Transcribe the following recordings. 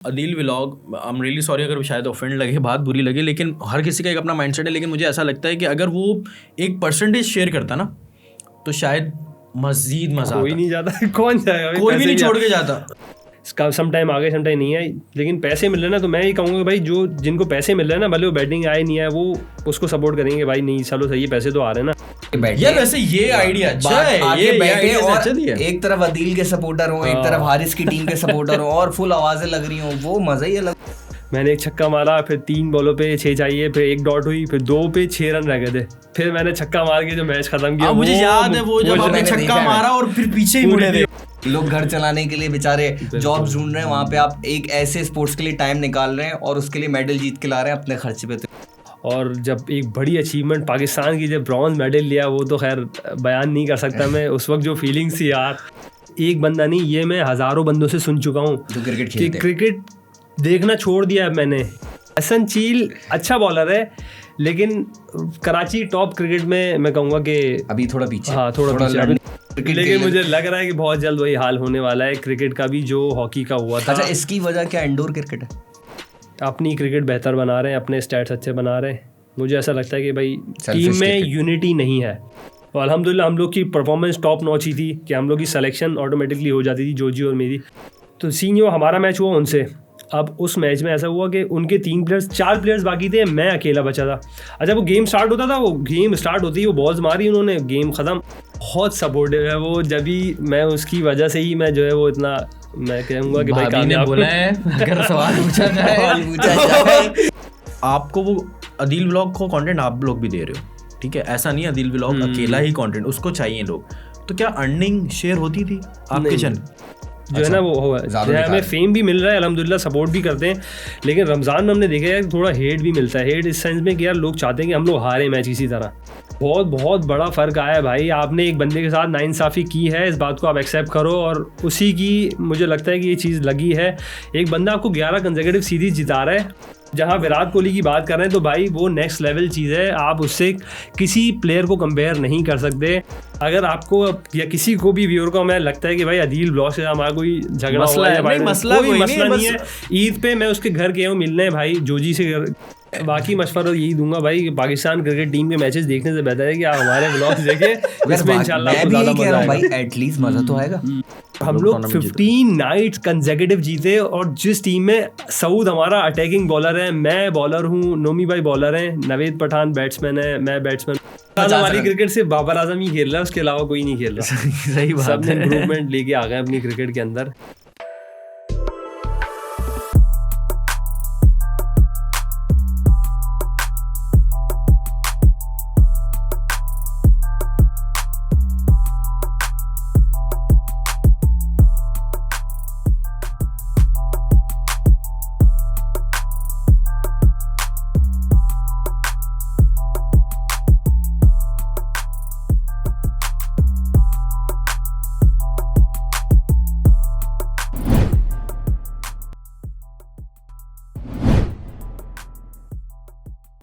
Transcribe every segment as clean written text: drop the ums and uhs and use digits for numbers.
Adeel vlog, I am really sorry अगर शायद offend लगे, बात बुरी लगे, लेकिन हर किसी का एक अपना माइंडसेट है। लेकिन मुझे ऐसा लगता है कि अगर वो 1% शेयर करता ना तो शायद मजीद मजा आता। कोई नहीं जाता कौन जाएगा, कोई भी नहीं छोड़ के जाता। सम टाइम आगे सम टाइम नहीं है, लेकिन पैसे मिल रहे हैं ना, तो मैं ये कहूँगा भाई जो जिनको पैसे मिल रहे हैं ना, भले वो बैटिंग आए नहीं है, वो उसको सपोर्ट करेंगे भाई, नहीं चलो सही है, पैसे तो आ रहे हैं ना। यार वैसे ये आइडिया अच्छा है, ये बैठे और अच्छा दिया। एक तरफ अदील के सपोर्टर हो, एक तरफ हारिस की टीम के सपोर्टर हो और फुल आवाजें लग रही हो, वो मजा ही अलग। मैंने एक छक्का मारा, फिर 3 बॉलों पे 6 चाहिए, फिर 1 डॉट हुई, फिर 2 पे 6 रन रह गए थे, फिर मैंने छक्का मार के जो मैच खत्म किया। मुझे याद है वो जब आपने छक्का मारा और फिर पीछे ही मुड़े थे। लोग घर चलाने के लिए बेचारे जॉब ढूंढ रहे हैं, वहाँ पे आप एक ऐसे स्पोर्ट्स के लिए टाइम निकाल रहे हैं और उसके लिए मेडल जीत के ला रहे हैं अपने खर्चे पे। और जब एक बड़ी अचीवमेंट पाकिस्तान की जब ब्रॉन्ज मेडल लिया, वो तो खैर बयान नहीं कर सकता मैं, उस वक्त जो फीलिंग्स थी यार, एक बंदा नहीं, ये मैं हज़ारों बंदों से सुन चुका हूँ जो क्रिकेट कि खेलते हैं। क्रिकेट देखना छोड़ दिया है मैंने। एहसन चील अच्छा बॉलर है, लेकिन कराची टॉप क्रिकेट में मैं कहूँगा कि अभी थोड़ा पीछे, हाँ थोड़ा पीछे, लेकिन मुझे लग रहा है कि बहुत जल्द वही हाल होने वाला है क्रिकेट का भी जो हॉकी का हुआ था। अच्छा, इसकी वजह क्या इंडोर क्रिकेट है? अपनी क्रिकेट बेहतर बना रहे हैं, अपने स्टैट्स अच्छे बना रहे हैं। मुझे ऐसा लगता है कि भाई टीम में यूनिटी नहीं है, और अल्हम्दुलिल्लाह हम लोग की परफॉर्मेंस टॉप नॉच ही थी कि हम लोग की सिलेक्शन ऑटोमेटिकली हो जाती थी, जोजी और मेरी। तो सीनियो हमारा मैच हुआ उनसे, अब उस मैच में ऐसा हुआ कि उनके 4 प्लेयर्स बाकी थे, मैं अकेला बचा था। अच्छा, वो गेम स्टार्ट होता था, वो गेम स्टार्ट होती है, वो बॉल्स मारी उन्होंने, गेम ख़त्म। बहुत सपोर्टिव है वो, जब भी मैं उसकी वजह से ही मैं जो है वो इतना, मैं कहूँगा कि भाई ने बोला है अगर सवाल पूछा जाए आपको, वो अदील व्लॉग को कंटेंट आप लोग भी दे रहे हो, ठीक है, ऐसा नहीं अदील व्लॉग अकेला ही कंटेंट, उसको चाहिए लोग, तो क्या अर्निंग शेयर होती थी आपके चैनल? जो है ना वो हमें फेम भी मिल रहा है अल्हम्दुलिल्लाह, सपोर्ट भी करते हैं, लेकिन रमज़ान में हमने देखा है थोड़ा हेट भी मिलता है। हेट इस सेंस में कि यार लोग चाहते हैं कि हम लोग हारे मैच इसी तरह। बहुत बड़ा फ़र्क आया है भाई, आपने एक बंदे के साथ नाइंसाफ़ी की है, इस बात को आप एक्सेप्ट करो, और उसी की मुझे लगता है कि ये चीज़ लगी है। एक बंदा आपको 11 कंसेक्यूटिव सीरीज जिता रहा है, जहाँ विराट कोहली की बात कर रहे हैं, तो भाई वो नेक्स्ट लेवल चीज़ है, आप उससे किसी प्लेयर को कंपेयर नहीं कर सकते। अगर आपको या किसी को भी व्यूअर को मैं लगता है कि भाई अदील ब्लॉग से हमारा कोई झगड़ा हुआ है, कोई मसला नहीं है, ईद पे मैं उसके घर गया हूँ मिलने भाई जोजी से। बाकी मशवरा यही दूंगा भाई कि पाकिस्तान क्रिकेट टीम के मैचेस देखने से बेहतर है कि आप हमारे व्लॉग्स देखें, इसमें इंशाल्लाह आपको ज़्यादा मजा आएगा भाई, एटलीस्ट मजा तो आएगा। हम लोग 15 नाइट्स कंसेक्यूटिव जीते, और जिस टीम में सऊद हमारा अटैकिंग बॉलर है, मैं बॉलर हूँ, नोमी भाई बॉलर हैं, नवेद पठान बैट्समैन है, मैं बैट्समैन। हमारी क्रिकेट से बाबर आजम ही खेल रहा है, उसके अलावा कोई नहीं खेल रहा। सही बात है, सब इम्प्रूवमेंट लेके आ गए अपनी क्रिकेट के अंदर।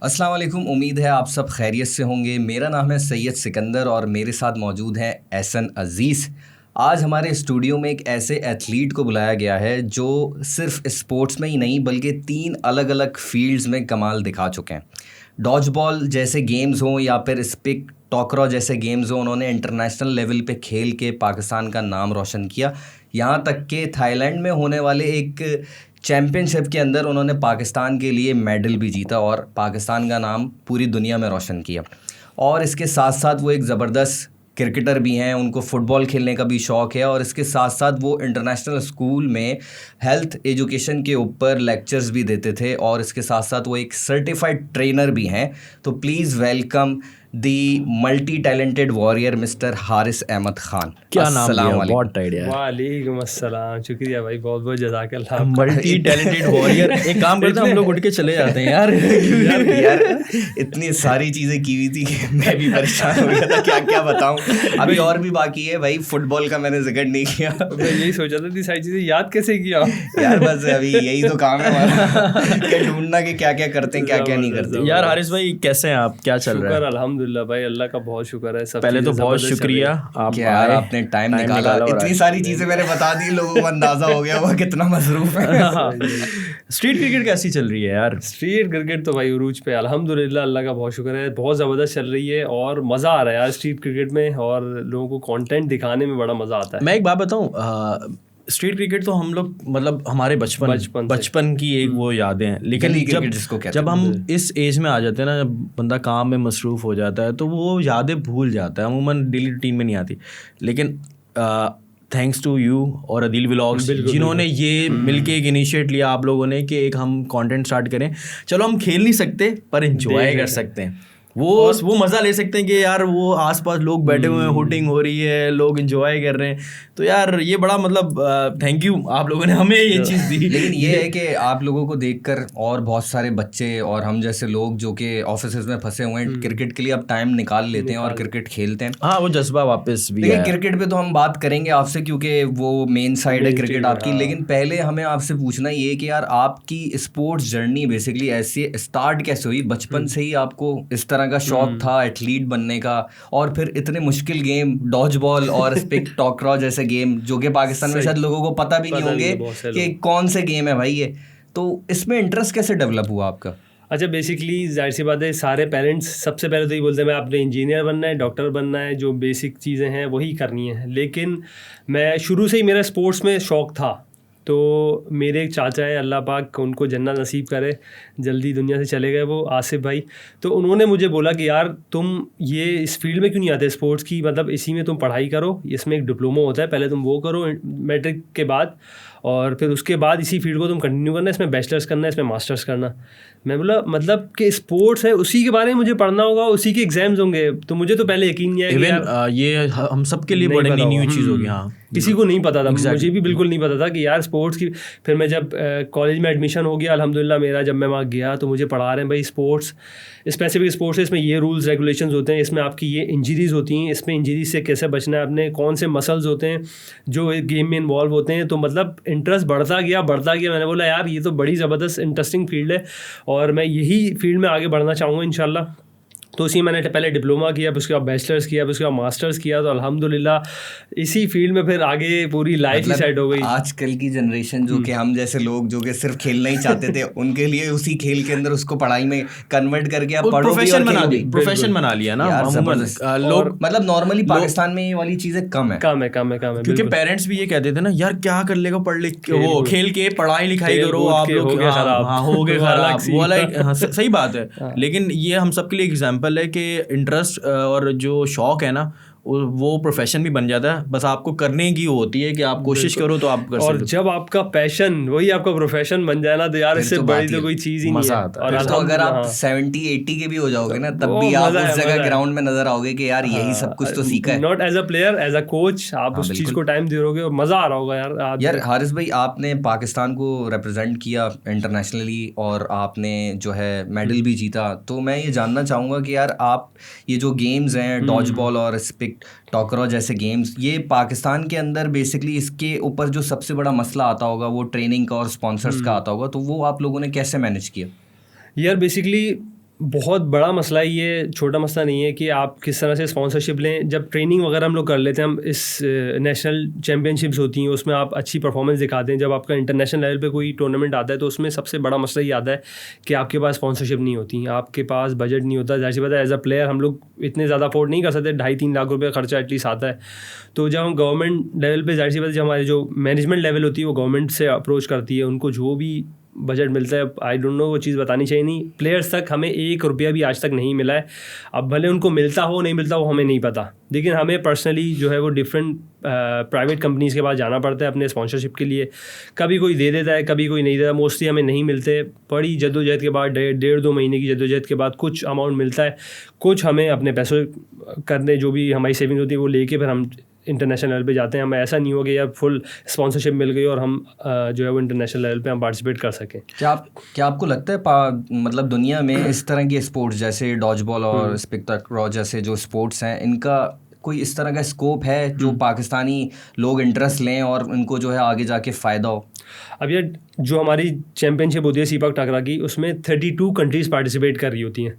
अस्सलाम वालेकुम, उम्मीद है आप सब खैरियत से होंगे। मेरा नाम है सैयद सिकंदर और मेरे साथ मौजूद हैं एहसन अज़ीज़। आज हमारे स्टूडियो में एक ऐसे एथलीट को बुलाया गया है जो सिर्फ स्पोर्ट्स में ही नहीं बल्कि 3 अलग अलग फील्ड्स में कमाल दिखा चुके हैं। डॉज बॉल जैसे गेम्स हों या फिर स्पिक टॉकरॉ जैसे गेम्स हों, उन्होंने इंटरनेशनल लेवल पे खेल के पाकिस्तान का नाम रोशन किया। यहाँ तक कि थाईलैंड में होने वाले एक चैम्पियनशिप के अंदर उन्होंने पाकिस्तान के लिए मेडल भी जीता और पाकिस्तान का नाम पूरी दुनिया में रोशन किया। और इसके साथ साथ वो एक ज़बरदस्त क्रिकेटर भी हैं, उनको फ़ुटबॉल खेलने का भी शौक़ है, और इसके साथ साथ वो इंटरनेशनल स्कूल में हेल्थ एजुकेशन के ऊपर लेक्चर्स भी देते थे, और इसके साथ साथ वो एक सर्टिफाइड ट्रेनर भी हैं। तो please welcome the multi talented warrior mister Haris Ahmed Khan. क्या नाम है, बहुत आइडिया है। वालेकुम अस्सलाम, शुक्रिया भाई, बहुत बहुत जज़ाकल्लाह। मल्टी टैलेंटेड वॉरियर, एक काम करते हैं हम लोग उठ के चले जाते हैं यार। यार इतनी सारी चीज़ें की हुई थी कि मैं भी परेशान हो गया था, क्या क्या बताऊं। अभी और भी बाकी है भाई, फुटबॉल का मैंने जिक्र नहीं किया। मैं यही सोचा था, सारी चीज़ें याद कैसे किया यार, बस अभी यही तो काम है हमारा कि ढूंढना कि क्या क्या करते हैं क्या क्या नहीं करते। यार हारिस भाई कैसे हैं आप, क्या चल रहा है? अल्हम्दुलिल्लाह अल्हम्दुलिल्लाह भाई, अल्लाह का बहुत शुक्र है। सब पहले तो बहुत शुक्रिया आप यार, आपने टाइम निकाला, इतनी सारी चीजें मैंने बता दी, लोगों को अंदाजा हो गया वो कितना मसरूफ है। स्ट्रीट क्रिकेट कैसी चल रही है यार? स्ट्रीट क्रिकेट तो भाई उरूज पे, अल्हम्दुलिल्लाह, अल्लाह का बहुत शुक्र है, बहुत ज़बरदस्त चल रही है और मज़ा आ रहा है यार स्ट्रीट क्रिकेट में, और लोगों को कंटेंट दिखाने में बड़ा मज़ा आता है। मैं एक बात बताऊं, स्ट्रीट क्रिकेट तो हम लोग मतलब हमारे बचपन की एक वो यादें हैं, लेकिन जब हम इस एज में आ जाते हैं ना, जब बंदा काम में मसरूफ़ हो जाता है तो वो यादें भूल जाता है, अमूमन डेली रूटीन में नहीं आती। लेकिन थैंक्स टू यू और अदील व्लॉग्स जिन्होंने ये मिलके एक इनिशिएट लिया आप लोगों ने कि एक हम कंटेंट स्टार्ट करें। चलो हम खेल नहीं सकते पर एंजॉय कर सकते हैं, वो मज़ा ले सकते हैं कि यार वो आसपास लोग बैठे हुए हैं, हुटिंग हो रही है, लोग एंजॉय कर रहे हैं। तो यार ये बड़ा मतलब थैंक यू आप लोगों ने हमें ये चीज़ दी। लेकिन ये है कि आप लोगों को देखकर और बहुत सारे बच्चे और हम जैसे लोग जो कि ऑफिसेज में फंसे हुए हैं, क्रिकेट के लिए अब टाइम निकाल लेते हैं और क्रिकेट खेलते हैं। हाँ, वो जज्बा वापस भी लेकिन क्रिकेट पे तो हम बात करेंगे आपसे, क्योंकि वो मेन साइड है क्रिकेट आपकी। लेकिन पहले हमें आपसे पूछना ये कि यार आपकी स्पोर्ट्स जर्नी बेसिकली ऐसे स्टार्ट कैसे हुई? बचपन से ही आपको इस तरह का शौक था एथलीट बनने का, और फिर इतने मुश्किल गेम डॉज बॉल और स्पिक टॉकरॉ जैसे गेम जो कि पाकिस्तान में शायद लोगों को पता भी नहीं होंगे कि कौन से गेम है भाई ये, तो इसमें इंटरेस्ट कैसे डेवलप हुआ आपका? अच्छा, बेसिकली जाहिर सी बात है, सारे पेरेंट्स सबसे पहले तो ये बोलते हैं मैं आपने इंजीनियर बनना है, डॉक्टर बनना है, जो बेसिक चीज़ें हैं वही करनी है। लेकिन मैं शुरू से ही मेरा स्पोर्ट्स में शौक़ था। तो मेरे एक चाचा है, अल्लाह पाक उनको जन्नत नसीब करे, जल्दी दुनिया से चले गए वो, आसिफ भाई। तो उन्होंने मुझे बोला कि यार तुम ये इस फील्ड में क्यों नहीं आते स्पोर्ट्स की, मतलब इसी में तुम पढ़ाई करो, इसमें एक डिप्लोमा होता है, पहले तुम वो करो मैट्रिक के बाद, और फिर उसके बाद इसी फील्ड को तुम कंटिन्यू करना, इसमें बैचलर्स करना है, इसमें मास्टर्स करना। मैं बोला मतलब कि स्पोर्ट्स है, उसी के बारे में मुझे पढ़ना होगा, उसी के एग्जाम्स होंगे। तो मुझे तो पहले यकीन नहीं आया कि ये हम सब के लिए बड़ी न्यू चीज़ होगी। हाँ, किसी को नहीं पता था, मुझे भी बिल्कुल नहीं पता था कि यार स्पोर्ट्स की। फिर मैं जब कॉलेज में एडमिशन हो गया अल्हम्दुलिल्लाह मेरा, जब मैं वहाँ गया तो मुझे पढ़ा रहे हैं भाई स्पोर्ट्स, स्पेसिफिक स्पोर्ट्स है, इसमें ये रूल्स रेगुलेशंस होते हैं, इसमें आपकी ये इंजरीज़ होती हैं, इसमें इंजरीज से कैसे बचना है आपने, कौन से मसल्स होते हैं जो गेम में इन्वॉल्व होते हैं। तो मतलब इंटरेस्ट बढ़ता गया। मैंने बोला यार ये तो बड़ी ज़बरदस्त इंटरेस्टिंग फील्ड है और मैं यही फील्ड में आगे बढ़ना चाहूँगा इंशाल्लाह। तो उसी मैंने पहले डिप्लोमा किया, फिर उसके बाद बैचलर्स किया, फिर उसके बाद मास्टर्स किया। तो अल्हम्दुलिल्लाह इसी फील्ड में फिर आगे पूरी लाइफ ही सेट हो गई। आजकल की जनरेशन जो कि हम जैसे लोग जो कि सिर्फ खेलना ही चाहते थे, उनके लिए उसी खेल के अंदर उसको पढ़ाई में कन्वर्ट करके आप प्रोफेशन बना लिया ना लोग। मतलब नॉर्मली पाकिस्तान में ये वाली चीजें कम है क्योंकि पेरेंट्स भी ये कहते थे ना यार क्या कर लेगा पढ़ लिख के, वो खेल के पढ़ाई लिखाई करो आप लोग, हो गए खराब वो वाला। सही बात है, लेकिन ये हम सबके लिए एग्जाम्पल है कि इंटरेस्ट और जो शौक है ना वो प्रोफेशन भी बन जाता है, बस आपको करने की होती है कि आप कोशिश करो तो आप कर सकते हो। और जब आपका पैशन वही आपका प्रोफेशन बन जाए ना, तो यार इससे बड़ी तो कोई चीज़ ही नहीं है। और तो अगर आप 70-80 के भी हो जाओगे ना, तब भी आप उस जगह ग्राउंड में नजर आओगे कि यार यही सब कुछ तो सीखा है। Not as a player, as a coach आप उस चीज़ को टाइम दे रहोगे और मज़ा आ रहा होगा यार। यार हारिस भाई, आपने पाकिस्तान को रिप्रेजेंट किया इंटरनेशनली और आपने जो है मेडल भी जीता। तो मैं ये जानना चाहूँगा कि यार आप ये जो गेम्स हैं डॉज बॉल और स्पिक टॉकरॉ जैसे गेम्स, ये पाकिस्तान के अंदर बेसिकली इसके ऊपर जो सबसे बड़ा मसला आता होगा वो ट्रेनिंग का और स्पॉन्सर्स का आता होगा, तो वो आप लोगों ने कैसे मैनेज किया? यार बेसिकली बहुत बड़ा मसला है ये, छोटा मसला नहीं है कि आप किस तरह से स्पॉन्सरशिप लें। जब ट्रेनिंग वगैरह हम लोग कर लेते हैं, हम इस नेशनल चैम्पियनशिप्स होती हैं उसमें आप अच्छी परफॉर्मेंस दिखाते हैं, जब आपका इंटरनेशनल लेवल पे कोई टूर्नामेंट आता है तो उसमें सबसे बड़ा मसला ये आता है कि आपके पास स्पॉन्सरशिप नहीं होती, आपके पास बजट नहीं होता। जाहिर सी बात है एज अ प्लेयर हम लोग इतने ज़्यादा अफोर्ड नहीं कर सकते, 2.5-3 लाख रुपये खर्चा एटलीस्ट आता है। तो जब हम गवर्नमेंट लेवल पर, जाहिर सी बात है जब हमारी जो मैनेजमेंट लेवल होती है वो गवर्नमेंट से अप्रोच करती है, उनको जो भी बजट मिलता है, आई डोंट नो वो चीज़ बतानी चाहिए नहीं, प्लेयर्स तक हमें 1 रुपया भी आज तक नहीं मिला है। अब भले उनको मिलता हो नहीं मिलता हो हमें नहीं पता, लेकिन हमें पर्सनली जो है वो डिफरेंट प्राइवेट कंपनीज़ के पास जाना पड़ता है अपने स्पॉन्सरशिप के लिए। कभी कोई दे देता है, कभी कोई नहीं देता, मोस्टली हमें नहीं मिलते। बड़ी जद्दोजहद के बाद 1.5-2 महीने की जद्दोजहद के बाद कुछ अमाउंट मिलता है, कुछ हमें अपने पैसों करने जो भी हमारी सेविंग होती है वो लेके फिर हम इंटरनेशनल लेवल पे जाते हैं। हमें ऐसा नहीं हो गया यार फुल स्पॉन्सरशिप मिल गई और हम जो है वो इंटरनेशनल लेवल पे हम पार्टिसिपेट कर सकें। क्या आपको लगता है मतलब दुनिया में इस तरह के स्पोर्ट्स जैसे डॉज बॉल और स्पिक टॉकरॉ जैसे जो स्पोर्ट्स हैं, इनका कोई इस तरह का स्कोप है जो पाकिस्तानी लोग इंटरेस्ट लें और उनको जो है आगे जाके फ़ायदा हो? अब यार जो हमारी चैम्पियनशिप होती है सीपक टाकरा की, उसमें 32 कंट्रीज़ पार्टिसिपेट कर रही होती हैं।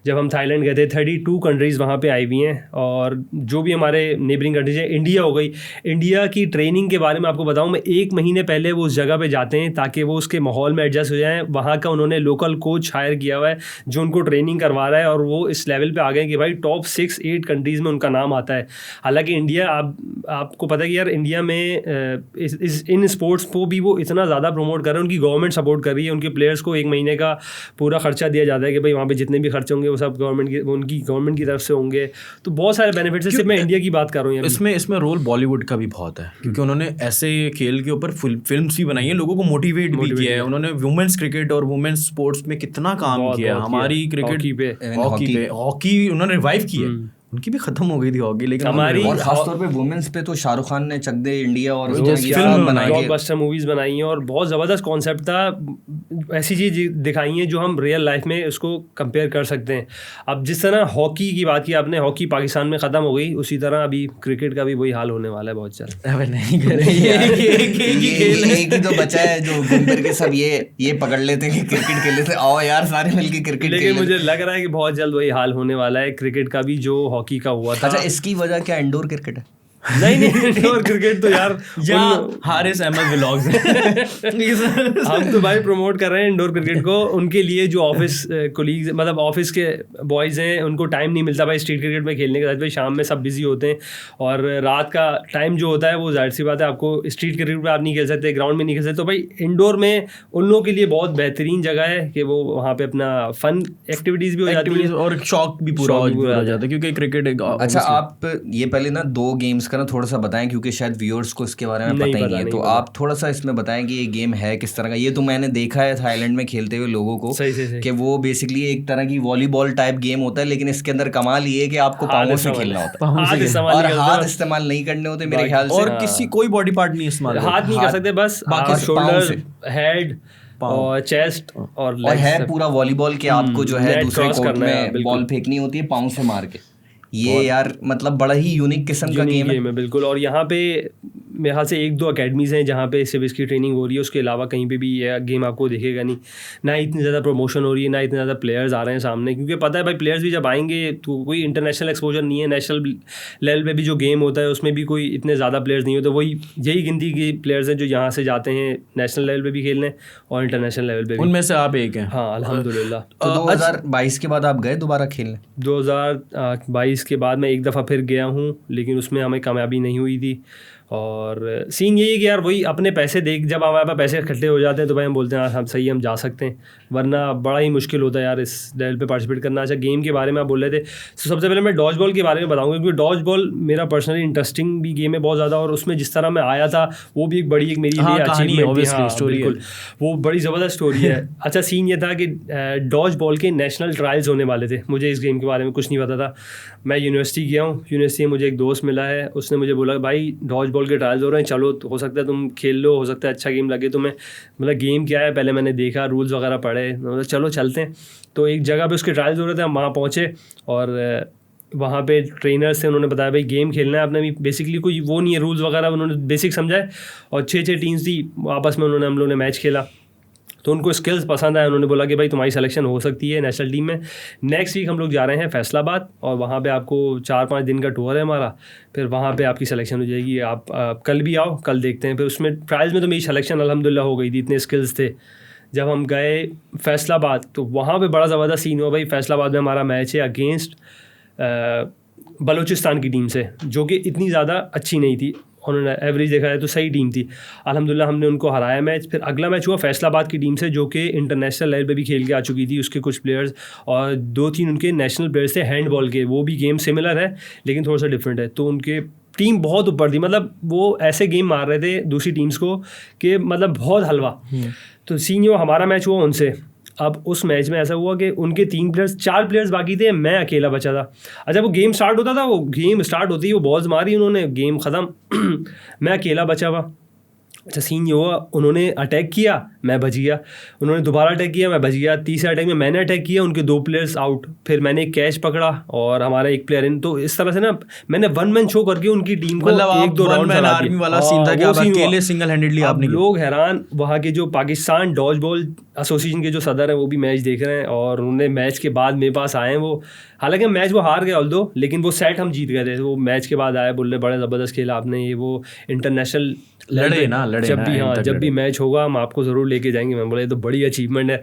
जब हम थाईलैंड गए थे 32 कंट्रीज़ वहाँ पे आई हुई हैं, और जो भी हमारे नेबरिंग कंट्रीज हैं, इंडिया हो गई, इंडिया की ट्रेनिंग के बारे में आपको बताऊँ मैं, 1 महीने पहले वो उस जगह पे जाते हैं ताकि वो उसके माहौल में एडजस्ट हो जाएँ। वहाँ का उन्होंने लोकल कोच हायर किया हुआ है जो उनको ट्रेनिंग करवा रहा है, और वो इस लेवल पे आ गए कि भाई टॉप 6-8 कंट्रीज़ में उनका नाम आता है। हालांकि इंडिया, आपको पता है कि यार इंडिया में इन स्पोर्ट्स को भी वो इतना ज़्यादा प्रमोट कर रहे हैं, उनकी गवर्नमेंट सपोर्ट कर रही है, उनके प्लेयर्स को 1 महीने का पूरा खर्चा दिया जाता है कि भाई वहाँ पे जितने भी खर्चे होंगे वो सब उनकी गवर्नमेंट की तरफ से होंगे। तो बहुत सारे बेनिफिट्स हैं, सिर्फ मैं इंडिया की बात कर रहा हूँ। इसमें रोल बॉलीवुड का भी बहुत है, क्योंकि उन्होंने ऐसे खेल के ऊपर फिल्म्स भी बनाई है, लोगों को मोटिवेट भी किया है। उन्होंने वुमेन्स क्रिकेट और वुमेन्स स्पोर्ट्स में कितना काम किया। हमारी क्रिकेट, हॉकी उन्होंने रिवाइव की है, उनकी भी खत्म हो गई थी हॉकी, लेकिन हमारी और खासतौर पे वुमेन्स पे तो शाहरुख खान ने चक दे इंडिया और फिल्म बनाई, ब्लॉकबस्टर मूवीज बनाई हैं, और बहुत ज़बरदस्त कॉन्सेप्ट था। ऐसी चीज़ दिखाई हैं जो हम रियल लाइफ में उसको कंपेयर कर सकते हैं। अब जिस तरह हॉकी की बात की आपने, हॉकी पाकिस्तान में ख़त्म हो गई, उसी तरह अभी क्रिकेट का भी वही हाल होने वाला है बहुत जल्द। एक ही तो बचा है जो घूम फिर के सब ये पकड़ लेते हैं कि क्रिकेट खेल लेते, आओ यार सारे मिलके क्रिकेट। लेकिन मुझे लग रहा है कि बहुत जल्द वही हाल होने वाला है क्रिकेट का भी, जो हॉकी का हुआ था। अच्छा, इसकी वजह क्या इंडोर क्रिकेट है? नहीं इंडोर क्रिकेट तो यार हारिस अहमद व्लॉग्स हम तो भाई प्रमोट कर रहे हैं इंडोर क्रिकेट को। उनके लिए जो ऑफिस कोलीग्स, मतलब ऑफिस के बॉयज़ हैं, उनको टाइम नहीं मिलता भाई स्ट्रीट क्रिकेट में खेलने के साथ। भाई शाम में सब बिजी होते हैं, और रात का टाइम जो होता है वो जाहिर सी बात है आपको स्ट्रीट क्रिकेट पे आप नहीं खेल सकते, ग्राउंड में नहीं खेल सकते। तो भाई इंडोर में उन लोगों के लिए बहुत बेहतरीन जगह है कि वो वहाँ पे अपना फन एक्टिविटीज़ भी हो जाती है और शौक भी पूरा हो जाता है, क्योंकि क्रिकेट। अच्छा, आप ये पहले ना 2 गेम्स का ना थोड़ा सा बताएं, क्योंकि शायद व्यूअर्स को इसके बारे में पता ही नहीं है, तो आप थोड़ा सा इसमें बताएं कि ये गेम है किस तरह का। ये तो मैंने देखा है थाईलैंड में खेलते हुए लोगों को कि वो बेसिकली एक तरह की वॉलीबॉल टाइप गेम होता है, लेकिन इसके अंदर कमाल ये है कि आपको पाँवों से खेलना होता है, और हाथ इस्तेमाल नहीं करने होते मेरे ख्याल से, और किसी कोई बॉडी पार्ट नहीं इस्तेमाल, हाथ नहीं कर सकते, बस शोल्डर, हेड और चेस्ट, और है पूरा वॉलीबॉल के आपको जो है दूसरे कोर्ट में बॉल फेंकनी होती है पाँव से मार के। ये यार मतलब बड़ा ही यूनिक किस्म का गेम है बिल्कुल। और यहाँ पे मेरे ख्याल से 1-2 अकेडमीज़ हैं जहाँ पे सिर्फ इसकी ट्रेनिंग हो रही है, उसके अलावा कहीं पे भी ये गेम आपको दिखेगा नहीं। ना इतनी ज़्यादा प्रमोशन हो रही है, ना इतने ज़्यादा प्लेयर्स आ रहे हैं सामने, क्योंकि पता है भाई प्लेयर्स भी जब आएंगे तो कोई इंटरनेशनल एक्सपोजर नहीं है। नेशनल लेवल पे भी जो गेम होता है उसमें भी कोई इतने ज़्यादा प्लेयर्स नहीं होते, वही यही गिनती के प्लेयर्स हैं जो यहाँ से जाते हैं नेशनल लेवल पर भी खेलने और इंटरनेशनल लेवल पर। उनमें से आप एक हैं? हाँ अल्हम्दुलिल्लाह। तो 2022 के बाद आप गए दोबारा खेलने? 2022 के बाद मैं एक दफ़ा फिर गया हूँ, लेकिन उसमें हमें कामयाबी नहीं हुई थी। और सीन यही है कि यार वही अपने पैसे देख, जब हमारे पास पैसे इकट्ठे हो जाते हैं तो भाई हम बोलते हैं यार हम सही, हम जा सकते हैं, वरना बड़ा ही मुश्किल होता है यार इस लेवल पे पार्टिसिपेट करना। अच्छा, गेम के बारे में आप बोल रहे थे, तो सबसे पहले मैं डॉज बॉल के बारे में बताऊंगा, क्योंकि डॉज बॉल मेरा पर्सनली इंटरेस्टिंग भी गेम है बहुत ज़्यादा, और उसमें जिस तरह मैं आया था वो भी एक बड़ी, एक मेरी लिए अचीवमेंट थी। बिल्कुल, वो बड़ी ज़बरदस्त स्टोरी है। अच्छा, सीन ये था कि डॉज बॉल के नेशनल ट्रायल्स होने वाले थे, मुझे इस गेम के बारे में कुछ नहीं पता था। मैं यूनिवर्सिटी गया हूँ, यूनिवर्सिटी में मुझे एक दोस्त मिला है, उसने मुझे बोला भाई डॉज बॉल के ट्रायल्स हो रहे हैं, चलो हो सकता है तुम खेल लो, हो सकता है अच्छा गेम लगे तुम्हें। मतलब गेम क्या है, पहले मैंने देखा, रूल्स वगैरह पढ़े, मतलब चलो चलते हैं। तो एक जगह पे उसके ट्रायल्स हो रहे थे, हम वहाँ पहुँचे और वहाँ पे ट्रेनर्स से उन्होंने बताया भाई गेम खेलना है आपने भी, बेसिकली कोई वो नहीं है रूल्स वगैरह, उन्होंने बेसिक समझाए, और 6 टीम्स थी आपस में, हम लोगों ने मैच खेला, तो उनको स्किल्स पसंद आए। उन्होंने बोला कि भाई तुम्हारी सिलेक्शन हो सकती है नेशनल टीम में। नेक्स्ट वीक हम लोग जा रहे हैं फैसलाबाद, और वहाँ पे आपको 4-5 दिन का टूर है हमारा, फिर वहाँ पे आपकी सिलेक्शन हो जाएगी। आप कल भी आओ, कल देखते हैं। फिर उसमें ट्रायल्स में तो मेरी सिलेक्शन अल्हम्दुलिल्लाह हो गई थी, इतने स्किल्स थे। जब हम गए फैसलाबाद तो वहाँ पे बड़ा ज़बरदस्त सीन हुआ भाई। फैसलाबाद में हमारा मैच है अगेंस्ट बलूचिस्तान की टीम से, जो कि इतनी ज़्यादा अच्छी नहीं थी, उन्होंने एवरेज देखा है तो सही टीम थी। अल्हम्दुलिल्लाह हमने उनको हराया मैच। फिर अगला मैच हुआ फैसलाबाद की टीम से, जो कि इंटरनेशनल लेवल पे भी खेल के आ चुकी थी, उसके कुछ प्लेयर्स, और 2-3 उनके नेशनल प्लेयर्स थे हैंडबॉल के। वो भी गेम सिमिलर है लेकिन थोड़ा सा डिफरेंट है, तो उनके टीम बहुत ऊपर थी। मतलब वो ऐसे गेम मार रहे थे दूसरी टीम्स को कि मतलब बहुत हलवा। तो सीनियर हमारा मैच हुआ उनसे। अब उस मैच में ऐसा हुआ कि उनके 4 प्लेयर्स बाकी थे, मैं अकेला बचा था। अच्छा, वो गेम स्टार्ट होता था, वो गेम स्टार्ट होती है, वो बॉल्स मारी उन्होंने, गेम ख़त्म। मैं अकेला बचा हुआ, अच्छा सीन ये हुआ, उन्होंने अटैक किया, मैं बच गया, उन्होंने दोबारा अटैक किया, मैं बच गया, तीसरे अटैक में मैंने अटैक किया, उनके 2 प्लेयर्स आउट, फिर मैंने एक कैच पकड़ा और हमारा 1 प्लेयर इन। तो इस तरह से ना मैंने 1 मैन शो करके उनकी टीम को 1-2 राउंड चला आर्मी वाला सीन था कि आप अकेले सिंगल हैंडेडली आपने। लोग हैरान, वहाँ के जो पाकिस्तान डॉज बॉल एसोसिएशन के जो सदर हैं वो भी मैच देख रहे हैं और उन्होंने मैच के बाद मेरे पास आए हैं वो, हालांकि मैच वो हार गए ऑल्दो, लेकिन वो सेट हम जीत गए थे। वो मैच के बाद आए, बोल रहे बड़े ज़बरदस्त खेला आपने, ये वो इंटरनेशनल लड़े जब भी मैच होगा हम आपको ज़रूर लेके जाएंगे। मैं बोला ये तो बड़ी अचीवमेंट है।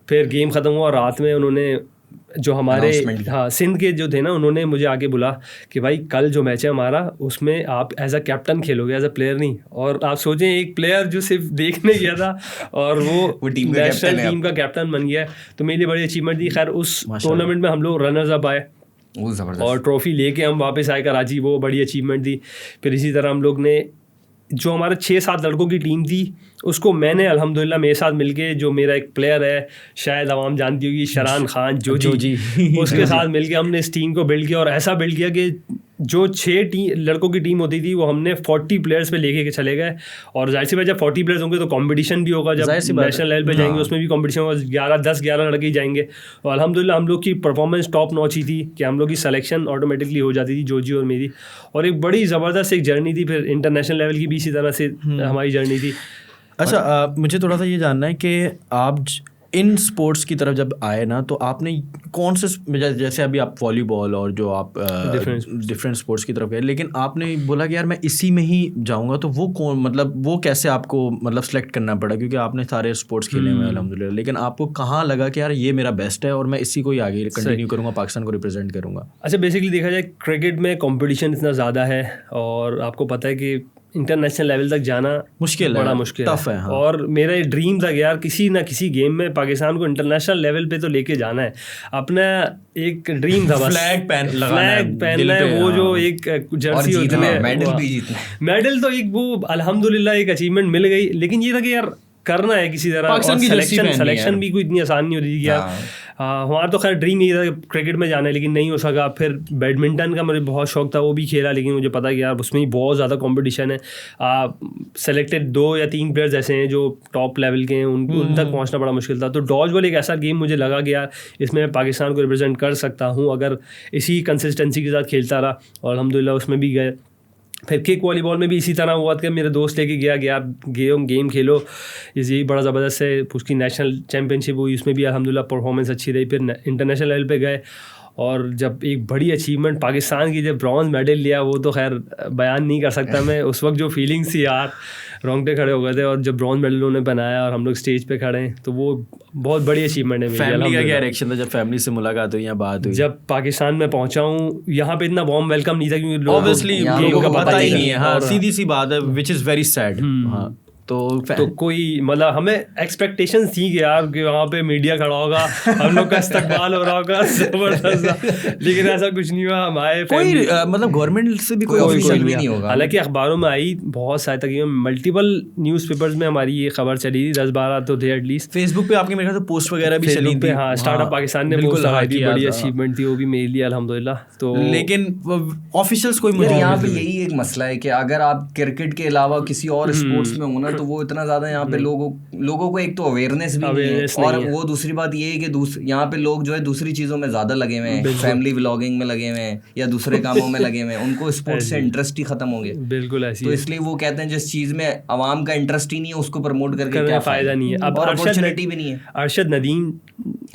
फिर गेम ख़त्म हुआ, रात में उन्होंने जो हमारे सिंध के जो थे ना, उन्होंने मुझे आके बोला कि भाई कल जो मैच है हमारा उसमें आप एज अ कैप्टन खेलोगे, एज अ प्लेयर नहीं। और आप सोचें एक प्लेयर जो सिर्फ देखने गया था और वो नेशनल टीम का कैप्टन बन गया, तो मेरे लिए बड़ी अचीवमेंट थी। खैर उस टूर्नामेंट में हम लोग रनर्स अप आए और ट्रॉफी लेके हम वापस आए कराची, वो बड़ी अचीवमेंट थी। फिर इसी तरह हम लोग ने जो हमारे 6-7 लड़कों की टीम थी उसको मैंने अल्हम्दुलिल्लाह मेरे साथ मिलके, जो मेरा एक प्लेयर है शायद आवाम जानती होगी, शरान खान जोजी, उसके साथ मिलके हमने इस टीम को बिल्ड किया। और ऐसा बिल्ड किया कि जो 6 लड़कों की टीम होती थी वो हमने 40 प्लेयर्स पे लेके चले गए। और जाहिर सी बात जब 40 प्लेयर्स होंगे तो कंपटीशन भी होगा, जब नेशनल लेवल पे जाएंगे उसमें भी कंपटीशन होगा, 10-11 लड़के ही जाएंगे। और अल्हम्दुलिल्लाह हम लोग की परफॉर्मेंस टॉप नॉच ही थी कि हम लोग की सिलेक्शन ऑटोमेटिकली हो जाती थी, जोजी और मेरी। और एक बड़ी ज़बरदस्त एक जर्नी थी। फिर इंटरनेशनल लेवल की भी इसी तरह से हमारी जर्नी थी। अच्छा मुझे थोड़ा सा ये जानना है कि आप इन स्पोर्ट्स की तरफ जब आए ना, तो आपने कौन से, जैसे अभी आप वॉलीबॉल और जो आप डिफरेंट स्पोर्ट्स की तरफ गए, लेकिन आपने बोला कि यार मैं इसी में ही जाऊंगा, तो वो कौन, मतलब वो कैसे आपको मतलब सेलेक्ट करना पड़ा? क्योंकि आपने सारे स्पोर्ट्स खेले हुए हैं अल्हम्दुलिल्लाह, लेकिन आपको कहाँ लगा कि यार ये मेरा बेस्ट है और मैं इसी को ही आगे कंटिन्यू करूँगा, पाकिस्तान को रिप्रेजेंट करूँगा? अच्छा बेसिकली देखा जाए क्रिकेट में कॉम्पिटिशन इतना ज़्यादा है और आपको पता है कि इंटरनेशनल लेवल तक जाना मुश्किल है, बड़ा मुश्किल टफ है। हाँ। और मेरा ये ड्रीम था कि यार किसी ना किसी गेम में पाकिस्तान को इंटरनेशनल लेवल पे तो लेके जाना है। अपना एक ड्रीम था, बस फ्लैग पहनना है, वो जो एक जर्सी होती है, मेडल तो एक वो अल्हम्दुलिल्लाह एक अचीवमेंट मिल गई। लेकिन ये था कि यार करना है किसी तरह, और सिलेक्शन भी कोई इतनी आसान नहीं होती थी यार। हमारा तो खैर ड्रीम यही था कि क्रिकेट में जाना है, लेकिन नहीं हो सका। फिर बैडमिंटन का मुझे बहुत शौक था, वो भी खेला, लेकिन मुझे पता कि यार उसमें ही बहुत ज़्यादा कंपटीशन है। सेलेक्टेड 2 या 3 प्लेयर्स ऐसे हैं जो टॉप लेवल के हैं, उन तक पहुंचना बड़ा मुश्किल था। तो डॉज बॉल एक ऐसा गेम मुझे लगा कि यार इसमें मैं पाकिस्तान को रिप्रेजेंट कर सकता हूँ अगर इसी कंसिस्टेंसी के साथ खेलता रहा, और अल्हम्दुलिल्लाह उसमें भी गए। फिर किक वॉलीबॉल में भी इसी तरह हुआ कि मेरे दोस्त लेके गया कि आप गेम खेलो, यही बड़ा ज़बरदस्त है। उसकी नेशनल चैम्पियनशिप हुई, उसमें भी अल्हम्दुलिल्लाह परफॉर्मेंस अच्छी रही। फिर इंटरनेशनल लेवल पे गए और जब एक बड़ी अचीवमेंट पाकिस्तान की जब ब्रॉन्ज मेडल लिया, वो तो खैर बयान नहीं कर सकता मैं। उस वक्त जो फीलिंग्स थी यार, रोंगटे खड़े हो गए थे। और जब ब्रॉन्ज मेडल उन्होंने बनाया और हम लोग स्टेज पे खड़े हैं, तो वो बहुत बड़ी अचीवमेंट है। फैमिली का क्या रिएक्शन था जब फैमिली से मुलाकात हुई या बात हुई? जब पाकिस्तान में पहुंचा हूँ, यहाँ पे इतना वार्म वेलकम नहीं था क्योंकि लोग ऑब्वियसली गेम का पता ही नहीं है। हाँ, सीधी सी बात है, विच इज़ वेरी सैड। हाँ, तो कोई मतलब हमें एक्सपेक्टेशंस थी कि यार कि वहाँ पे मीडिया खड़ा होगा, हम लोग का इस्तकबाल हो रहा होगा जबरदस्त, लेकिन ऐसा कुछ नहीं हुआ। हमारे कोई मतलब गवर्नमेंट से भी कोई ऑफिशियल भी नहीं होगा। हालांकि अखबारों में आई बहुत सारी, तकरीबन मल्टीपल न्यूज़पेपर्स में हमारी ये खबर चली थी, 10-12 तो थे एटलीस्ट। फेसबुक पे आपके मेरे ख्याल से पोस्ट वगैरह भी चली थी। हाँ, स्टार्टअप पाकिस्तान ने पोस्ट लगाई थी, बड़ी अचीवमेंट थी वो भी मेरे लिए अल्हम्दुलिल्लाह। तो लेकिन ऑफिशियल्स कोई मुझे यहाँ पे यही एक मसला है कि अगर आप क्रिकेट के अलावा किसी और स्पोर्ट्स में हो ना, तो वो इतना ज़्यादा यहाँ पे लोगों को एक तो अवेयरनेस भी नहीं है, और वो दूसरी बात ये है कि यहाँ पे लोग जो है दूसरी चीज़ों में ज़्यादा लगे हुए हैं, फैमिली व्लॉगिंग में लगे हुए हैं या दूसरे कामों में लगे हुए हैं, उनको स्पोर्ट्स से इंटरेस्ट ही खत्म हो गया। बिल्कुल ऐसी। तो इसलिए वो कहते हैं जिस चीज़ में आवाम का इंटरेस्ट ही नहीं है उसको प्रमोट करके क्या फायदा नहीं है। अब अपॉर्चुनिटी भी नहीं है। अरशद नदीम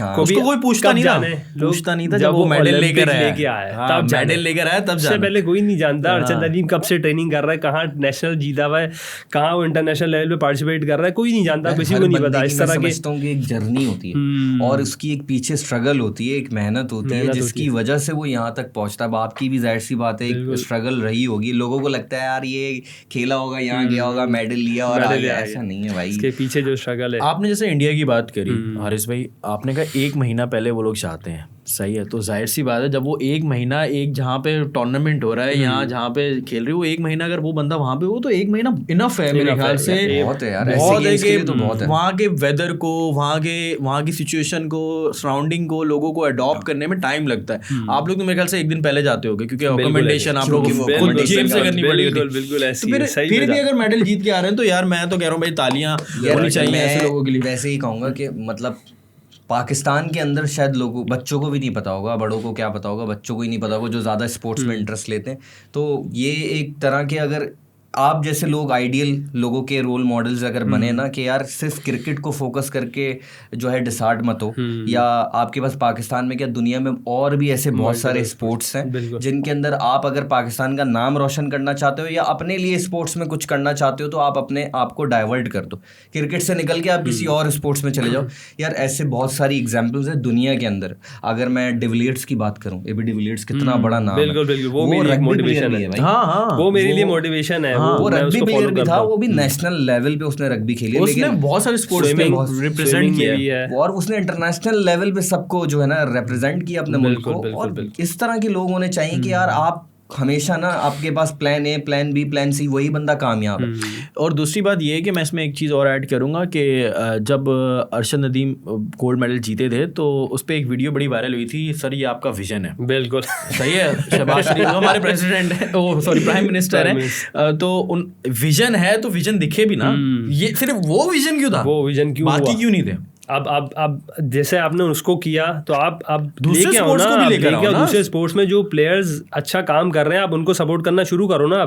को भी कोई पूछता नहीं था जब वो मेडल लेकर आया, तब मेडल लेकर आया, तब से पहले कोई नहीं जानता अरशद नदीम कब से ट्रेनिंग कर रहा है, कहाँ नेशनल जीता हुआ है, कहाँ वो इंटरनेशनल लेवल पे पार्टिसिपेट कर रहा है, कोई नहीं जानता, किसी को नहीं पता। इस तरह की समझता हूँ कि एक जर्नी होती है और उसकी एक पीछे स्ट्रगल होती है, एक मेहनत होती है, जिसकी वजह से वो यहाँ तक पहुँचता है। आपकी भी जाहिर सी बात है एक स्ट्रगल रही होगी, लोगों को लगता है यार ये खेला होगा, यहाँ गया होगा, मेडल लिया, और ऐसा नहीं है भाई, इसके पीछे जो स्ट्रगल है। आपने जैसे इंडिया की बात करी हारिस भाई, आपने कहा 1 महीना पहले वो लोग चाहते हैं, सही है, तो जाहिर सी बात है जब वो 1 महीना एक जहाँ पे टूर्नामेंट हो रहा है यहाँ जहाँ पे खेल रही है वो 1 महीना अगर वो बंदा वहाँ पे हो तो 1 महीना इनफ है मेरे ख्याल से। बहुत है यार, बहुत है कि तो बहुत है। वहाँ के वेदर को, वहाँ की सिचुएशन को, सराउंडिंग को, लोगों को अडॉप्ट करने में टाइम लगता है। आप लोग तो मेरे ख्याल से 1 दिन पहले जाते होगे क्योंकि रिकमेंडेशन आप लोगों को खुद जेब से करनी पड़ी होती है। फिर भी अगर मेडल जीत के आ रहे हैं तो यार मैं तो कह रहा हूँ भाई तालियां होनी चाहिए ऐसे लोगों के लिए। वैसे ही कहूँगा कि मतलब पाकिस्तान के अंदर शायद लोगों, बच्चों को भी नहीं पता होगा, बड़ों को क्या पता होगा, बच्चों को ही नहीं पता होगा जो ज़्यादा स्पोर्ट्स में इंटरेस्ट लेते हैं। तो ये एक तरह के अगर आप जैसे लोग आइडियल लोगों के रोल मॉडल्स अगर बने ना कि यार सिर्फ क्रिकेट को फोकस करके जो है डिसार्ड मत हो, या आपके पास पाकिस्तान में क्या दुनिया में और भी ऐसे बहुत सारे स्पोर्ट्स हैं जिनके अंदर आप अगर पाकिस्तान का नाम रोशन करना चाहते हो या अपने लिए स्पोर्ट्स में कुछ करना चाहते हो तो आप अपने आप को डाइवर्ट कर दो, क्रिकेट से निकल के आप किसी और स्पोर्ट्स में चले जाओ। यार ऐसे बहुत सारी एग्जाम्पल्स है दुनिया के अंदर। अगर मैं डिविलियर्स की बात करूँ, एबी डिविलियर्स कितना बड़ा नाम है, वो मेरी मोटिवेशन है भाई। हाँ, वो मेरे लिए मोटिवेशन है। वो रग्बी प्लेयर भी था, वो भी नेशनल लेवल पे उसने रग्बी खेली है, उसने बहुत सारे स्पोर्ट्स में रिप्रेजेंट किया है और उसने इंटरनेशनल लेवल पे सबको जो है ना रिप्रेजेंट किया अपने मुल्क को। और इस तरह के लोग होने चाहिए कि यार आप हमेशा ना आपके पास plan A, plan B, plan C, वही बंदा कामयाब है। और दूसरी बात ये है कि मैं इसमें एक चीज़ और ऐड करूँगा कि जब अरशद नदीम गोल्ड मेडल जीते थे तो उस पर एक वीडियो बड़ी वायरल हुई थी, सर ये आपका विजन है। बिल्कुल सही है, शहबाज शरीफ हमारे प्रेसिडेंट है, सॉरी प्राइम मिनिस्टर है, तो उन विजन है तो विजन दिखे भी ना, ये सिर्फ वो विजन क्यों था, वो विजन क्यों, बाकी क्यों नहीं थे। अब जैसे आपने उसको किया तो आप दूसरे लेके आओ स्पोर्ट्स ना, को भी लेकर आओ ना। दूसरे स्पोर्ट्स में जो प्लेयर्स अच्छा काम कर रहे हैं आप उनको सपोर्ट करना शुरू करो ना।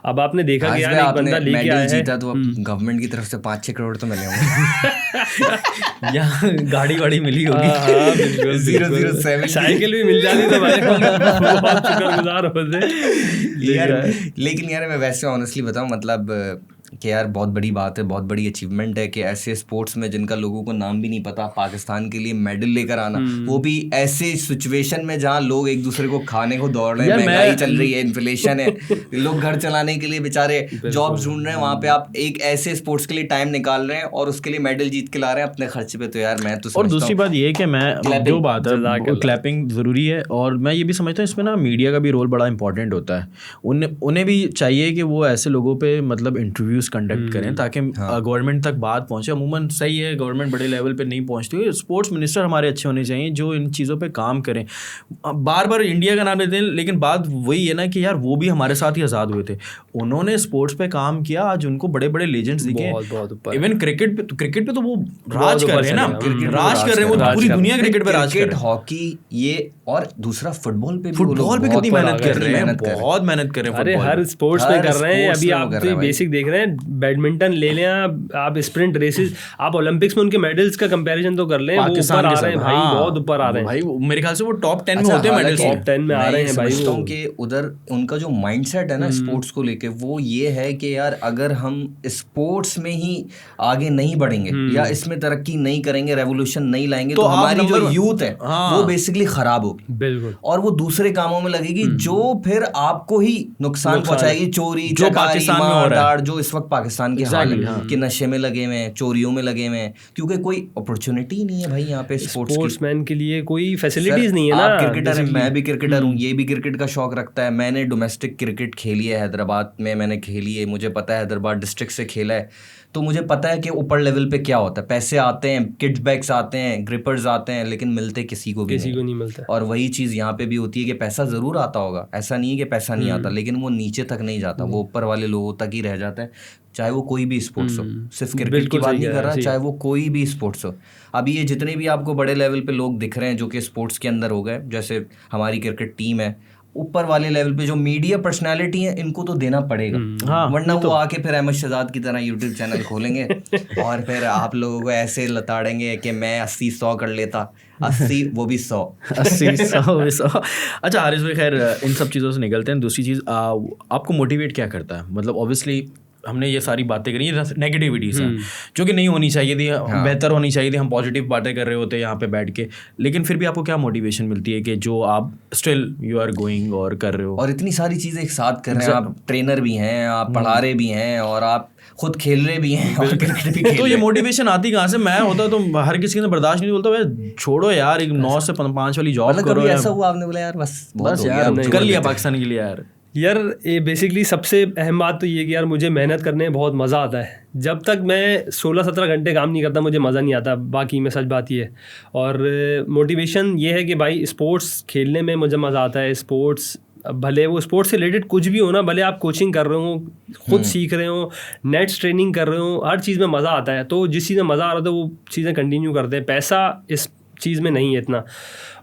अब आपने देखा कि यार एक बंदा लेके आया है, जीता तो गवर्नमेंट की तरफ से 5-6 करोड़ तो मिले होंगे यहाँ गाड़ी वाड़ी मिली होगी, 007 साइकिल भी मिल जाती तो भाई बहुत शुक्रगुजार होते। लेकिन यार मैं वैसे ऑनेस्टली बताऊं मतलब कि यार बहुत बड़ी बात है, बहुत बड़ी अचीवमेंट है कि ऐसे स्पोर्ट्स में जिनका लोगों को नाम भी नहीं पता, पाकिस्तान के लिए मेडल लेकर आना, वो भी ऐसे सिचुएशन में जहाँ लोग एक दूसरे को खाने को दौड़ रहे हैं, महंगाई चल रही है, इन्फ्लेशन है, लोग घर चलाने के लिए बेचारे जॉब ढूंढ रहे हैं, वहाँ पे आप एक ऐसे स्पोर्ट्स के लिए टाइम निकाल रहे हैं और उसके लिए मेडल जीत के ला रहे हैं अपने खर्चे पे। तो यार मैं तो और दूसरी बात ये है कि मैं जो बात है क्लैपिंग ज़रूरी है, और मैं ये भी समझता हूँ इसमें ना मीडिया का भी रोल बड़ा इंपॉर्टेंट होता है। उन्हें भी चाहिए कि वो ऐसे लोगों पे मतलब इंटरव्यूज़ कंडक्ट करें ताकि गवर्नमेंट तक बात पहुंचे। अमूमन सही है गवर्नमेंट बड़े लेवल पे नहीं पहुंचती, स्पोर्ट्स मिनिस्टर हमारे अच्छे होने चाहिए जो इन चीज़ों पे काम करें। बार बार इंडिया का नाम लेते हैं लेकिन बात वही है ना कि यार वो भी हमारे साथ ही आज़ाद हुए थे, उन्होंने स्पोर्ट्स पे काम किया, आज उनको बड़े बड़े लेजेंड्स दिखे। इवन क्रिकेट पे तो वो राज कर रहे हैं ना, राज कर रहे हैं, वो पूरी दुनिया क्रिकेट पे राज कर रहे हैं। हॉकी ये और दूसरा फुटबॉल पे कितनी मेहनत कर रहे हैं, बहुत मेहनत कर रहे हैं। अरे हर स्पोर्ट्स में कर रहे हैं। अभी आप बेसिक देख रहे हैं, बैडमिंटन ले लें आप स्प्रिंट रेसेस, आप ओलंपिक्स में उनके मेडल्स का कंपैरिजन तो कर लें, वो ऊपर आ रहे हैं भाई, बहुत ऊपर आ रहे हैं भाई। मेरे ख्याल से वो टॉप 10 में होते हैं, मेडल्स टॉप 10 में आ रहे हैं भाई। समझता हूं कि उधर उनका जो माइंडसेट है ना स्पोर्ट्स को लेके, वो ये है कि यार अगर हम स्पोर्ट्स में ही आगे नहीं बढ़ेंगे या इसमें तरक्की नहीं करेंगे, रेवोल्यूशन नहीं लाएंगे, तो हमारी जो यूथ है वो बेसिकली खराब होगी। बिल्कुल। और वो दूसरे कामों में लगेगी जो फिर आपको ही नुकसान पहुंचाएगी। चोरी, जो पाकिस्तान में हो रहा है, जो इस वक्त पाकिस्तान के हाल है कि नशे में लगे हुए हैं, चोरियों में लगे हुए हैं, क्योंकि कोई अपॉर्चुनिटी नहीं है भाई यहाँ पे स्पोर्ट्समैन के लिए, कोई फैसिलिटीज नहीं है ना। आप क्रिकेटर है, मैं भी क्रिकेटर हूँ, ये भी क्रिकेट का शौक रखता है। मैंने डोमेस्टिक क्रिकेट खेली है, हैदराबाद में मैंने खेली है, मुझे पता है, हैदराबाद डिस्ट्रिक्ट से खेला है, तो मुझे पता है कि ऊपर लेवल पे क्या होता है। पैसे आते हैं, किड्स बैग्स आते हैं, ग्रिपर्स आते हैं, लेकिन मिलते किसी को नहीं मिलता। और वही चीज़ यहाँ पे भी होती है कि पैसा ज़रूर आता होगा, ऐसा नहीं है कि पैसा नहीं आता, लेकिन वो नीचे तक नहीं जाता, वो ऊपर वाले लोगों तक ही रह जाता है। चाहे वो कोई भी स्पोर्ट्स हो, सिर्फ क्रिकेट की बात नहीं कर रहा, चाहे वो कोई भी स्पोर्ट्स हो। अभी ये जितने भी आपको बड़े लेवल पे लोग दिख रहे हैं जो कि स्पोर्ट्स के अंदर हो गए, जैसे हमारी क्रिकेट टीम है, ऊपर वाले लेवल पे जो मीडिया पर्सनालिटी है, इनको तो देना पड़ेगा, वरना वो आके फिर अहमद शहजाद की तरह यूट्यूब चैनल खोलेंगे और फिर आप लोगों को ऐसे लताड़ेंगे कि मैं 80-100 कर लेता, 80 वो भी 100 80-100। अच्छा हारिस भाई, खैर इन सब चीज़ों से निकलते हैं। दूसरी चीज़, आपको मोटिवेट क्या करता है? मतलब ऑब्वियसली हमने ये सारी बातें करी, ये नेगेटिविटीज़ हैं जो कि नहीं होनी चाहिए थी, बेहतर होनी चाहिए थी, हम पॉजिटिव बातें कर रहे होते हैं यहाँ पे बैठ के, लेकिन फिर भी आपको क्या मोटिवेशन मिलती है कि जो आप स्टिल यू आर गोइंग और कर रहे हो? और इतनी सारी चीज़ें एक साथ कर रहे हैं, आप ट्रेनर भी हैं, आप पढ़ा रहे भी हैं, और आप खुद खेल रहे भी हैं और क्रिकेट भी खेल तो ये रहे हैं। मोटिवेशन आती कहाँ से? मैं होता तो हर किसी ने बर्दाश्त नहीं बोलता भाई छोड़ो यार, एक 9 से 5 वाली जॉब मतलब करो कभी यार। ऐसा हुआ आपने बोला यार बस बहुत बस हो गया, यार अब कर छोड़ लिया देते पाकिस्तान के लिए यार। यार ये बेसिकली सबसे अहम बात तो ये कि यार मुझे मेहनत करने में बहुत मज़ा आता है। जब तक मैं 16-17 घंटे काम नहीं करता मुझे मज़ा नहीं आता, बाकी में सच बात ये है। और मोटिवेशन ये है कि भाई स्पोर्ट्स खेलने में मुझे मज़ा आता है। स्पोर्ट्स भले वो स्पोर्ट्स से रिलेटेड कुछ भी हो ना, भले आप कोचिंग कर रहे हो, खुद सीख रहे हो, नेट्स ट्रेनिंग कर रहे हो, हर चीज़ में मज़ा आता है। तो जिस चीज़ में मज़ा आ रहा था वो चीज़ें कंटिन्यू करते हैं। पैसा इस चीज़ में नहीं है इतना,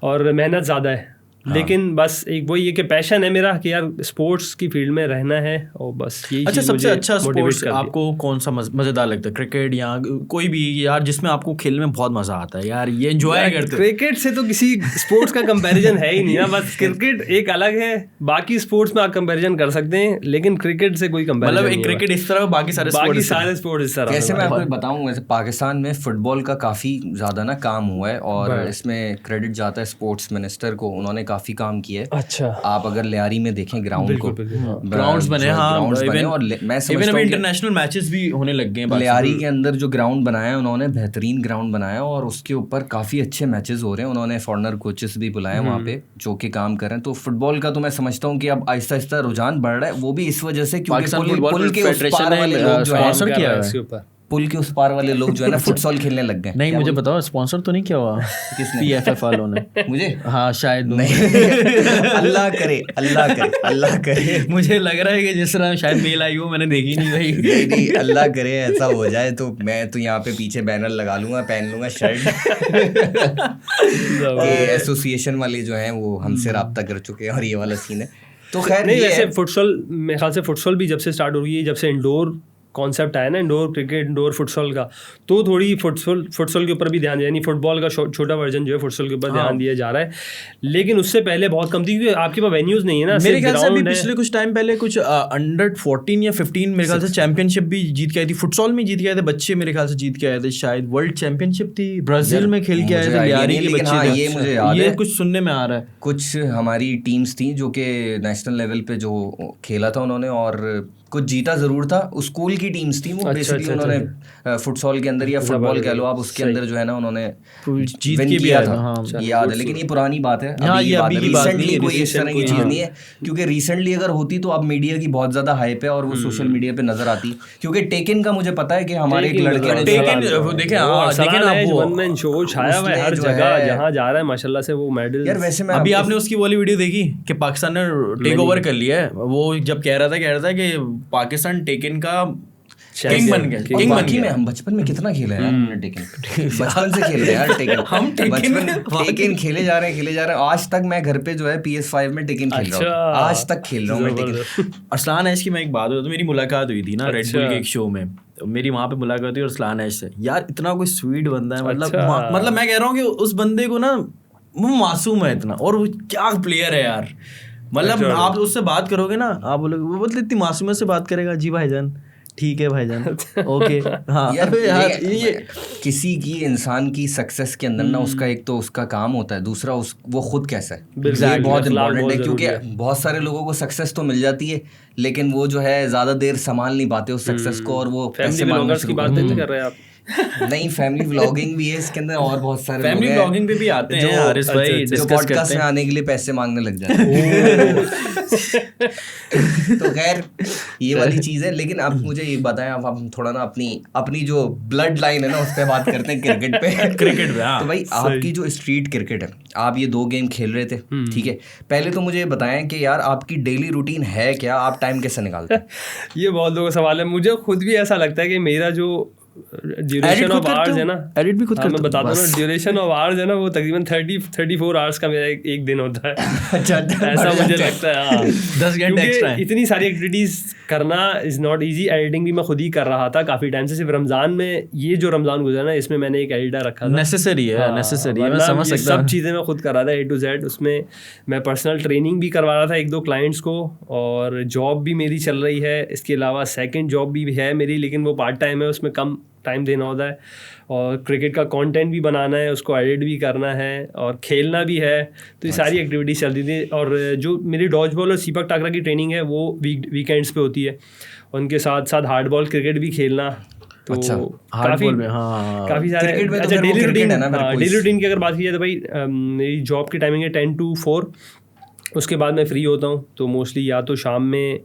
और मेहनत ज़्यादा है। लेकिन बस एक वही है कि पैशन है मेरा कि यार स्पोर्ट्स की फील्ड में रहना है, और बस यही अच्छा, चीज़ सबसे मुझे अच्छा मोटिवेट स्पोर्ट्स करती है। आपको कौन सा मजेदार लगता है? क्रिकेट या कोई भी यार जिसमें आपको खेलने में बहुत मजा आता है यार, ये एंजॉय करते हो? क्रिकेट से तो किसी स्पोर्ट्स का कंपैरिजन है ही नहीं ना। बस क्रिकेट एक अलग है, बाकी स्पोर्ट्स में आप कंपैरिजन कर सकते हैं, लेकिन क्रिकेट से कोई कंपैरिजन मतलब नहीं एक है। क्रिकेट इस तरह, बाकी सारे बाकी स्पोर्ट्स सारे स्पोर्ट्स इस तरह कैसे से। मैं आपको बताऊं, वैसे पाकिस्तान में फुटबॉल का काफ़ी ज़्यादा ना काम हुआ है, और इसमें क्रेडिट जाता है स्पोर्ट्स मिनिस्टर को, उन्होंने काफ़ी काम किया है। अच्छा, आप अगर लियारी में देखें ग्राउंड को, ग्राउंड्स बने, हाँ, ग्राउंड्स बने, और मैं समझता हूँ इंटरनेशनल मैचेस भी होने लग गए हैं। लियारी के अंदर जो ग्राउंड बनाया है उन्होंने, बेहतरीन ग्राउंड बनाया, और उसके ऊपर काफ़ी अच्छे मैचेस हो रहे हैं। उन्होंने फॉरनर कोचेस भी बुलाए वहाँ पे जो कि काम कर रहे हैं। तो फुटबॉल का तो मैं समझता हूँ कि अब आहिस्ता आहिस्ता रुझान बढ़ रहा है, वो भी इस वजह से क्योंकि पुल के उस पार वाले लोग जो है, स्पॉन्सर किया है इसके ऊपर पुल के उस पार वाले लोग जो है ना फुटसॉल खेलने लग गए। नहीं, मुझे बताओ स्पॉन्सर तो नहीं किया हुआ किसने? PFF वालों ने? मुझे हाँ शायद नहीं अल्लाह करे, अल्लाह करे, अल्लाह करे। मुझे लग रहा है कि जिस तरह शायद मेल आई हो, मैंने देखी नहीं भाई। नहीं नहीं, अल्लाह करे ऐसा हो जाए तो मैं तो यहाँ पे पीछे बैनर लगा लूंगा, पहन लूंगा शर्ट। एसोसिएशन वाले जो हैं वो हमसे राब्ता कर चुके हैं और ये वाला सीन है। तो खैर नहीं, ये वैसे है। फुटसॉल मेरे ख्याल से फुटसॉल भी जब से स्टार्ट हो रही है, जब से इंडोर कॉन्सेप्ट आया ना, इंडोर क्रिकेट, इंडोर फुटसॉल का, तो थोड़ी फुटसॉल के ऊपर भी ध्यान दिया, यानी फुटबॉल का छोटा वर्जन जो है फुटसॉल के ऊपर ध्यान दिया जा रहा है। लेकिन उससे पहले बहुत कम थी, क्योंकि आपके पास वेन्यूज नहीं है ना। मेरे ख्याल से अभी पिछले कुछ टाइम पहले कुछ अंडर 14 या 15 मेरे ख्याल से चैंपियनशिप भी जीत के आई थी, फुटसॉल में जीत के आए थे बच्चे, मेरे ख्याल से जीत के आए थे। शायद वर्ल्ड चैंपियनशिप थी, ब्राजील में खेल के आए थे लियारी के बच्चे। हाँ, ये मुझे याद है, कुछ सुनने में आ रहा है। कुछ हमारी टीम्स थी जो कि नेशनल लेवल पे जो खेला था उन्होंने, और कुछ जीता जरूर था। स्कूल की टीम्स थी वो, बेसिकली उन्होंने फुटसॉल के अंदर या फुटबॉल कह लो आप, उसके अंदर जो है ना उन्होंने जीत विन के किया भी था। हाँ, याद है, लेकिन ये पुरानी बात है, हाँ, ये अभी की बात नहीं रिसेंटली है, कोई इस तरह की चीज़ नहीं है। क्योंकि रिसेंटली अगर होती तो अब मीडिया की बहुत ज़्यादा हाइप है और वो सोशल मीडिया पे नजर आती। क्योंकि टेकन का मुझे पता है कि हमारे एक लड़के ने वन शो छाया हुआ है हर जगह, जहाँ जा रहा है माशाल्लाह से वो मेडल। यार वैसे मैं अभी आपने उसकी वाली वीडियो देखी कि पाकिस्तान ने टेक ओवर कर लिया है? वो जब कह रहा था कि पाकिस्तान टेकन का किंग बन गया, किंग बन गया। हम बचपन में कितना खेला है यार हमने टेकन, बचपन से खेल रहे हैं यार टेकन। हम टेकन खेले जा रहे हैं। आज तक मैं घर पे जो है PS5 में टेकन खेल रहा हूँ, आज तक खेल रहा हूँ मैं टेकन। अरसलान ऐश की मैं एक बात, तो मेरी मुलाकात हुई थी ना रेड बुल के एक शो में, तो मेरी वहाँ पे मुलाकात हुई अरसलान ऐश से। यार इतना कोई स्वीट बंदा है, मतलब मैं कह रहा हूँ कि उस बंदे को ना, वो मासूम है इतना, और वो क्या प्लेयर है यार। मतलब आप उससे बात करोगे ना, आप बोलोगे, वो मतलब इतनी मासूमियत से बात करेगा, जी भाईजान ठीक है भाईजान, ओके हाँ। यार ये किसी की इंसान की सक्सेस के अंदर ना, उसका एक तो उसका काम होता है, दूसरा वो खुद कैसा है, ये बहुत इंपॉर्टेंट है। क्योंकि बहुत सारे लोगों को सक्सेस तो मिल जाती है, लेकिन वो जो है ज्यादा देर संभाल नहीं पाते उस सक्सेस को, और वो पैसे मांगना शुरू कर देते हैं आप। नहीं, फैमिली व्लॉगिंग भी है इसके अंदर, और बहुत सारे फैमिली व्लॉगिंग पे भी आते हैं हारिस भाई, जो पॉडकास्ट में आने के लिए पैसे मांगने लग जाते हैं। तो खैर ये वाली चीज़ है। लेकिन आप मुझे ये बताएं, अब हम थोड़ा ना अपनी जो ब्लड लाइन है ना उस पर बात करते हैं, क्रिकेट पे। क्रिकेट पे तो भाई आपकी जो स्ट्रीट क्रिकेट है, आप ये 2 गेम खेल रहे थे, ठीक है, पहले तो मुझे बताएं कि यार आपकी डेली रूटीन है क्या, आप टाइम कैसे निकालते हैं? ये बहुत लोगों का सवाल है, मुझे खुद भी ऐसा लगता है कि मेरा जो ड्यूरेशन ऑफ आवर्स है ना, एडिट भी खुद करता हूं, मैं बताता हूँ ना, ड्यूरेशन ऑफ आवर्स है ना, वो तकरीबन 34 आवर्स का मेरा एक दिन होता है। अच्छा, ऐसा मुझे लगता है, हाँ। 10 घंटे एक्स्ट्रा है। इतनी सारी एक्टिविटीज करना इज नॉट इजी। एडिटिंग भी मैं खुद ही कर रहा था काफी टाइम से, सिर्फ रमजान में, ये जो रमजान गुजरा ना, इसमें मैंने एक एडिटर रखा था। नेसेसरी है, नेसेसरी है, मैं समझ सकता हूं। सब चीजें मैं खुद कर रहा था A to Z। उसमें मैं पर्सनल ट्रेनिंग भी करवा रहा था 1-2 क्लाइंट्स को, और जॉब भी मेरी चल रही है। इसके अलावा सेकंड जॉब भी है मेरी, लेकिन वो पार्ट टाइम है, उसमें कम टाइम देना होता है, और क्रिकेट का कंटेंट भी बनाना है, उसको एडिट भी करना है और खेलना भी है, तो ये सारी एक्टिविटीज़ चलती थी। और जो मेरी डॉज बॉल और सीपक टाकरा की ट्रेनिंग है वो वीकेंड्स पे होती है, उनके साथ साथ हार्ड बॉल क्रिकेट भी खेलना। तो काफ़ी सारे डेली रूटीन की अगर बात की जाए तो भाई मेरी जॉब की टाइमिंग है 10 to 4, उसके बाद मैं फ्री होता हूँ, तो मोस्टली या तो शाम में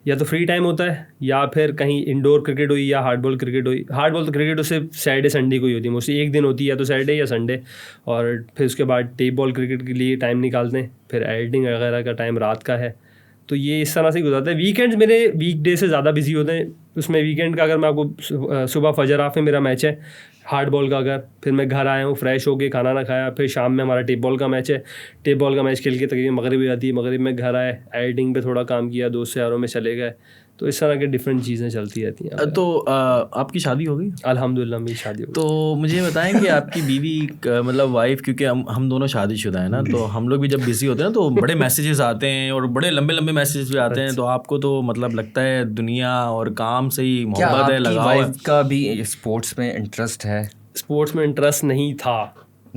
या तो फ्री टाइम होता है या फिर कहीं इंडोर क्रिकेट हुई या हार्ड बॉल क्रिकेट हुई। हार्ड बॉल तो क्रिकेट उससे सैटरडे संडे को ही होती है, मोस्टली एक दिन होती है, या तो सैटरडे या संडे, और फिर उसके बाद टेप बॉल क्रिकेट के लिए टाइम निकालते हैं, फिर एडिटिंग वगैरह का टाइम रात का है। तो ये इस तरह से गुजरता है। वीकेंड्स मेरे वीकडे से ज़्यादा बिजी होते हैं, उसमें वीकेंड का अगर मैं आपको सुबह फजर हाफ में मेरा मैच है हार्ड बॉल का, अगर फिर मैं घर आया हूँ फ्रेश होके खाना ना खाया, फिर शाम में हमारा टेप बॉल का मैच है, टेप बॉल का मैच खेल के तकरीबन मगरिब हो जाती है, मगरिब में घर आए एडिटिंग पे थोड़ा काम किया, दोस्त यारों में चले गए, तो इस तरह के डिफरेंट चीज़ें चलती रहती हैं। तो आपकी शादी हो गई? अल्हम्दुलिल्लाह मेरी शादी हो गई। तो मुझे बताएं कि आपकी बीवी मतलब वाइफ, क्योंकि हम दोनों शादीशुदा है ना, तो हम लोग भी जब बिजी होते हैं ना तो बड़े मैसेजेस आते हैं और बड़े लंबे लंबे मैसेजेस भी आते हैं, तो आपको तो मतलब लगता है दुनिया और काम से ही मोहब्बत है, लगाव है। वाइफ का भी स्पोर्ट्स में इंटरेस्ट है? स्पोर्ट्स में इंटरेस्ट नहीं था,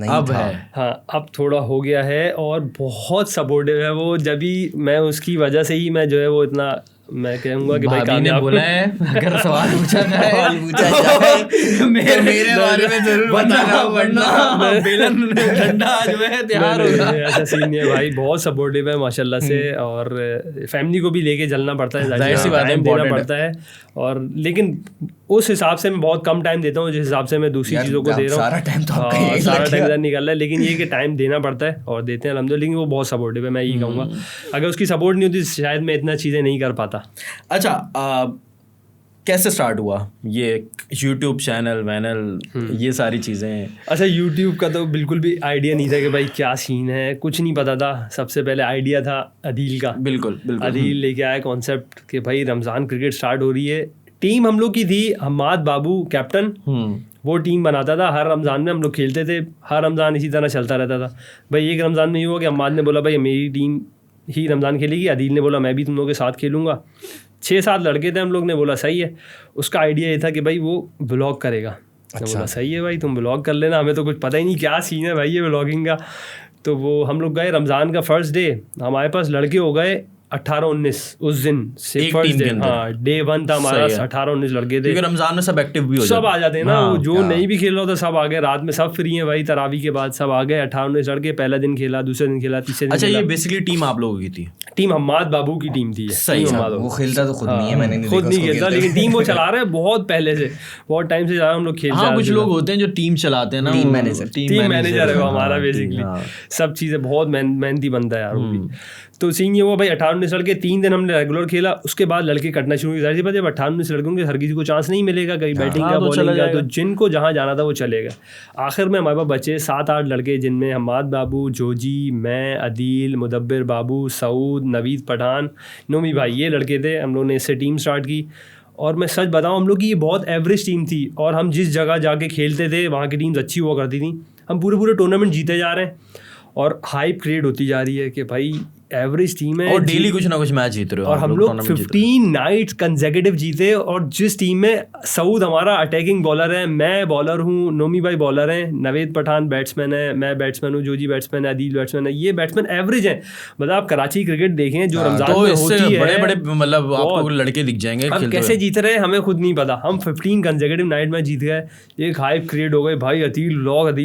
अब है। हाँ अब थोड़ा हो गया है, और बहुत सपोर्टिव है वो। जब भी मैं उसकी वजह से ही मैं जो है वो इतना, मैं कहूँगा कि भाई ने बोला है अगर सवाल पूछा जाए मेरे बारे में जरूर बताना, वरना बेलन डंडा जो है तैयार होगा। ऐसा सीन नहीं है भाई, बहुत सपोर्टिव है माशाल्लाह से, और फैमिली को भी लेके चलना पड़ता है, जाहिर सी बात है, देना पड़ता है। और लेकिन उस हिसाब से मैं बहुत कम टाइम देता हूँ जिस हिसाब से मैं दूसरी चीज़ों को दे रहा हूँ। सारा टाइम तो सारा टाइम इधर निकल रहा है, लेकिन ये कि टाइम देना पड़ता है और देते हैं अल्हम्दुलिल्लाह। लेकिन वो बहुत सपोर्टिव है, मैं यही कहूँगा। अगर उसकी सपोर्ट नहीं होती शायद मैं इतना चीज़ें नहीं कर पाता। अच्छा, कैसे स्टार्ट हुआ ये यूट्यूब चैनल वैनल ये सारी चीज़ें? अच्छा, यूट्यूब का तो बिल्कुल भी आइडिया नहीं था कि भाई क्या सीन है, कुछ नहीं पता था। सबसे पहले आइडिया था अदील का। बिल्कुल बिल्कुल। अदील लेके आया कॉन्सेप्ट कि भाई रमज़ान क्रिकेट स्टार्ट हो रही है। टीम हम लोग की थी, हम्माद बाबू कैप्टन, वो टीम बनाता था। हर रमज़ान में हम लोग खेलते थे, हर रमज़ान इसी तरह चलता रहता था। भाई एक रमज़ान में ये हुआ कि हम्माद ने बोला भाई मेरी टीम ही रमज़ान खेलेगी, अदील ने बोला मैं भी तुम लोगों के साथ खेलूँगा। 6-7 लड़के थे हम लोग, ने बोला सही है। उसका आइडिया ये था कि भाई वो ब्लॉग करेगा। अच्छा। बोला सही है भाई तुम ब्लॉग कर लेना, हमें तो कुछ पता ही नहीं क्या सीन है भाई ये ब्लॉगिंग का। तो वो हम लोग गए रमज़ान का फर्स्ट डे, हमारे पास लड़के हो गए 18-19 उस दिन से फर्स्ट डे। हाँ, डे 1 था हमारा, 18-19 लड़के थे, क्योंकि रमजान में सब एक्टिव भी हो सब आ जाते हैं ना। हाँ, जो नहीं भी खेल रहा था सब आ गए, रात में सब फ्री हैं भाई, तरावी के बाद सब आ गए। 18-19 लड़के, पहला दिन खेला, दूसरे दिन खेला, तीसरे दिन। अच्छा, ये बेसिकली टीम आप लोगों की थी? टीम हम्माद बाबू की टीम थी। सही। वो खेलता तो खुद नहीं है, मैंने खुद नहीं खेलता, लेकिन टीम वो चला रहे हैं बहुत पहले से, बहुत टाइम से हम लोग खेलते हैं। हाँ, कुछ लोग होते हैं जो टीम चलाते हैं ना, टीम मैनेजर है वो हमारा बेसिकली। सब चीज़ें बहुत मेहनती बनता है यार वो भी। तो सीन ये हुआ भाई 18-19 लड़के, 3 दिन हमने रेगुलर खेला, उसके बाद लड़के कटना शुरू किया। जब 18-19 लड़कों के हर किसी को चांस नहीं मिलेगा कहीं बैटिंग का, बॉलिंग का, तो जिनको जहाँ जाना था वो चलेगा। आखिर में हमारे पास बचे 7-8 लड़के, जिनमें हम्माद बाबू, जोजी, मैं, अदील, मुदब्बिर बाबू, सऊद, नवीद पठान, नोमी भाई, ये लड़के थे। हम लोग ने इससे टीम स्टार्ट की, और मैं सच बताऊँ हम लोग की ये बहुत एवरेज टीम थी, और हम जिस जगह जाके खेलते थे वहाँ की टीम्स अच्छी हुआ करती थी। हम पूरे टूर्नामेंट जीते जा रहे हैं और हाइप क्रिएट होती जा रही है कि भाई एवरेज टीम है, और डेली कुछ ना कुछ मैच जीत रहे हो। और हम लोग 15 नाइट्स कंसेक्यूटिव जीते। और जिस टीम में सऊद हमारा अटैकिंग बॉलर है, मैं बॉलर हूँ, नोमी भाई बॉलर हैं, नवेद पठान बैट्समैन है, मैं बैट्समैन हूँ, जोजी बैट्समैन है, अदील बैट्समैन है। ये बैट्समैन एवरेज है। मतलब आप कराची क्रिकेट देखें जो रमजान में होती है, बड़े मतलब आपको लड़के दिख जाएंगे। हम कैसे जीत रहे हैं हमें खुद नहीं पता। हम 15 कंसेक्यूटिव नाइट में जीत गए, एक हाइप क्रिएट हो गई भाई। अदील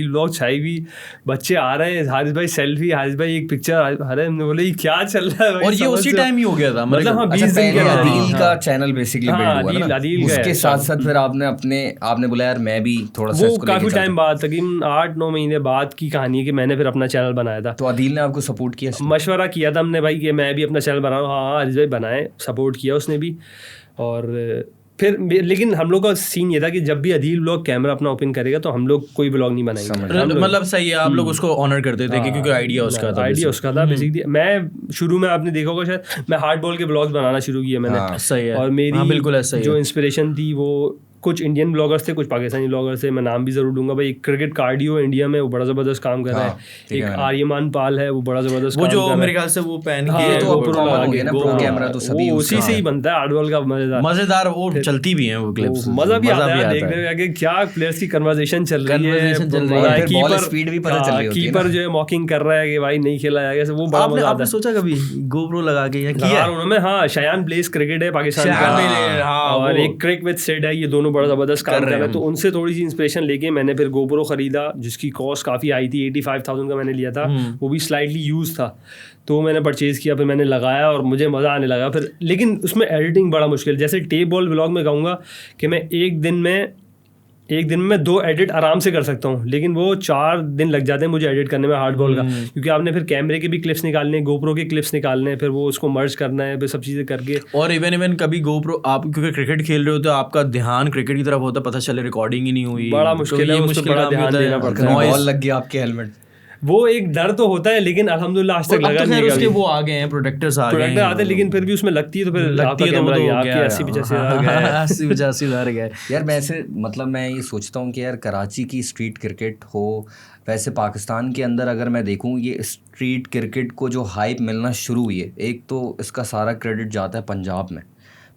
व्लॉग छाई भी, बच्चे आ रहे हैं, हारिस भाई सेल्फी, हारिस भाई एक पिक्चर, अरे हमने बोले क्या चल रहा है। और ये उसी टाइम ही हो गया था मतलब। हाँ, 20 दिन के अदील का चैनल बेसिकली बिल्ड हुआ ना, उसके साथ साथ फिर आपने बोला यार मैं भी थोड़ा सा, वो काफी टाइम बाद, तकरीबन 8-9 महीने बाद की कहानी है कि मैंने फिर अपना चैनल बनाया था। तो अदील ने आपको सपोर्ट किया? मशवरा किया था हमने भाई कि मैं भी अपना चैनल बना रहा हूँ। हाँ, हारिस भाई बनाए, सपोर्ट किया उसने भी। और फिर लेकिन हम लोग का सीन ये था कि जब भी अदील व्लॉग कैमरा अपना ओपन करेगा तो हम लोग कोई व्लॉग नहीं बनाएंगे। मतलब सही है, आप लोग उसको ऑनर करते थे क्योंकि आइडिया उसका था बेसिकली। मैं शुरू में आपने देखा होगा शायद, मैं हार्ड बॉल के व्लॉग्स बनाना शुरू किया मैंने। सही है। और मेरी बिल्कुल ऐसा ही जो इंस्पिरेशन थी वो कुछ इंडियन ब्लॉगर्स थे, कुछ पाकिस्तानी ब्लॉगर्स थे, मैं नाम भी ज़रूर दूंगा भाई। क्रिकेट कार्डियो इंडिया में वो बड़ा ज़बरदस्त काम कर रहा है। एक आर्यमान पाल है, वो बड़ा ज़बरदस्त वो जो मेरे ख्याल से वो पहन के तो उसी से ही बनता है हार्डबॉल का मजेदार, वो चलती भी है वो क्लिप्स, मजा भी आता है देखने में क्या प्लेयर्स की कन्वर्सेशन चल रही है, कीपर जो है मॉकिंग कर रहा है कि भाई नहीं खेला जाएगा, वो बड़ा मजा आता है। आपने सोचा कभी गोप्रो लगा के या किया उन्होंने? हाँ, शयान प्लेस क्रिकेट है पाकिस्तान का, और एक क्रिक विद सिड है, ये दोनों बड़ा जबरदस्त काम कर रहे हैं। तो उनसे थोड़ी सी इंस्पिरेशन लेके मैंने फिर गोप्रो खरीदा, जिसकी कॉस्ट काफ़ी आई थी, 85,000 का मैंने लिया था, वो भी स्लाइटली यूज था, तो मैंने परचेज़ किया, फिर मैंने लगाया और मुझे मज़ा आने लगा फिर। लेकिन उसमें एडिटिंग बड़ा मुश्किल, जैसे टेप बॉल व्लॉग में कहूँगा कि मैं एक दिन में 2 एडिट आराम से कर सकता हूँ, लेकिन वो 4 दिन लग जाते हैं मुझे एडिट करने में हार्डबॉल का, क्योंकि आपने फिर कैमरे के भी क्लिप्स निकालने, गोप्रो के क्लिप्स निकालने, फिर वो उसको मर्ज करना है, फिर सब चीज़ें करके। और इवन कभी गोप्रो आप क्योंकि क्रिकेट खेल रहे हो तो आपका ध्यान क्रिकेट की तरफ होता है, पता चले रिकॉर्डिंग ही नहीं हुई, बड़ा मुश्किल है, उसको बड़ा ध्यान देना पड़ता है। बॉल लग गया आपके हेलमेट, वो एक डर तो होता है, लेकिन अल्हम्दुलिल्लाह आज तक लगा नहीं। उसके वो आ गए हैं प्रोटेक्टर्स आ गए हैं, आते हैं, लेकिन फिर भी उसमें लगती है तो फिर लगती है तो 80-85 हज़ार गए यार। वैसे मतलब मैं ये सोचता हूँ कि यार कराची की स्ट्रीट क्रिकेट हो, वैसे पाकिस्तान के अंदर अगर मैं देखूँ ये स्ट्रीट क्रिकेट को जो हाइप मिलना शुरू हुई है, एक तो इसका सारा क्रेडिट जाता है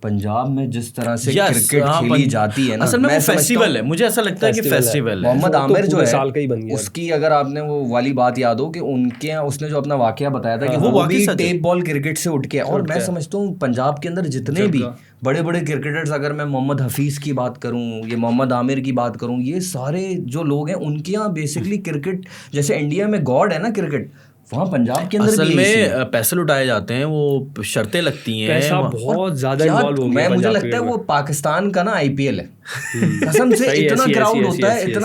पंजाब में जिस तरह से क्रिकेट खेली जाती है ना, असल में वो फेस्टिवल है, मुझे ऐसा लगता है कि फेस्टिवल है। मोहम्मद आमिर जो है साल का ही बन गया उसकी, अगर आपने वो वाली बात याद हो कि उनके यहाँ उसने जो अपना वाकया बताया था कि वो भी टेप बॉल क्रिकेट से उठ के, और मैं समझता हूँ पंजाब के अंदर जितने भी बड़े बड़े क्रिकेटर्स, अगर मैं मोहम्मद हफीज़ की बात करूँ, ये मोहम्मद आमिर की बात करूँ, ये सारे जो लोग हैं उनके यहाँ बेसिकली क्रिकेट, जैसे इंडिया में गॉड है ना क्रिकेट, वहाँ पंजाब के अंदर असल में पैसे लुटाए जाते हैं, वो शर्तें लगती हैं, पैसा बहुत ज्यादा इन्वॉल्व हो गया। मुझे लगता है वो पाकिस्तान का ना IPL है कसम से। इतना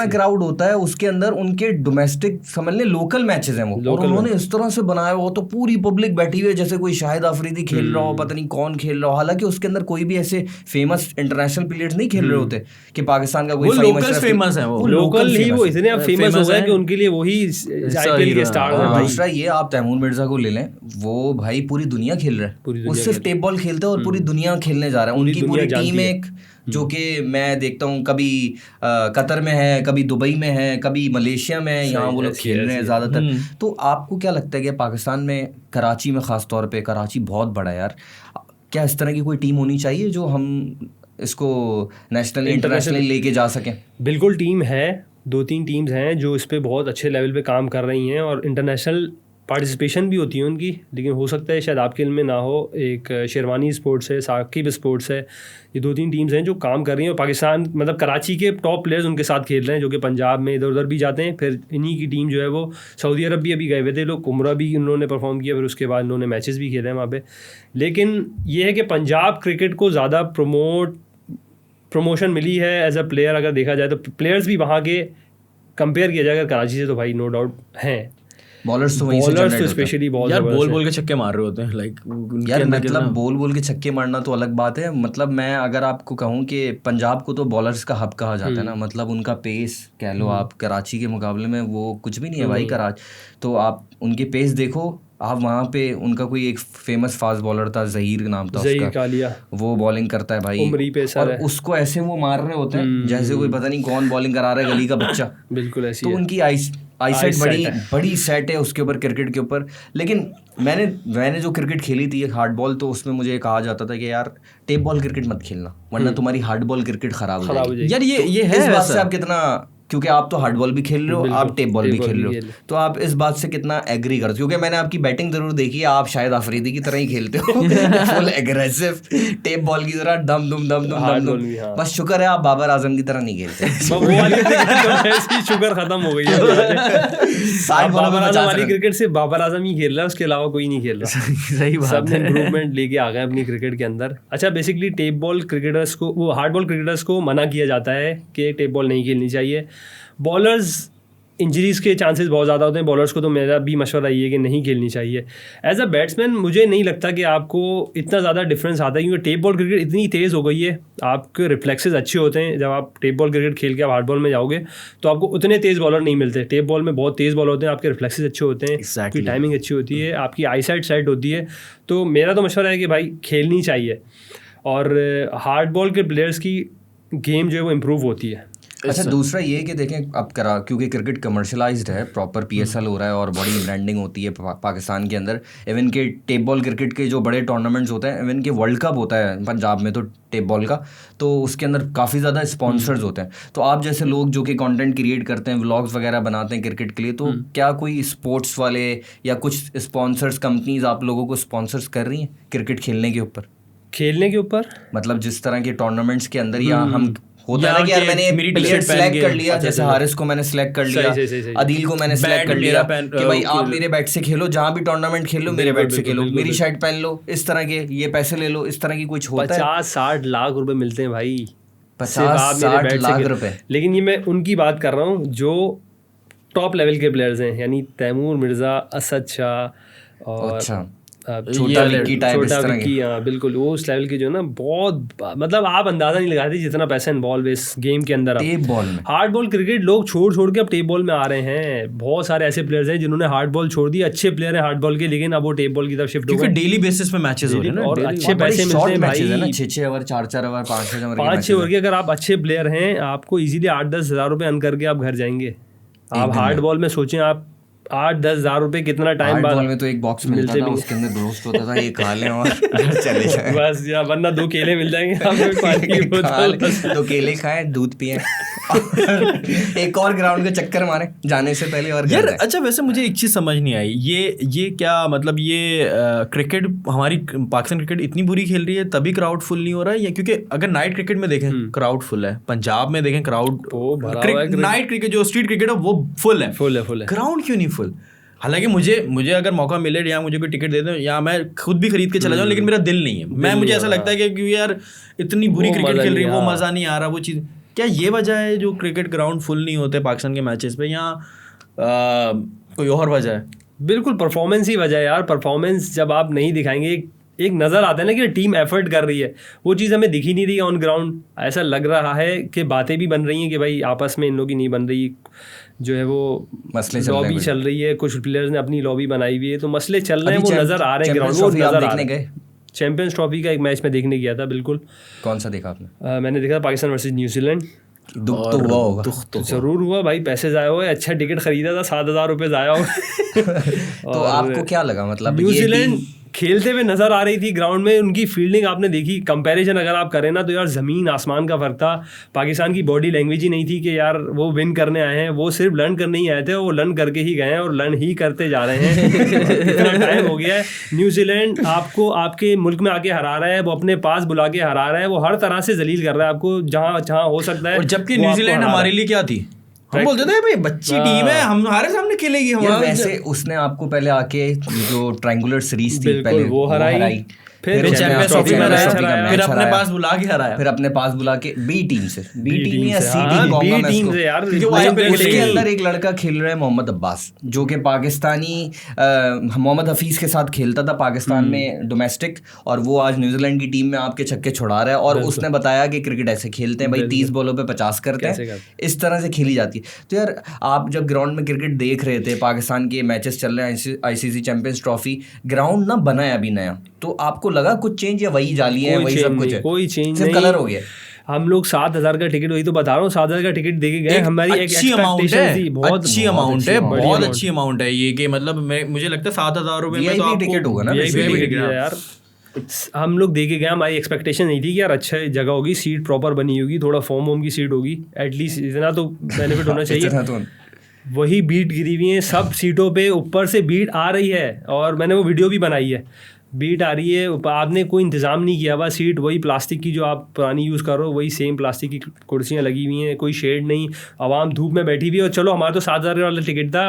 क्राउड होता है उसके अंदर, उनके डोमेस्टिक समझ ले लोकल मैचेस हैं वो, और उन्होंने इस तरह से बनाया हो तो पूरी पब्लिक बैठी हुई है जैसे कोई शाहिद अफरीदी खेल रहा हो, पता नहीं कौन खेल रहा हो, हालांकि उसके अंदर कोई भी ऐसे फेमस इंटरनेशनल प्लेयर्स नहीं खेल रहे होते कि पाकिस्तान का कोई फेमस है, वो लोकल ही वो इतने फेमस हो गए कि उनके लिए वही IPL के स्टार हैं। दूसरा ये आप तैमूर मिर्जा को ले लें, वो भाई पूरी दुनिया खेल रहा है, वो सिर्फ टेप बॉल खेलते हैं और पूरी दुनिया खेलने जा रहा है। उनकी पूरी टीम एक जो कि मैं देखता हूँ कभी कतर में है, कभी दुबई में है, कभी मलेशिया में है, यहाँ वो लोग खेल रहे हैं ज़्यादातर। तो आपको क्या लगता है कि पाकिस्तान में कराची में ख़ास तौर पे, कराची बहुत बड़ा है यार, क्या इस तरह की कोई टीम होनी चाहिए जो हम इसको नेशनल इंटरनेशनल लेके जा सकें? बिल्कुल टीम है, 2-3 टीम्स हैं जो इस पे बहुत अच्छे लेवल पे काम कर रही हैं और इंटरनेशनल पार्टिसिपेशन भी होती है उनकी, लेकिन हो सकता है शायद आपके इल्म में ना हो। एक शेरवानी स्पोर्ट्स है, साकिब स्पोर्ट्स है, ये 2-3 टीम्स हैं जो काम कर रही हैं और पाकिस्तान मतलब कराची के टॉप प्लेयर्स उनके साथ खेल रहे हैं, जो कि पंजाब में इधर उधर भी जाते हैं। फिर इन्हीं की टीम जो है वो सऊदी अरब भी अभी गए हुए थे लोग, उम्रा भी उन्होंने परफॉर्म किया, फिर उसके बाद उन्होंने मैचेस भी खेले हैं वहाँ पर। लेकिन ये है कि पंजाब क्रिकेट को ज़्यादा प्रमोशन मिली है एज अ प्लेयर, अगर देखा जाए तो प्लेयर्स भी वहाँ के कंपेयर किया जाए अगर कराची से, तो भाई नो डाउट हैं। बॉलर्स तो स्पेशली बहुत यार बोल के छक्के मार रहे होते हैं, लाइक यार मतलब बोल के छक्के मारना तो अलग बात है। मतलब मैं अगर आपको कहूँ कि पंजाब को तो बॉलर्स का हब कहा जाता है ना, मतलब उनका पेस कह लो आप, कराची के मुकाबले में वो कुछ भी नहीं है भाई कराची। तो आप उनके पेस देखो, आप वहाँ पे उनका कोई एक फेमस फास्ट बॉलर था, ज़हीर नाम था उसका, कालिया, वो बॉलिंग करता है भाई, और उसको ऐसे वो मार रहे होते हैं जैसे कोई पता नहीं कौन बॉलिंग करा रहा है गली का बच्चा। बिल्कुल ऐसी तो उनकी आईसाइट बड़ी सेट है उसके ऊपर, क्रिकेट के ऊपर। लेकिन मैंने जो क्रिकेट खेली थी हार्ड बॉल, तो उसमें मुझे कहा जाता था कि यार टेप बॉल क्रिकेट मत खेलना वरना तुम्हारी हार्ड बॉल क्रिकेट खराब हो जाएगी। यार ये है इस बात से आप कितना, क्योंकि आप तो हार्ड बॉल भी खेल रहे हो, आप टेप बॉल भी खेल रहे हो, तो आप इस बात से कितना एग्री करते हो? क्योंकि मैंने आपकी बैटिंग जरूर देखी है, आप शायद अफरीदी की तरह ही खेलते हो फुल एग्रेसिव टेप बॉल की तरह, दम दुम दम दुम दम दुम। बस शुक्र है आप बाबर आजम की तरह नहीं खेलते। शुक्र खत्म हो गई है बाबर आजम वाली क्रिकेट से, बाबर आजम ही खेल रहा है, उसके अलावा कोई नहीं खेल रहा। सही बात है, सबने इंप्रूवमेंट लेके आ गए अपनी क्रिकेट के अंदर। अच्छा, बेसिकली टेप बॉल क्रिकेटर्स को, वो हार्ड बॉल क्रिकेटर्स को मना किया जाता है कि टेप बॉल नहीं खेलनी चाहिए। बॉलर्स इंजरीज़ के चांसेस बहुत ज़्यादा होते हैं, बॉलर्स को तो मेरा भी मशवरा ये है कि नहीं खेलनी चाहिए। एज अ बैट्समैन मुझे नहीं लगता कि आपको इतना ज़्यादा डिफरेंस आता है, क्योंकि टेप बॉल क्रिकेट इतनी तेज़ हो गई है, आपके रिफ्लेक्सेस अच्छे होते हैं। जब आप टेप बॉल क्रिकेट खेल के आप हार्ड बॉल में जाओगे तो आपको उतने तेज़ बॉलर नहीं मिलते। टेप बॉल में बहुत तेज़ बॉलर होते हैं, आपके रिफ्लेक्सेस अच्छे होते हैं, आपकी टाइमिंग अच्छी होती है, आपकी आईसाइट सेट होती है। तो मेरा तो मशवरा है कि भाई खेलनी चाहिए। और हार्ड बॉल के प्लेयर्स की गेम जो है वो इम्प्रूव होती है। अच्छा, दूसरा ये कि देखें अब क्योंकि क्रिकेट कमर्शलाइज्ड है, प्रॉपर PSL हो रहा है और बड़ी ब्रांडिंग होती है पाकिस्तान के अंदर। इवन के टेप बॉल क्रिकेट के जो बड़े टूर्नामेंट्स होते हैं, इवन के वर्ल्ड कप होता है पंजाब में तो टेप बॉल का, तो उसके अंदर काफ़ी ज़्यादा स्पॉन्सर्स होते हैं। तो आप जैसे लोग जो कि कंटेंट क्रिएट करते हैं, व्लॉग्स वगैरह बनाते हैं क्रिकेट के लिए, तो क्या कोई स्पोर्ट्स वाले या कुछ स्पॉन्सर्स कंपनीज आप लोगों को स्पॉन्सर्स कर रही हैं क्रिकेट खेलने के ऊपर? मतलब जिस तरह के टूर्नामेंट्स के अंदर, या हम होता है ना कि यार मैंने प्लेयर सेलेक्ट कर लिया, जैसे हारिस को मैंने सेलेक्ट कर लिया, अदील को मैंने सेलेक्ट कर लिया कि भाई आप मेरे बैट से खेलो, जहाँ भी टूर्नामेंट खेलो मेरे बैट से खेलो, मेरी शर्ट पहन लो, इस तरह के ये पैसे ले लो, इस तरह की कुछ होता है? 50-60 लाख रुपए मिलते हैं भाई, 50-60 लाख रुपए। लेकिन ये मैं उनकी बात कर रहा हूँ जो टॉप लेवल के प्लेयर्स हैं, यानी तैमूर मिर्जा, असद शाह और छोटा विक्की, हाँ बिल्कुल, वो उस लेवल की जो ना, बहुत मतलब आप अंदाजा नहीं लगाते जितना पैसा इन्वॉल्व है इस गेम के अंदर। टेप बॉल में हार्ड बॉल क्रिकेट लोग छोड़ के अब टेप बॉल में आ रहे हैं। बहुत सारे ऐसे प्लेयर्स हैं जिन्होंने हार्ड बॉल छोड़ दी, अच्छे प्लेयर हैं हार्ड बॉल के, लेकिन अब वो टेप बॉल की तरफ शिफ्ट हो गए। डेली बेसिस पे मैचेस हो रहे हैं और अच्छे पैसे मिलते हैं भाई, 6-6 ओवर 4-4 ओवर 5-6 ओवर के। अगर आप अच्छे प्लेयर हैं, आपको इजीली 8-10 हज़ार रुपये अर्न करके आप घर जाएंगे। आप हार्ड बॉल में सोचें, आप 8-10 हज़ार रुपए कितना टाइम बाद में तो एक बॉक्स मिलता था, उसके अंदर रोस्ट होता था, ये खा लें और चले जाएं बस, या वरना 2 केले मिल जाएंगे आपको, पानी की बोतल, 2 केले खाएं, दूध पिए, एक और ग्राउंड का चक्कर मारे जाने से पहले। और यार अच्छा, वैसे मुझे एक चीज़ समझ नहीं आई, ये क्या मतलब, ये क्रिकेट हमारी पाकिस्तान क्रिकेट इतनी बुरी खेल रही है तभी क्राउड फुल नहीं हो रहा है? या क्योंकि अगर नाइट क्रिकेट में देखें क्राउड फुल है, पंजाब में देखें क्राउड, नाइट क्रिकेट जो स्ट्रीट क्रिकेट है वो फुल है, ग्राउंड क्यों नहीं फुल? हालांकि मुझे अगर मौका मिले या मुझे कोई टिकट दे दो या मैं खुद भी खरीद के चला जाऊं, लेकिन मेरा दिल नहीं है। मुझे ऐसा लगता है कि यार इतनी बुरी क्रिकेट खेल रही है, वो मज़ा नहीं आ रहा, वो चीज़। क्या ये वजह है जो क्रिकेट ग्राउंड फुल नहीं होते पाकिस्तान के मैचेस पे, या कोई और वजह है? बिल्कुल परफॉर्मेंस ही वजह है यार। परफॉर्मेंस जब आप नहीं दिखाएंगे, एक नज़र आता है ना कि टीम एफर्ट कर रही है, वो चीज़ हमें दिखी नहीं रही ऑन ग्राउंड। ऐसा लग रहा है कि बातें भी बन रही हैं कि भाई आपस में इन लोगों की नहीं बन रही, जो है वो मसले लॉबी चल रही है, कुछ प्लेयर्स ने अपनी लॉबी बनाई हुई है, तो मसले चल रहे हैं, वो नज़र आ रहे हैं ग्राउंड, वो नज़र आ रहे हैं। चैंपियंस ट्रॉफी का एक मैच में देखने गया था। बिल्कुल। कौन सा देखा आपने? मैंने देखा पाकिस्तान वर्सेस न्यूजीलैंड। दुख तो हुआ होगा। दुख तो जरूर हुआ भाई, पैसे ज़ाया हुए, अच्छा टिकट खरीदा था, 7,000 रुपये ज़ाया हुए। तो आपको क्या लगा, मतलब न्यूजीलैंड खेलते हुए नज़र आ रही थी ग्राउंड में, उनकी फील्डिंग आपने देखी, कंपैरिजन अगर आप करें ना तो यार ज़मीन आसमान का फ़र्क था। पाकिस्तान की बॉडी लैंग्वेज ही नहीं थी कि यार वो विन करने आए हैं, वो सिर्फ लर्न करने ही आए थे, वो लर्न करके ही गए हैं और लर्न ही करते जा रहे हैं। इतना टाइम हो गया है। न्यूजीलैंड आपको आपके मुल्क में आके हरा रहा है, वो अपने पास बुला के हरा रहा है, वो हर तरह से जलील कर रहा है आपको जहाँ हो सकता है। और जबकि न्यूजीलैंड हमारे लिए क्या थी, हम बोलते थे भाई बच्ची टीम है, हम हमारे सामने खेलेगी। वैसे उसने आपको पहले आके जो ट्रायंगुलर सीरीज थी पहले वो हराई, फिर चैंपियंस ट्रॉफी में फिर अपने पास बुला के हराया, फिर अपने पास बुला के बी टीम से या सी टीम से यार। उसके अंदर एक लड़का खेल रहा है मोहम्मद अब्बास, जो कि पाकिस्तानी मोहम्मद हफीज के साथ खेलता था पाकिस्तान में डोमेस्टिक, और वो आज न्यूजीलैंड की टीम में आपके छक्के छुड़ा रहा है। और उसने बताया कि क्रिकेट ऐसे खेलते हैं भाई, 30 बॉलों पे 50 करते हैं, इस तरह से खेली जाती है। तो यार आप जब ग्राउंड में क्रिकेट देख रहे थे, पाकिस्तान के मैचेस चल रहे हैं, ICC चैंपियंस ट्रॉफी, ग्राउंड ना बना है अभी नया, तो आपको लगा कुछ चेंज या वही जाली है, वही सब कुछ है? कोई चेंज नहीं, कलर हो गया। हम लोग 7,000 का टिकट, वही तो बता रहा हूँ, 7,000 का टिकट देके गए। हमारी एक अच्छी अमाउंट है, बहुत अच्छी अमाउंट है, बहुत अच्छी अमाउंट है ये, कि मतलब मुझे लगता है 7,000 रुपए में तो टिकट होगा ना यार। हम लोग देखे गए, हमारी एक्सपेक्टेशन नहीं थी कि यार अच्छा जगह होगी, सीट प्रॉपर बनी होगी, थोड़ा फॉर्म होम की सीट होगी, एटलीस्ट इतना तो बेनिफिट होना चाहिए। वही बीट गिरी हुई है सब सीटों पे, ऊपर से बीट आ रही है, और मैंने वो वीडियो भी बनाई है, बीट आ रही है, आपने कोई इंतज़ाम नहीं किया हुआ। सीट वही प्लास्टिक की जो आप पुरानी यूज़ कर रहे हो, वही सेम प्लास्टिक की कुर्सियाँ लगी हुई हैं, कोई शेड नहीं, आवाम धूप में बैठी हुई है। और चलो हमारा तो 7,000 वाला टिकट था,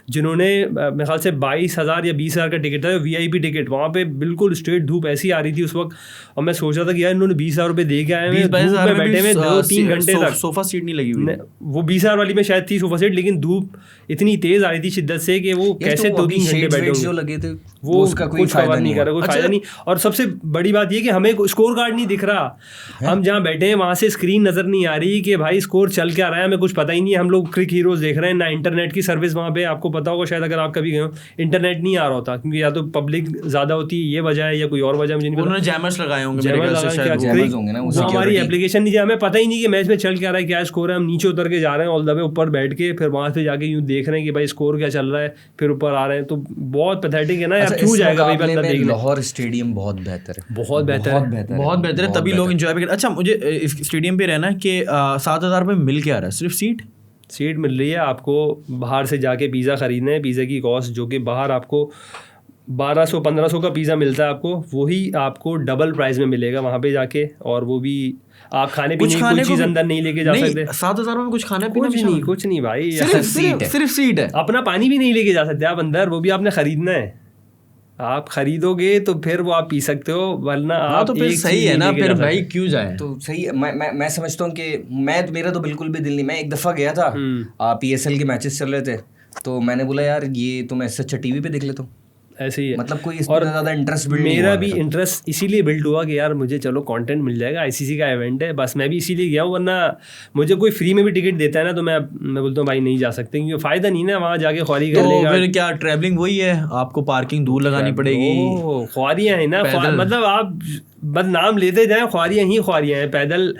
जिन्होंने मेरे ख्याल से 22,000 या 20,000 का टिकट था, VIP टिकट, वहाँ पे बिल्कुल स्ट्रेट धूप ऐसी आ रही थी उस वक्त, और मैं सोच रहा था कि यार इन्होंने 20,000 रुपये दे के आए हैं, धूप में बैठे हुए 2-3 घंटे तक, सोफा सीट नहीं लगी हुई। वो 20,000 वाली में शायद थी सोफा सीट, लेकिन धूप इतनी तेज़ आ रही थी शिद्दत से कि वो कैसे 2-3 घंटे बैठे जो लगे थे वो उसका कोई फायदा नहीं कर रहे, कोई फायदा नहीं। और सबसे बड़ी बात ये कि हमें स्कोर कार्ड नहीं दिख रहा, हम जहाँ बैठे हैं वहाँ से स्क्रीन नजर नहीं आ रही कि भाई स्कोर चल क्या रहा है, हमें कुछ पता ही नहीं है। हम लोग क्रिक हीरोज देख रहे हैं ना, इंटरनेट की सर्विस वहाँ पे आपको पता होगा शायद, अगर आप कभी गए हो, इंटरनेट नहीं आ रहा होता क्योंकि या तो पब्लिक ज्यादा होती है, ये वजह है, या कोई और वजह मुझे नहीं पता। जैमर्स लगाए होंगे, हमारी एप्लीकेशन नहीं, हमें पता ही नहीं कि मैच में चल क्या रहा है, क्या स्कोर है। हम नीचे उतर के जा रहे हैं ऑल द वे ऊपर बैठ के, फिर वहां से जाके यूं देख रहे हैं कि भाई स्कोर क्या चल रहा है, फिर ऊपर आ रहे हैं। तो बहुत पैथेटिक है ना यार, क्यों जाएगा भाई बंदा देखने। लाहौर स्टेडियम बहुत बेहतर है, बहुत बेहतर है, तभी लोग एंजॉय भी करते। अच्छा, मुझे इस स्टेडियम पे रहना कि 7,000 रुपये मिल के आ रहा है, सिर्फ सीट मिल रही है आपको। बाहर से जाके पिज़्ज़ा ख़रीदना है, पिज़्ज़ा की कॉस्ट जो कि बाहर आपको 1200-1500 का पिज़्ज़ा मिलता है आपको, वही आपको डबल प्राइस में मिलेगा वहाँ पे जाके। और वो भी आप खाने पीने की कोई चीज़ अंदर नहीं लेके जा सकते। 7,000 में कुछ खाना पीना कुछ नहीं भाई, सिर्फ सीट है। अपना पानी भी नहीं लेके जा सकते आप अंदर, वो भी आपने खरीदना है। आप खरीदोगे तो फिर वो आप पी सकते हो, वरना आप तो फिर सही है ना, फिर भाई क्यों जाए। तो सही है। मैं समझता हूँ कि मेरा तो बिल्कुल भी दिल नहीं। मैं एक दफ़ा गया था, PSL के मैचेस चल रहे थे, तो मैंने बोला यार ये तो मैं इससे अच्छा टीवी पे देख लेता हूँ। ऐसे ही है, मतलब कोई इसमें ज़्यादा इंटरेस्ट बिल्ड मेरा भी इंटरेस्ट इसीलिए बिल्ड हुआ कि यार मुझे चलो कंटेंट मिल जाएगा, ICC का इवेंट है, बस मैं भी इसीलिए गया हूँ। वरना मुझे कोई फ्री में भी टिकट देता है ना तो मैं बोलता हूँ भाई नहीं जा सकते, क्योंकि फ़ायदा नहीं ना वहाँ जाके ख्वारी कर लेगा। फिर क्या ट्रैवलिंग वही है, आपको पार्किंग दूर लगानी पड़ेगी। ख्वारियाँ हैं ना, मतलब आप बस नाम लेते जाएँ, ख्वारियाँ ही ख्वारियाँ हैं। पैदल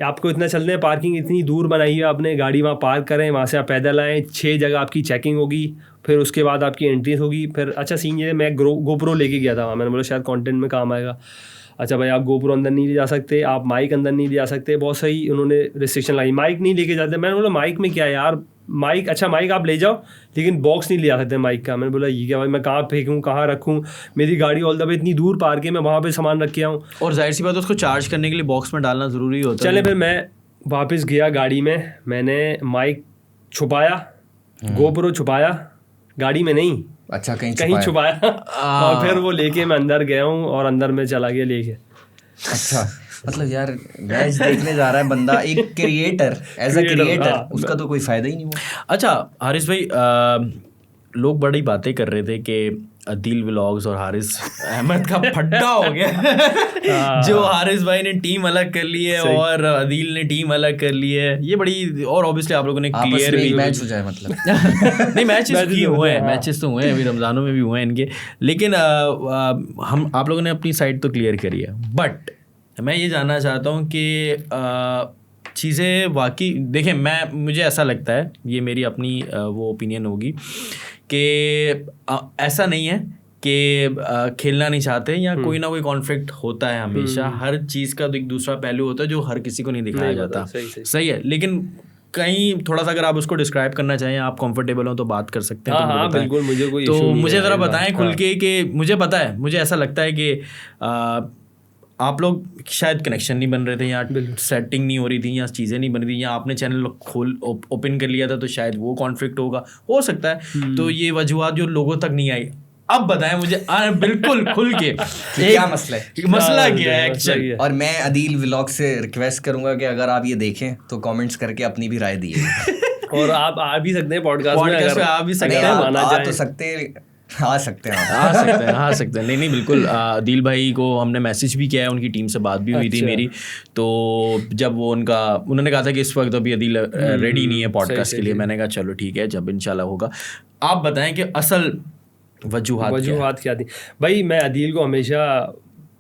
आपको इतना चलना है, पार्किंग इतनी दूर बनाई है आपने, गाड़ी वहाँ पार्क करें, वहाँ से आप पैदल आएँ, 6 जगह आपकी चेकिंग होगी, फिर उसके बाद आपकी एंट्री होगी। फिर अच्छा सीन ये, मैं गोप्रो लेके गया था वहाँ, मैंने बोला शायद कंटेंट में काम आएगा। अच्छा भाई आप गोप्रो अंदर नहीं ले जा सकते, आप माइक अंदर नहीं ले जा सकते, बहुत सही उन्होंने रिस्ट्रिक्शन लाई, माइक नहीं लेके जाते। मैंने बोला माइक में क्या यार, माइक अच्छा माइक आप ले जाओ लेकिन बॉक्स नहीं ले जा सकते माइक का। मैंने बोला ये क्या भाई, मैं कहाँ फेंकूँ, कहाँ रखूँ, मेरी गाड़ी ऑल द वे इतनी दूर पार्क है, मैं वहाँ पे सामान रख के आऊँ। और जाहिर सी बात है उसको चार्ज करने के लिए बॉक्स में डालना ज़रूरी होता है। चले फिर मैं वापस गया गाड़ी में, मैंने माइक छुपाया, गोप्रो छुपाया, गाड़ी में नहीं, अच्छा कहीं छुपाया और फिर वो लेके मैं अंदर गया हूँ और अंदर में चला गया लेके। अच्छा मतलब यार मैच देखने जा रहा है बंदा, एक क्रिएटर, एज अ क्रिएटर, उसका तो कोई फायदा ही नहीं हुआ। अच्छा हारिस भाई, लोग बड़ी बातें कर रहे थे कि अदील व्लॉग्स और हारिस अहमद का फड्डा हो गया जो हारिस भाई ने टीम अलग कर ली है और अदील ने टीम अलग कर ली है। ये बड़ी, और ऑब्वियसली आप लोगों ने क्लियर भी मैच हो जाए मतलब नहीं मैचेस हुए हैं, मैचेस तो हुए हैं, अभी रमज़ानों में भी हुए हैं इनके, लेकिन हम आप लोगों ने अपनी साइड तो क्लियर करी है। बट मैं ये जानना चाहता हूँ कि चीज़ें वाकई देखें, मुझे ऐसा लगता है, ये मेरी अपनी वो ओपिनियन होगी कि ऐसा नहीं है कि खेलना नहीं चाहते या कोई ना कोई कॉन्फ्लिक्ट होता है हमेशा। हर चीज़ का एक दूसरा पहलू होता है जो हर किसी को नहीं दिखाया जाता। सही है, लेकिन कहीं थोड़ा सा अगर आप उसको डिस्क्राइब करना चाहें, आप कंफर्टेबल हो तो बात कर सकते हैं। हाँ बिल्कुल, मुझे कोई तो मुझे ज़रा बताएं खुल के कि मुझे पता है, मुझे ऐसा लगता है कि आप लोग शायद कनेक्शन नहीं बन रहे थे, या सेटिंग नहीं हो रही थी, या चीज़ें नहीं बन रही थी, या आपने चैनल ओपन कर लिया था तो शायद वो कॉन्फ्लिक्ट हो सकता है। तो ये वजूहत जो लोगों तक नहीं आई, अब बताएं मुझे बिल्कुल खुल के क्या मसला है, मसला क्या है एक्चुअली। और मैं अदील व्लॉग से रिक्वेस्ट करूंगा कि अगर आप ये देखें तो कमेंट्स करके अपनी भी राय दिए। और आप आ भी सकते हैं पॉडकास्ट में, आ भी सकते हैं, आ सकते हैं। नहीं बिल्कुल। अदील भाई को हमने मैसेज भी किया है, उनकी टीम से बात भी हुई थी मेरी, तो जब वो उन्होंने कहा था कि इस वक्त अभी अदील रेडी नहीं है पॉडकास्ट के लिए, मैंने कहा चलो ठीक है, जब इंशाल्लाह होगा। आप बताएं कि असल वजूहात क्या थी। भाई मैं अदील को हमेशा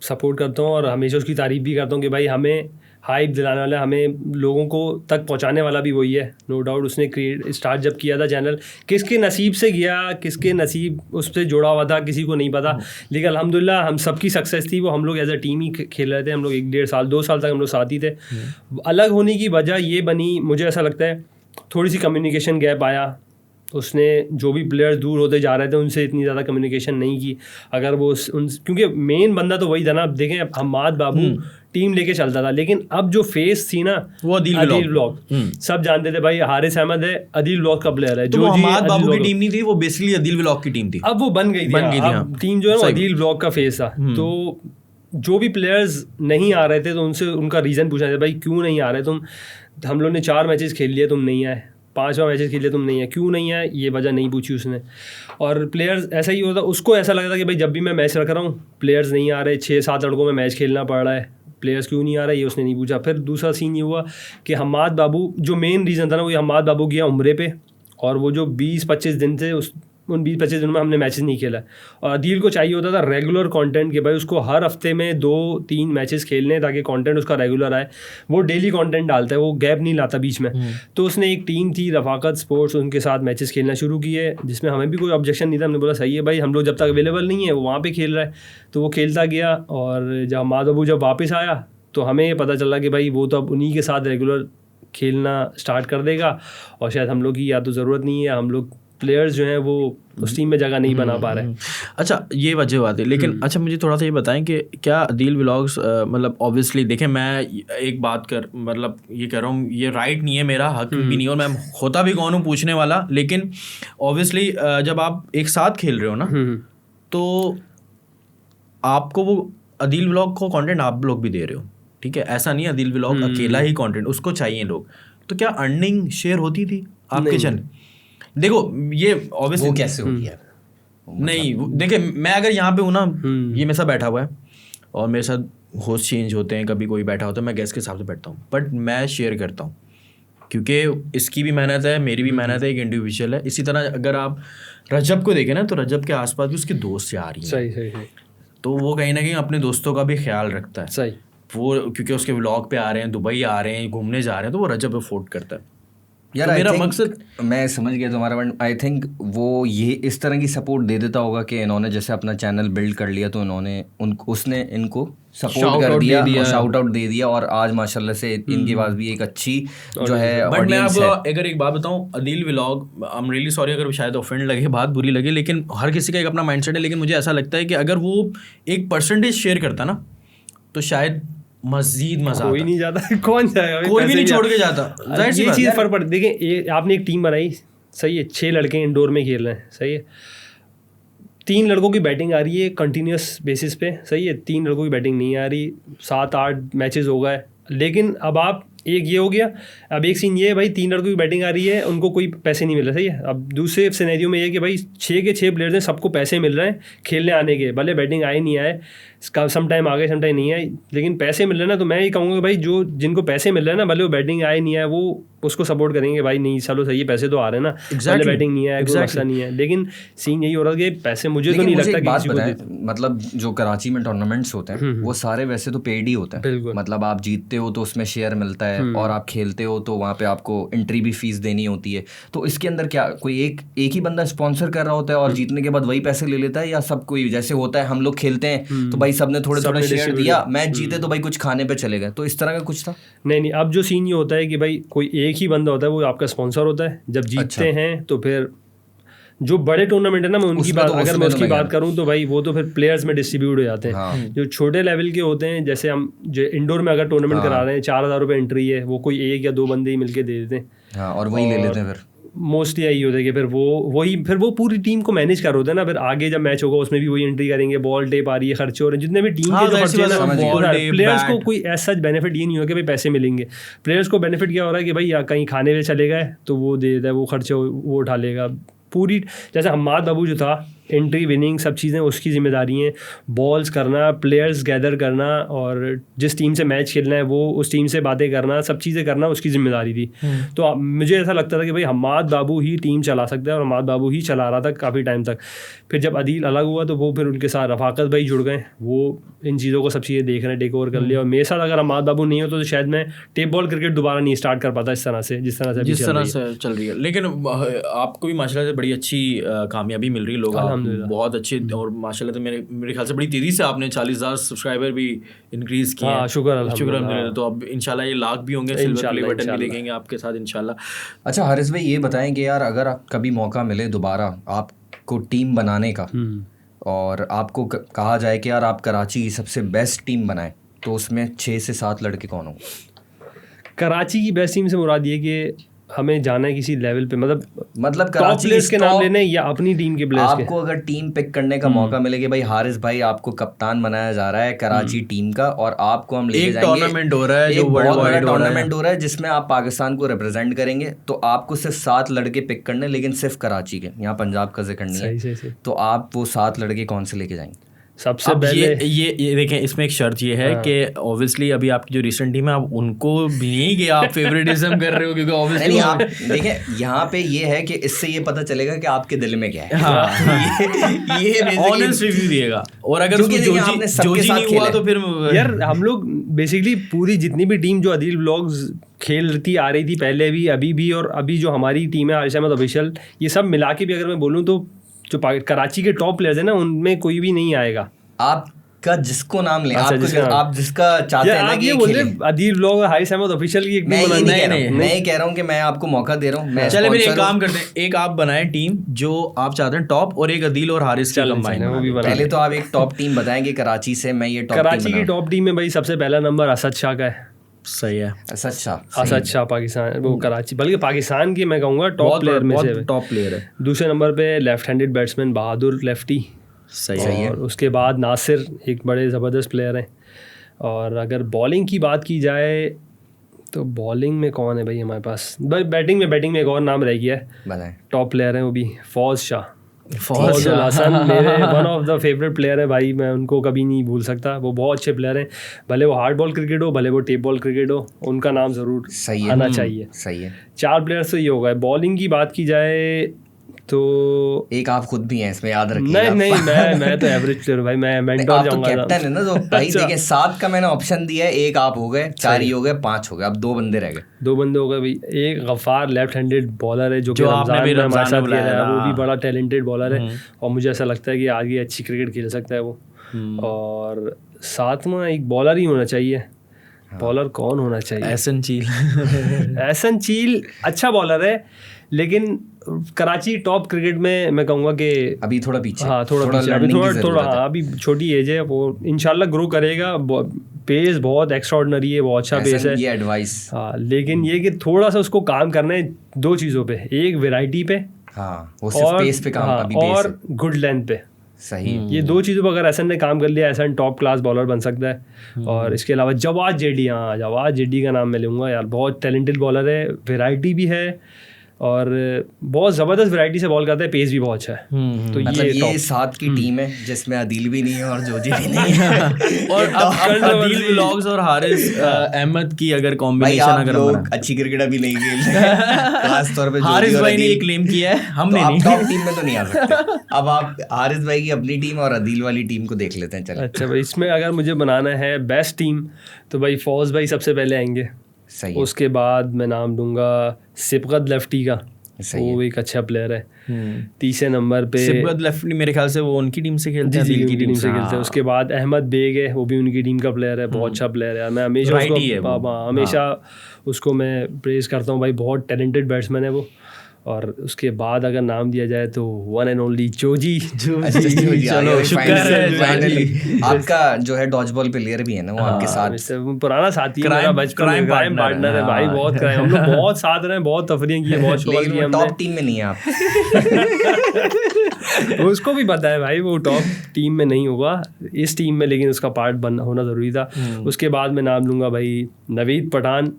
सपोर्ट करता हूँ और हमेशा उसकी तारीफ़ भी करता हूँ कि भाई हमें हाइप दिलाने वाला, हमें लोगों को तक पहुंचाने वाला भी वही है, नो डाउट। उसने स्टार्ट जब किया था चैनल, किसके नसीब से गया, किसके नसीब उससे जुड़ा हुआ था किसी को नहीं पता, लेकिन अल्हम्दुलिल्लाह हम सबकी सक्सेस थी वो। हम लोग एज अ टीम ही खेल रहे थे, हम लोग 1-1.5 साल 2 साल तक हम लोग साथ ही थे। अलग होने की वजह ये बनी, मुझे ऐसा लगता है थोड़ी सी कम्युनिकेशन गैप आया। उसने जो भी प्लेयर्स दूर होते जा रहे थे उनसे इतनी ज़्यादा कम्युनिकेशन नहीं की। अगर वो क्योंकि मेन बंदा तो वही था ना। अब देखें, हमाद बाबू टीम लेके चलता था, लेकिन अब जो फेस थी ना वो अदील व्लॉग, सब जानते थे भाई हारिस अहमद है, अदील व्लॉग का प्लेयर है। तो जो हमाद बाबू की टीम नहीं थी, वो बेसिकली अदील व्लॉग की टीम थी। अब वो बन गई थी टीम जो है वो अदील व्लॉग का फेस था। तो जो भी प्लेयर्स नहीं आ रहे थे तो उनसे उनका रीज़न पूछना था, भाई क्यों नहीं आ रहे तुम, हम लोग ने 4 मैचेस खेल लिए, तुम नहीं आए। 5वां मैचेस खेले तुम नहीं है, क्यों नहीं है ये वजह नहीं पूछी उसने। और प्लेयर्स ऐसा ही होता, उसको ऐसा लगता कि भाई जब भी मैं मैच रख रहा हूँ प्लेयर्स नहीं आ रहे, 6-7 लड़कों में मैच खेलना पड़ रहा है, प्लेयर्स क्यों नहीं आ रहे ये उसने नहीं पूछा। फिर दूसरा सीन ये हुआ कि हम्माद बाबू, जो मेन रीज़न था ना, वो हम्माद बाबू गया उम्रे पे, और वो जो 20-25 दिन थे उन 20-25 दिन में हमने मैचेस नहीं खेला। और अदील को चाहिए होता था रेगुलर कंटेंट के, भाई उसको हर हफ्ते में 2-3 मैचेस खेलने ताकि कंटेंट उसका रेगुलर आए। वो डेली कंटेंट डालता है, वो गैप नहीं लाता बीच में। तो उसने एक टीम थी रफाकत स्पोर्ट्स, उनके साथ मैचेस खेलना शुरू किए, जिसमें हमें भी कोई ऑब्जेक्शन नहीं था। हमने बोला सही है भाई, हम लोग जब तक अवेलेबल नहीं है वो वहाँ पर खेल रहा है। तो वो खेलता गया, और जब हम्माद बाबू जब वापस आया तो हमें पता चला कि भाई वो तो अब उन्हीं के साथ रेगुलर खेलना स्टार्ट कर देगा, और शायद हम लोग की या तो ज़रूरत नहीं है, हम लोग प्लेयर्स जो हैं वो उस टीम में जगह नहीं बना पा रहे हैं। अच्छा, ये वजह बात है। लेकिन अच्छा, मुझे थोड़ा सा ये बताएं कि क्या अदील व्लॉग्स, मतलब ऑब्वियसली देखें, मैं एक बात मतलब ये कह रहा हूँ, ये राइट नहीं है, मेरा हक भी नहीं है, और मैं होता भी कौन हूँ पूछने वाला। लेकिन ऑब्वियसली जब आप एक साथ खेल रहे हो ना, तो आपको वो अदील व्लॉग को कंटेंट आप लोग भी दे रहे हो, ठीक है? ऐसा नहीं अदील व्लॉग अकेला ही कंटेंट, उसको चाहिए लोग। तो क्या अर्निंग शेयर होती थी आपके चैनल? देखो ये ऑब्वियसली वो कैसे होगी यार? नहीं, देखिए मैं अगर यहाँ पे हूँ ना, ये मेरे साथ बैठा हुआ है और मेरे साथ होस्ट चेंज होते हैं, कभी कोई बैठा होता है, मैं गेस्ट के हिसाब से बैठता हूँ, बट मैं शेयर करता हूँ क्योंकि इसकी भी मेहनत है, मेरी भी मेहनत है, एक इंडिविजुअल है। इसी तरह अगर आप रजब को देखें ना, तो रजब के आसपास भी उसके दोस्त से आ रही हैं, सही। तो वो कहीं ना कहीं अपने दोस्तों का भी ख्याल रखता है। सही। वो क्योंकि उसके व्लॉग पे आ रहे हैं, दुबई आ रहे हैं, घूमने जा रहे हैं, तो वो रजब अफोर्ड करता है। यार तो मेरा मकसद, मैं समझ गया तुम्हारा पॉइंट। आई थिंक वो ये इस तरह की सपोर्ट दे देता होगा कि इन्होंने जैसे अपना चैनल बिल्ड कर लिया, तो उसने इनको सपोर्ट कर दिया और शाउट आउट दे दिया, और आज माशाल्लाह से इनके पास भी एक अच्छी जो है बट मैं ऑडियंस है। अगर एक बात बताऊं, Adeel vlog, I am really sorry अगर शायद ऑफेंड लगे, बात बुरी लगे, लेकिन हर किसी का एक अपना माइंडसेट है। लेकिन मुझे ऐसा लगता है कि अगर वो 1% शेयर करता ना, तो शायद मजीद मजा कोई नहीं जाता, कौन जाएगा, कोई भी नहीं छोड़ के जाता। ये चीज़ फर्क पड़ती। देखिए आपने एक टीम बनाई, सही है, 6 लड़के इंडोर में खेल रहे हैं, सही है, 3 लड़कों की बैटिंग आ रही है कंटिन्यूस बेसिस पे, सही है, 3 लड़कों की बैटिंग नहीं आ रही, 7-8 मैचेस हो गए। लेकिन अब आप, एक ये हो गया, अब एक सीन ये है भाई 3 लड़कों की बैटिंग आ रही है, उनको कोई पैसे नहीं मिल रहे, सही है। अब दूसरे सिनेरियो में ये कि भाई 6 के 6 प्लेयर्स हैं, सबको पैसे मिल रहे हैं खेलने आने के, भले बैटिंग आए नहीं आए, सम टाइम आ गए सम टाइम नहीं आए, लेकिन पैसे मिल रहे हैं ना। तो मैं ये कहूँगा कि भाई जो जिनको पैसे मिल रहे हैं ना, भले वो बैटिंग आए नहीं आए, वो उसको सपोर्ट करेंगे, भाई नहीं चलो सही है, पैसे तो आ रहे हैं ना, भले बैटिंग नहीं आए, कोई मसला नहीं है। लेकिन सीन यही हो रहा है कि पैसे, मुझे तो नहीं लगता कि किसी को, मतलब जो कराची में टूर्नामेंट्स होते हैं वो सारे वैसे तो पेड ही होते हैं। मतलब आप जीतते हो तो उसमें शेयर मिलता है, और आप खेलते हो तो वहाँ पे आपको एंट्री भी फीस देनी होती है। तो इसके अंदर क्या कोई एक ही बंदा स्पॉन्सर कर रहा होता है और जीतने के बाद वही पैसे ले लेता है, या सब कोई जैसे होता है हम लोग खेलते हैं तो भाई सबने थोड़े थोड़े शेयर दिया, मैच जीते तो भाई कुछ खाने पे चले गए, तो इस तरह का कुछ था? नहीं, अब जो सीन ये होता है कि भाई कोई एक ही बंदा होता है, वो आपका स्पॉन्सर होता है। जब जीतते हैं तो फिर जो बड़े टूर्नामेंट है ना, मैं उनकी बात, अगर मैं उसकी बात करूं तो भाई वो तो फिर प्लेयर्स में डिस्ट्रीब्यूट हो जाते हैं। जो छोटे लेवल के होते हैं, जैसे हम जो इंडोर में अगर टूर्नामेंट करा रहे हैं, 4,000 रुपये एंट्री है, वो कोई 1 या 2 बंदे ही मिलके दे देते हैं, और वही ले लेते हैं। फिर मोस्टली यही होता है कि फिर वो पूरी टीम को मैनेज कर होता है ना। फिर आगे जब मैच होगा उसमें भी वही एंट्री करेंगे, बॉल टेप आ रही है, खर्चे हो रहे हैं, जितने भी टीम के जो खर्चे हैं, प्लेयर्स को कोई ऐसा बेनिफिट ये नहीं होगा कि भाई पैसे मिलेंगे। प्लेयर्स को बेनिफिट क्या हो रहा है कि भाई कहीं खाने पे चले गए तो वो दे देता है, वो खर्चे वो उठा लेगा पूरी। जैसे हम्माद बाबू जो था, एंट्री विनिंग सब चीज़ें उसकी जिम्मेदारी हैं, बॉल्स करना, प्लेयर्स गैदर करना, और जिस टीम से मैच खेलना है वो उस टीम से बातें करना, सब चीज़ें करना उसकी जिम्मेदारी थी। तो मुझे ऐसा लगता था कि भाई हम्माद बाबू ही टीम चला सकता है, और हम्माद बाबू ही चला रहा था काफ़ी टाइम तक। फिर जब अदील अलग हुआ तो वो फिर उनके साथ रफाकत भाई जुड़ गए, वो इन चीज़ों को सब चीज़ें देख रहे हैं, टेक ओवर कर लिया। और मेरे साथ अगर हम्माद बाबू नहीं होता तो शायद मैं टेप बॉल क्रिकेट दोबारा नहीं स्टार्ट कर पाता इस तरह से, जिस तरह से चल रही है। लेकिन आपको भी माशाल्लाह से बड़ी अच्छी कामयाबी मिल रही है, लोग बहुत अच्छे, और माशाल्लाह तो मेरे ख्याल से बड़ी तेज़ी से आपने 40,000 सब्सक्राइबर भी इंक्रीज किए हैं। शुक्र अल्हम्दुलिल्लाह। तो अब इंशाल्लाह ये लाख भी होंगे, सिल्वर प्ले बटन भी देखेंगे आपके साथ इंशाल्लाह। अच्छा हारिस भाई, ये बताएं कि यार अगर कभी मौका मिले दोबारा आपको टीम बनाने का, और आपको कहा जाए कि यार आप कराची की सबसे बेस्ट टीम बनाएं, तो उसमें 6 से 7 लड़के कौन होंगे? कराची की बेस्ट टीम से मुराद ये कि हमें जाना है किसी लेवल पे, मतलब टॉप कराची प्लेयर्स के नाम top- लेने या अपनी टीम के प्लेयर्स के? आपको अगर टीम पिक करने का मौका मिले कि भाई हारिस भाई आपको कप्तान बनाया जा रहा है कराची टीम का और आपको हम लेके एक जाएंगे, टूर्नामेंट हो रहा है एक जो बहुत वर्ल्ड बड़ा वाइड हो रहा है, टूर्नामेंट हो रहा है जिसमें आप पाकिस्तान को रिप्रेजेंट करेंगे, तो आपको सिर्फ 7 लड़के पिक करने, लेकिन सिर्फ कराची के, यहाँ पंजाब का जिक्र नहीं है, सही। तो आप वो 7 लड़के कौन से लेके जाएंगे? सबसे अब पहले ये देखें, इसमें एक शर्त ये है कि ऑब्वियसली अभी आपकी जो रिसेंट टीम है आप उनको भी नहीं कि आप फेवरेटिज्म कर रहे हो, क्योंकि ऑब्वियसली नहीं, आप देखें यहाँ पे ये है कि इससे ये पता चलेगा कि आपके दिल में क्या है। ये ऑनेस्ट रिव्यू दिएगा, और अगर क्योंकि उसको देखिए, आपने सबके जोजी साथ नहीं हुआ खेला तो फिर यार हम लोग बेसिकली पूरी जितनी भी टीम जो अदील व्लॉग्स खेलती आ रही थी पहले भी, अभी भी, और अभी जो हमारी टीम है आरिश अहमद ऑफिशियल, ये सब मिला के भी अगर मैं बोलूँ तो जो कराची के टॉप प्लेयर्स हैं ना, उनमें कोई भी नहीं आएगा। आपका जिसको नाम लें, अच्छा, आपको जिसका आप जिसका चाहते हैं ना आप कि ये ये बोल खेले। रहे अदील व्लॉग और हारिस अहमद ऑफिशियल की एक मैं टीम ये नहीं बनानी कह रहा है। हूँ, मैं ये कह रहा हूँ कि मैं आपको मौका दे रहा हूँ, मैं चले फिर एक sponsor हूँ। काम करते हैं, एक आप बनाएं टीम जो आप चाहते हैं टॉप, और एक अदील और हारिस की कंबाइन। वो भी बना पहले तो आप एक टॉप टीम बताएंगे कराची से, मैं ये टॉप कराची टीम की टॉप टीम में भाई सबसे पहला नंबर असद शाह का है। सही है, अच्छा असद शाह पाकिस्तान, वो कराची, बल्कि पाकिस्तान की मैं कहूँगा टॉप प्लेयर में से टॉप प्लेयर है। दूसरे नंबर पे लेफ्ट हैंडेड बैट्समैन बहादुर लेफ्टी, सही है। और उसके बाद नासिर एक बड़े ज़बरदस्त प्लेयर हैं। और अगर बॉलिंग की बात की जाए तो बॉलिंग में कौन है भाई हमारे पास? भाई बैटिंग में एक और नाम रह गया है, बताएं। टॉप प्लेयर है वो भी, फौज शाह। फौज फौजुल हसन मेरे one of the favourite player है भाई, मैं उनको कभी नहीं भूल सकता, वो बहुत अच्छे प्लेयर हैं, भले वो हार्ड बॉल क्रिकेट हो भले वो टेप बॉल क्रिकेट हो, उनका नाम ज़रूर सही है, आना चाहिए। सही है। 4 प्लेयर्स तो ये हो गए। बॉलिंग की बात की जाए तो एक आप खुद भी हैं इसमें, याद रखिए। नहीं मैं तो एवरेज प्लेयर भाई, मैं मेंटोर आप तो जाऊंगा। कैप्टन है ना, तो भाई अच्छा। देखिए 7 का मैंने ऑप्शन दिया है, एक आप हो गए, 4 ही हो गए, 5 हो गए, अब 2 बंदे रह गए। 2 बंदे हो गए भाई। एक गफ्फार लेफ्ट हैंडेड बॉलर है जो कि आपने भी रमजान में हमारे रमजान साथ में खेला है, बुलाया वो भी था। बड़ा टैलेंटेड बॉलर है और मुझे ऐसा लगता है कि आगे अच्छी क्रिकेट खेल सकता है वो। और साथ में एक बॉलर ही होना चाहिए। बॉलर कौन होना चाहिए? एहसन चील। एहसन चील अच्छा बॉलर है, लेकिन कराची टॉप क्रिकेट में मैं कहूँगा कि अभी थोड़ा पीछे, हाँ थोड़ा पीछे, अभी learning की थोड़ा जरूरत है। हाँ, अभी छोटी एज है, वो इंशाल्लाह ग्रो करेगा। पेस बहुत एक्स्ट्राऑर्डिनरी है, बहुत अच्छा पेस ऐसा है। ये एडवाइस, हाँ, लेकिन ये कि थोड़ा सा उसको काम करना है 2 चीज़ों पे, एक वैरायटी पे हाँ वो सिर्फ और पेस पे काम, हाँ, अभी पेस और गुड लेंथ पे। सही। ये 2 चीज़ों पर अगर एहसन ने काम कर लिया, एहसन टॉप क्लास बॉलर बन सकता है। और इसके अलावा जवाद जेडी, हाँ जवाद जेडी का नाम मैं लूँगा यार, बहुत टैलेंटेड बॉलर है, वैरायटी भी है और बहुत ज़बरदस्त वैरायटी से बॉल करता है, पेस भी बहुत अच्छा है। तो मतलब ये top। 7 की टीम है जिसमें अदील भी नहीं है और जोजी भी नहीं है। और अब अदील व्लॉग्स और हारिस अहमद की अगर भाई कॉम्बिनेशन आप अगर लोग अच्छी क्रिकेट अभी नहीं खेल रहे हैं, खास तौर पे जोजी हारिस और भाई ने अदील। ये क्लेम किया है, तो हमने आप नहीं। टॉप टीम में तो नहीं आ सकते। अब आप हारिस भाई की अपनी टीम और अदील वाली टीम को देख लेते हैं। चलो अच्छा भाई, इसमें अगर मुझे बनाना है बेस्ट टीम तो भाई फौज भाई सबसे पहले आएंगे। सही है, उसके बाद मैं नाम दूंगा सिबगत लेफ्टी का, सही वो एक अच्छा प्लेयर है। तीसरे नंबर पे सिबगत लेफ्टी मेरे ख्याल से वो उनकी टीम से खेलते हैं, जी, अदील उनकी टीम से खेलते हैं। उसके बाद अहमद बेग है, वो भी उनकी टीम का प्लेयर है, बहुत अच्छा प्लेयर है। मैं हमेशा Righty है वो। उसको हमेशा उसको मैं प्रेज करता हूँ भाई, बहुत टैलेंटेड बैट्समैन है वो। और उसके बाद अगर नाम दिया जाए तो वन एंड ओनली जोजी। अच्छा, जोजी, चलो आगे शुक्र finally- है finally। आपका जो है डॉज बॉल प्लेयर भी है ना, वो आपके साथ पुराना साथी है, मेरा बचपन crime क्राइम partner पार्टनर है है, भाई, हाँ। बहुत क्राइम, हम लोग बहुत साथ रहे, बहुत तफरीह की है, बहुत शोर लेकिन की वो हमने। टॉप टीम में नहीं है आप। उसको भी पता है भाई वो टॉप टीम में नहीं होगा इस टीम में, लेकिन उसका पार्ट बनना होना ज़रूरी था। उसके बाद मैं नाम लूँगा भाई नवीद पठान,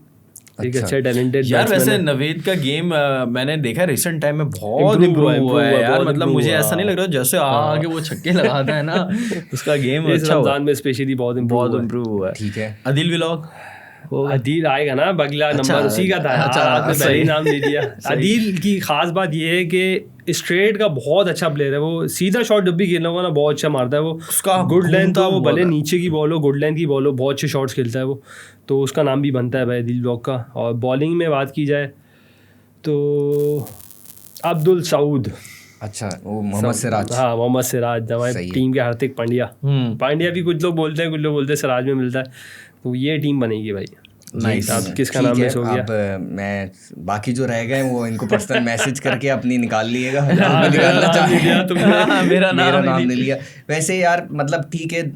एक अच्छा टैलेंटेड यार। वैसे नवेद का गेम मैंने देखा रिसेंट टाइम में बहुत इम्प्रूव हुआ है यार, मतलब मुझे ऐसा नहीं लग रहा जैसे आगे वो छक्के लगाता है ना, उसका गेम इस अच्छा हुआ, रमजान में स्पेशली बहुत इम्प्रूव हुआ है। ठीक है, अदील व्लॉग अदील आएगा ना, अगला नंबर उसी का था। अच्छा, आपने पहले ही सही। नाम ले दिया। अदील की खास बात ये है कि स्ट्रेट का बहुत अच्छा प्लेयर है वो, सीधा शॉट जब भी खेलना होगा ना बहुत अच्छा मारता है वो, उसका गुड लेंथ घूमता हो, वो बहुत भले है। नीचे की बॉल हो, गुड लेंथ की बॉल हो, बहुत अच्छे शॉट्स खेलता है वो, तो उसका नाम भी बनता है भाई अदील व्लॉग का। और बॉलिंग में बात की जाए तो अब्दुल सऊद, अच्छा वो मोहम्मद सिराज। हाँ मोहम्मद सिराज, हमारी सही है। टीम के हार्दिक पांड्या। पांड्या भी कुछ लोग बोलते हैं, कुछ लोग बोलते हैं सिराज में मिलता है, तो ये टीम बनेगी भाई। नाइस। आप किसका नाम मिस हो गया? अब मैं बाकी जो रह गए वो इनको पर्सनल मैसेज करके अपनी निकाल लिएगा। निकालना चाहिए, मेरा नाम नहीं लिया। वैसे यार मतलब ठीक है,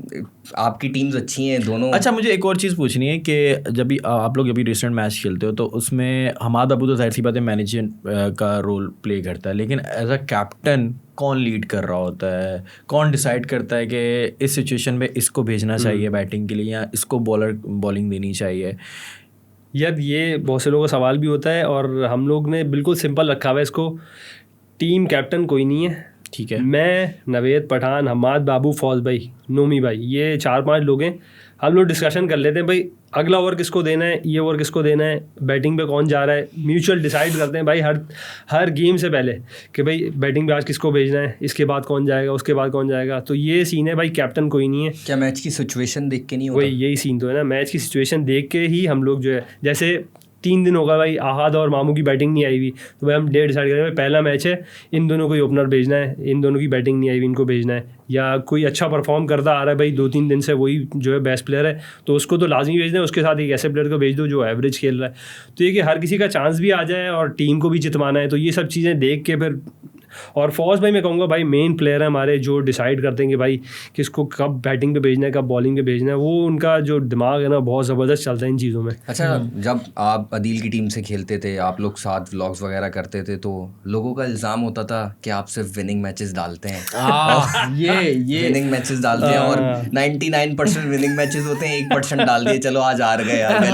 आपकी टीम्स अच्छी हैं दोनों। अच्छा, मुझे एक और चीज़ पूछनी है कि जब भी आप लोग अभी रिसेंट मैच खेलते हो तो उसमें हमाद अबू तो जाहिर सी बात है मैनेजर का रोल प्ले करता है, लेकिन एज अ कैप्टन कौन लीड कर रहा होता है, कौन डिसाइड करता है कि इस सिचुएशन में इसको भेजना चाहिए बैटिंग के लिए या इसको बॉलिंग देनी चाहिए? यार ये बहुत से लोगों का सवाल भी होता है और हम लोग ने बिल्कुल सिंपल रखा हुआ है इसको। टीम कैप्टन कोई नहीं है, ठीक है। मैं, नवेद पठान, हमाद बाबू, फौज भाई, नोमी भाई, ये 4-5 लोग हैं। हम लोग डिस्कशन कर लेते हैं भाई अगला ओवर किसको देना है, ये ओवर किसको देना है, बैटिंग पे कौन जा रहा है, म्यूचुअल डिसाइड करते हैं भाई हर गेम से पहले कि भाई बैटिंग पे आज किसको भेजना है, इसके बाद कौन जाएगा, उसके बाद कौन जाएगा। तो ये सीन है भाई, कैप्टन कोई नहीं है। क्या मैच की सिचुएशन देख के नहीं होता? वही यही सीन तो है ना, मैच की सिचुएशन देख के ही हम लोग जो है, जैसे 3 दिन होगा भाई आहद और मामू की बैटिंग नहीं आई हुई, तो भाई हम डेट डिसाइड करें भाई पहला मैच है, इन दोनों को ही ओपनर भेजना है, इन दोनों की बैटिंग नहीं आई हुई, इनको भेजना है। या कोई अच्छा परफॉर्म करता आ रहा है भाई 2-3 दिन से, वही जो है बेस्ट प्लेयर है, तो उसको तो लाजमी भेजना है, उसके साथ एक ऐसे प्लेयर को भेज दो जो एवरेज खेल रहा है। तो ये कि हर किसी का चांस भी आ जाए और टीम को भी जितवाना है, तो ये सब चीज़ें देख के फिर। और फौज भाई मैं कहूँगा भाई मेन प्लेयर है हमारे, जो डिसाइड करते हैं कि भाई किसको कब बैटिंग पे भेजना है, कब बॉलिंग पे भेजना है। वो उनका जो दिमाग है ना बहुत ज़बरदस्त चलता है इन चीज़ों में। अच्छा, जब आप अदील की टीम से खेलते थे, आप लोग साथ व्लॉग्स वगैरह करते थे, तो लोगों का इल्ज़ाम होता था कि आप सिर्फ विनिंग मैचेस डालते हैं। ये विनिंग मैचेस डालते हैं और 99% विनिंग मैचेस होते हैं, 1% डाल दिए, चलो आज हार गए यार।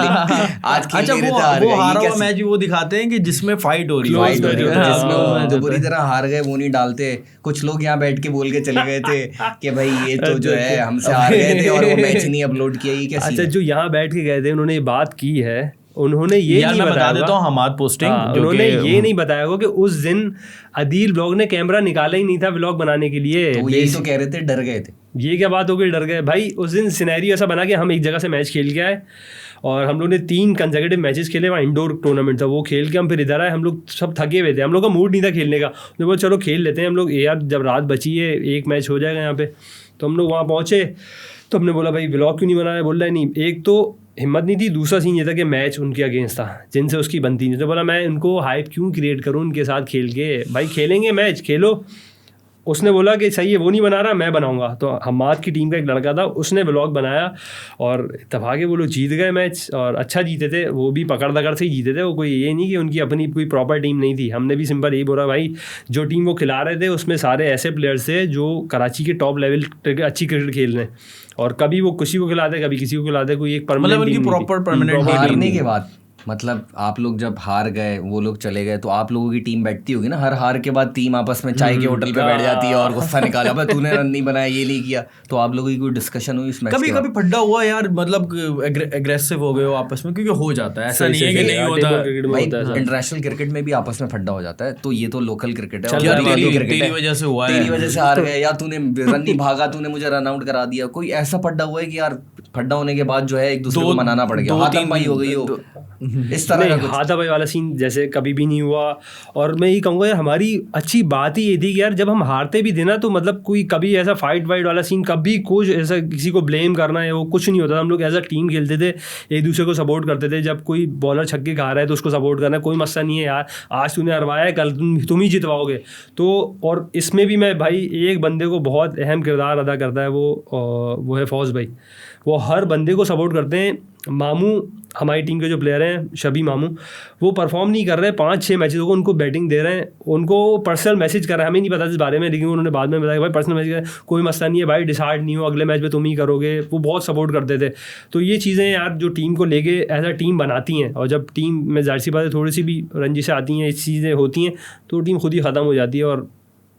आज अच्छा, वो हारा हुआ मैच भी वो दिखाते हैं कि जिसमें फाइट हो रही है, जिसमें जो बुरी तरह हार गए वो नहीं डालते। कुछ लोग यहाँ बैठ के बोल के चले गए थे कि भाई ये तो जो है हमसे हार गए थे और वो मैच नहीं अपलोड किया। ये कैसी? अच्छा, जो यहाँ बैठ के गए थे उन्होंने ये बात की है, उन्होंने ये नहीं बता देता हूँ हमाद पोस्टिंग, उन्होंने ये नहीं बताया होगा कि उस दिन अदील ब्लॉग ने कैमरा निकाला ही नहीं था व्लॉग बनाने के लिए। तो यही तो कह रहे थे, डर गए थे। ये क्या बात हो गई, डर गए भाई? उस दिन सिनेरियो ऐसा बना कि हम एक जगह से मैच खेल के आए और हम लोग ने 3 कंसेक्यूटिव मैचेस खेले, वहाँ इंडोर टूर्नामेंट था, वो खेल के हम फिर इधर आए। हम लोग सब थके हुए थे, हम लोग का मूड नहीं था खेलने का। तो बोला चलो खेल लेते हैं हम लोग, यार जब रात बची है एक मैच हो जाएगा यहाँ पे। तो हम लोग वहाँ पहुँचे तो हमने बोला भाई व्लॉग क्यों नहीं बनाया? बोल रहा है नहीं, एक तो हिम्मत नहीं थी, दूसरा सीन ये था कि मैच उनके अगेंस्ट था जिनसे उसकी बनती नहीं। तो बोला मैं उनको हाइप क्यों क्रिएट करूँ उनके साथ खेल के, भाई खेलेंगे मैच, खेलो। उसने बोला कि सही है, वो नहीं बना रहा, मैं बनाऊंगा। तो हमाद की टीम का एक लड़का था, उसने व्लॉग बनाया और तब आगे वो लोग जीत गए मैच, और अच्छा जीते थे, वो भी पकड़ दकड़ से ही जीते थे। वो कोई ये नहीं कि उनकी अपनी कोई प्रॉपर टीम नहीं थी। हमने भी सिंपल यही बोला भाई जो टीम वो खिला रहे थे उसमें सारे ऐसे प्लेयर्स थे जो कराची के टॉप लेवल अच्छी क्रिकेट खेल रहे हैं, और कभी वो किसी को खिलाते कभी किसी को खिलाते, कोई एक परमानेंट हारने के बाद मतलब आप लोग जब हार गए, वो लोग चले गए, तो आप लोगों की टीम बैठती होगी ना, हर हार के बाद टीम आपस में चाय के होटल पे बैठ जाती है और गुस्सा निकाला, भाई तूने रन नहीं बनाया, ये नहीं किया। तो आप लोगों की कोई डिस्कशन हुई इसमें? कभी कभी फड्डा हुआ यार, मतलब एग्रेसिव हो गए हो आपस में, क्योंकि हो जाता है, ऐसा नहीं है कि नहीं होता। इंटरनेशनल क्रिकेट में भी आपस में फड्डा हो जाता है, तो ये तो लोकल क्रिकेट है, तेरी वजह से हुआ है, तेरी वजह से हार गए, या तूने रन नहीं भागा, तूने मुझे रन आउट करा दिया। कोई ऐसा फड्डा हुआ है कि यार फड्डा होने के बाद जो है एक दूसरे को मनाना पड़ गया, हाथापाई हो गई हो, इस तरह का? हाथापाई वाला सीन जैसे कभी भी नहीं हुआ। और मैं ये कहूँगा यार हमारी अच्छी बात ही ये थी कि यार जब हम हारते भी थे ना, तो मतलब कोई कभी ऐसा फाइट वाइट वाला सीन, कभी कुछ ऐसा किसी को ब्लेम करना है वो कुछ नहीं होता था। हम लोग एज अ टीम खेलते थे, एक दूसरे को सपोर्ट करते थे। जब कोई बॉलर छक्के खा रहा है तो उसको सपोर्ट करना है, कोई मसला नहीं है यार, आज तूने हरवाया है, कल तुम ही जितवाओगे। तो और इसमें भी मैं भाई एक बंदे को बहुत अहम किरदार अदा करता है, वो है फौज भाई। वो हर बंदे को सपोर्ट करते हैं। मामू हमारी टीम के जो प्लेयर हैं, शबी मामू, वो परफॉर्म नहीं कर रहे 5-6 मैचेस को, उनको बैटिंग दे रहे हैं, उनको पर्सनल मैसेज कर रहे हैं, हमें नहीं पता इस बारे में, लेकिन उन्होंने बाद में बताया भाई पर्सनल मैसेज कर, कोई मसला नहीं है भाई, डिसाइड नहीं हो, अगले मैच में तुम ही करोगे। वो बहुत सपोर्ट करते थे। तो ये चीज़ें यार जो टीम को लेके एज अ टीम बनाती हैं, और जब टीम में जाहिर सी बात है थोड़ी सी भी रंजिशें आती हैं, इस चीज़ें होती हैं, तो टीम खुद ही ख़त्म हो जाती है और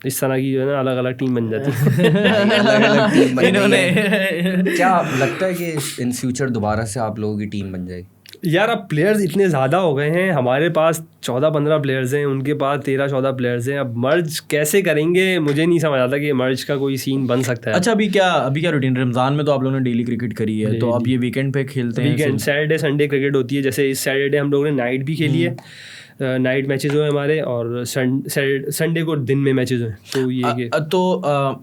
इस तरह की जो है ना अलग अलग टीम बन जाती है। अलग-अलग टीम बन जाती है। क्या लगता है कि इन फ्यूचर दोबारा से आप लोगों की टीम बन जाएगी? यार अब प्लेयर्स इतने ज़्यादा हो गए हैं, हमारे पास 14-15 प्लेयर्स हैं, उनके पास 13-14 प्लेयर्स हैं। अब मर्ज कैसे करेंगे मुझे नहीं समझ आता कि मर्ज का कोई सीन बन सकता है। अच्छा, अभी क्या रूटीन? रमज़ान में तो आप लोगों ने डेली क्रिकेट करी है, तो अब ये वीकेंड पे खेलते हैं? वीकेंड सैटरडे संडे क्रिकेट होती है। जैसे इस सैटरडे हम लोगों ने नाइट भी खेली है, नाइट मैचेस हुए हमारे और संडे को दिन में मैचेस हुए। तो ये तो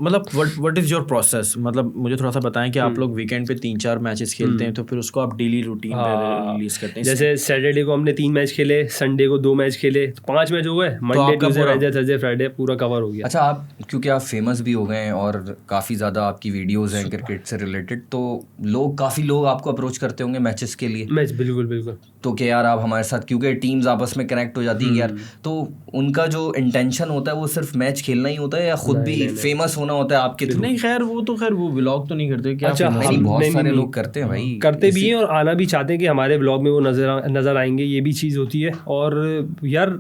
मतलब व्हाट इज़ योर प्रोसेस, मतलब मुझे थोड़ा सा बताएं कि आप लोग वीकेंड पे 3-4 मैचेस खेलते हैं तो फिर उसको आप डेली रूटीन में रिलीज करते हैं? जैसे सैटरडे को हमने 3 मैच खेले, संडे को 2 मैच खेले, तो 5 मैच हो गए। Monday Tuesday Wednesday Thursday Friday पूरा कवर हो गया। अच्छा, आप क्योंकि आप फेमस भी हो गए हैं और काफ़ी ज़्यादा आपकी वीडियोज़ हैं क्रिकेट से रिलेटेड, तो काफ़ी लोग आपको अप्रोच करते होंगे मैचेस के लिए? मैच बिल्कुल तो कि यार आप हमारे साथ, क्योंकि टीम्स आपस में कनेक्ट हो जाती है यार, तो उनका जो इंटेंशन होता है वो सिर्फ मैच खेलना ही होता है या खुद भी फेमस होना होता है आपके थ्रू? नहीं खैर वो व्लॉग तो नहीं करते क्या? अच्छा, बहुत सारे लोग करते हैं भाई, करते भी हैं और आना भी चाहते हैं कि हमारे व्लॉग में वो नज़र आएंगे, ये भी चीज़ होती है। और यार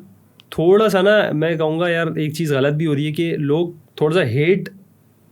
थोड़ा सा ना मैं कहूँगा यार एक चीज़ गलत भी हो रही है कि लोग थोड़ा सा हेट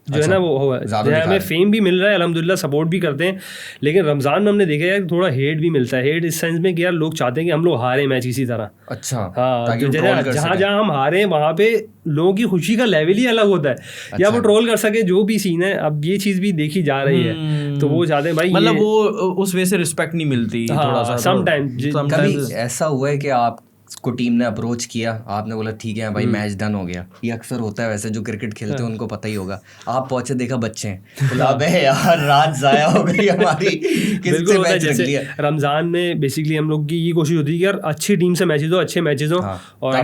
जो है ना वो हमें फेम भी मिल रहा है अल्हम्दुलिल्लाह, सपोर्ट भी करते हैं, लेकिन रमज़ान में हमने देखा यार थोड़ा हेट भी मिलता है। हेट इस सेंस में कि यार लोग चाहते हैं कि हम लोग हारे मैच इसी तरह। अच्छा, हाँ, जहाँ हम हारे वहाँ पे लोगों की खुशी का लेवल ही अलग होता है, या वो ट्रोल कर सके जो भी सीन है। अब ये चीज़ भी देखी जा रही है, तो वो चाहते हैं भाई, मतलब वो उस वे से रिस्पेक्ट नहीं मिलती थोड़ा सा। समटाइम्स ऐसा हुआ है कि आप को टीम ने अप्रोच किया, आपने बोला ठीक है भाई मैच डन हो गया? ये अक्सर होता है, वैसे जो क्रिकेट खेलते हैं उनको पता ही होगा। आप पहुंचे, देखा बच्चे हैं, बोला अबे यार रात जाया हो गई हमारी, किससे मैच रख लिया। रमजान में बेसिकली हम लोग की ये कोशिश होती है कि यार अच्छी टीम से मैचेस हो, अच्छे मैचेस हो, और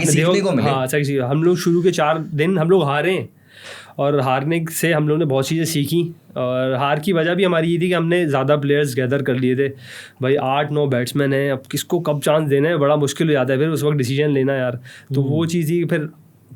हम लोग शुरू के 4 दिन हम लोग हारे हैं और हारने से हम लोगों ने बहुत चीज़ें सीखी। और हार की वजह भी हमारी ये थी कि हमने ज़्यादा प्लेयर्स गैदर कर लिए थे भाई, 8-9 बैट्समैन हैं, अब किसको कब चांस देना है बड़ा मुश्किल हो जाता है फिर उस वक्त डिसीजन लेना यार। तो वो चीज़ ही फिर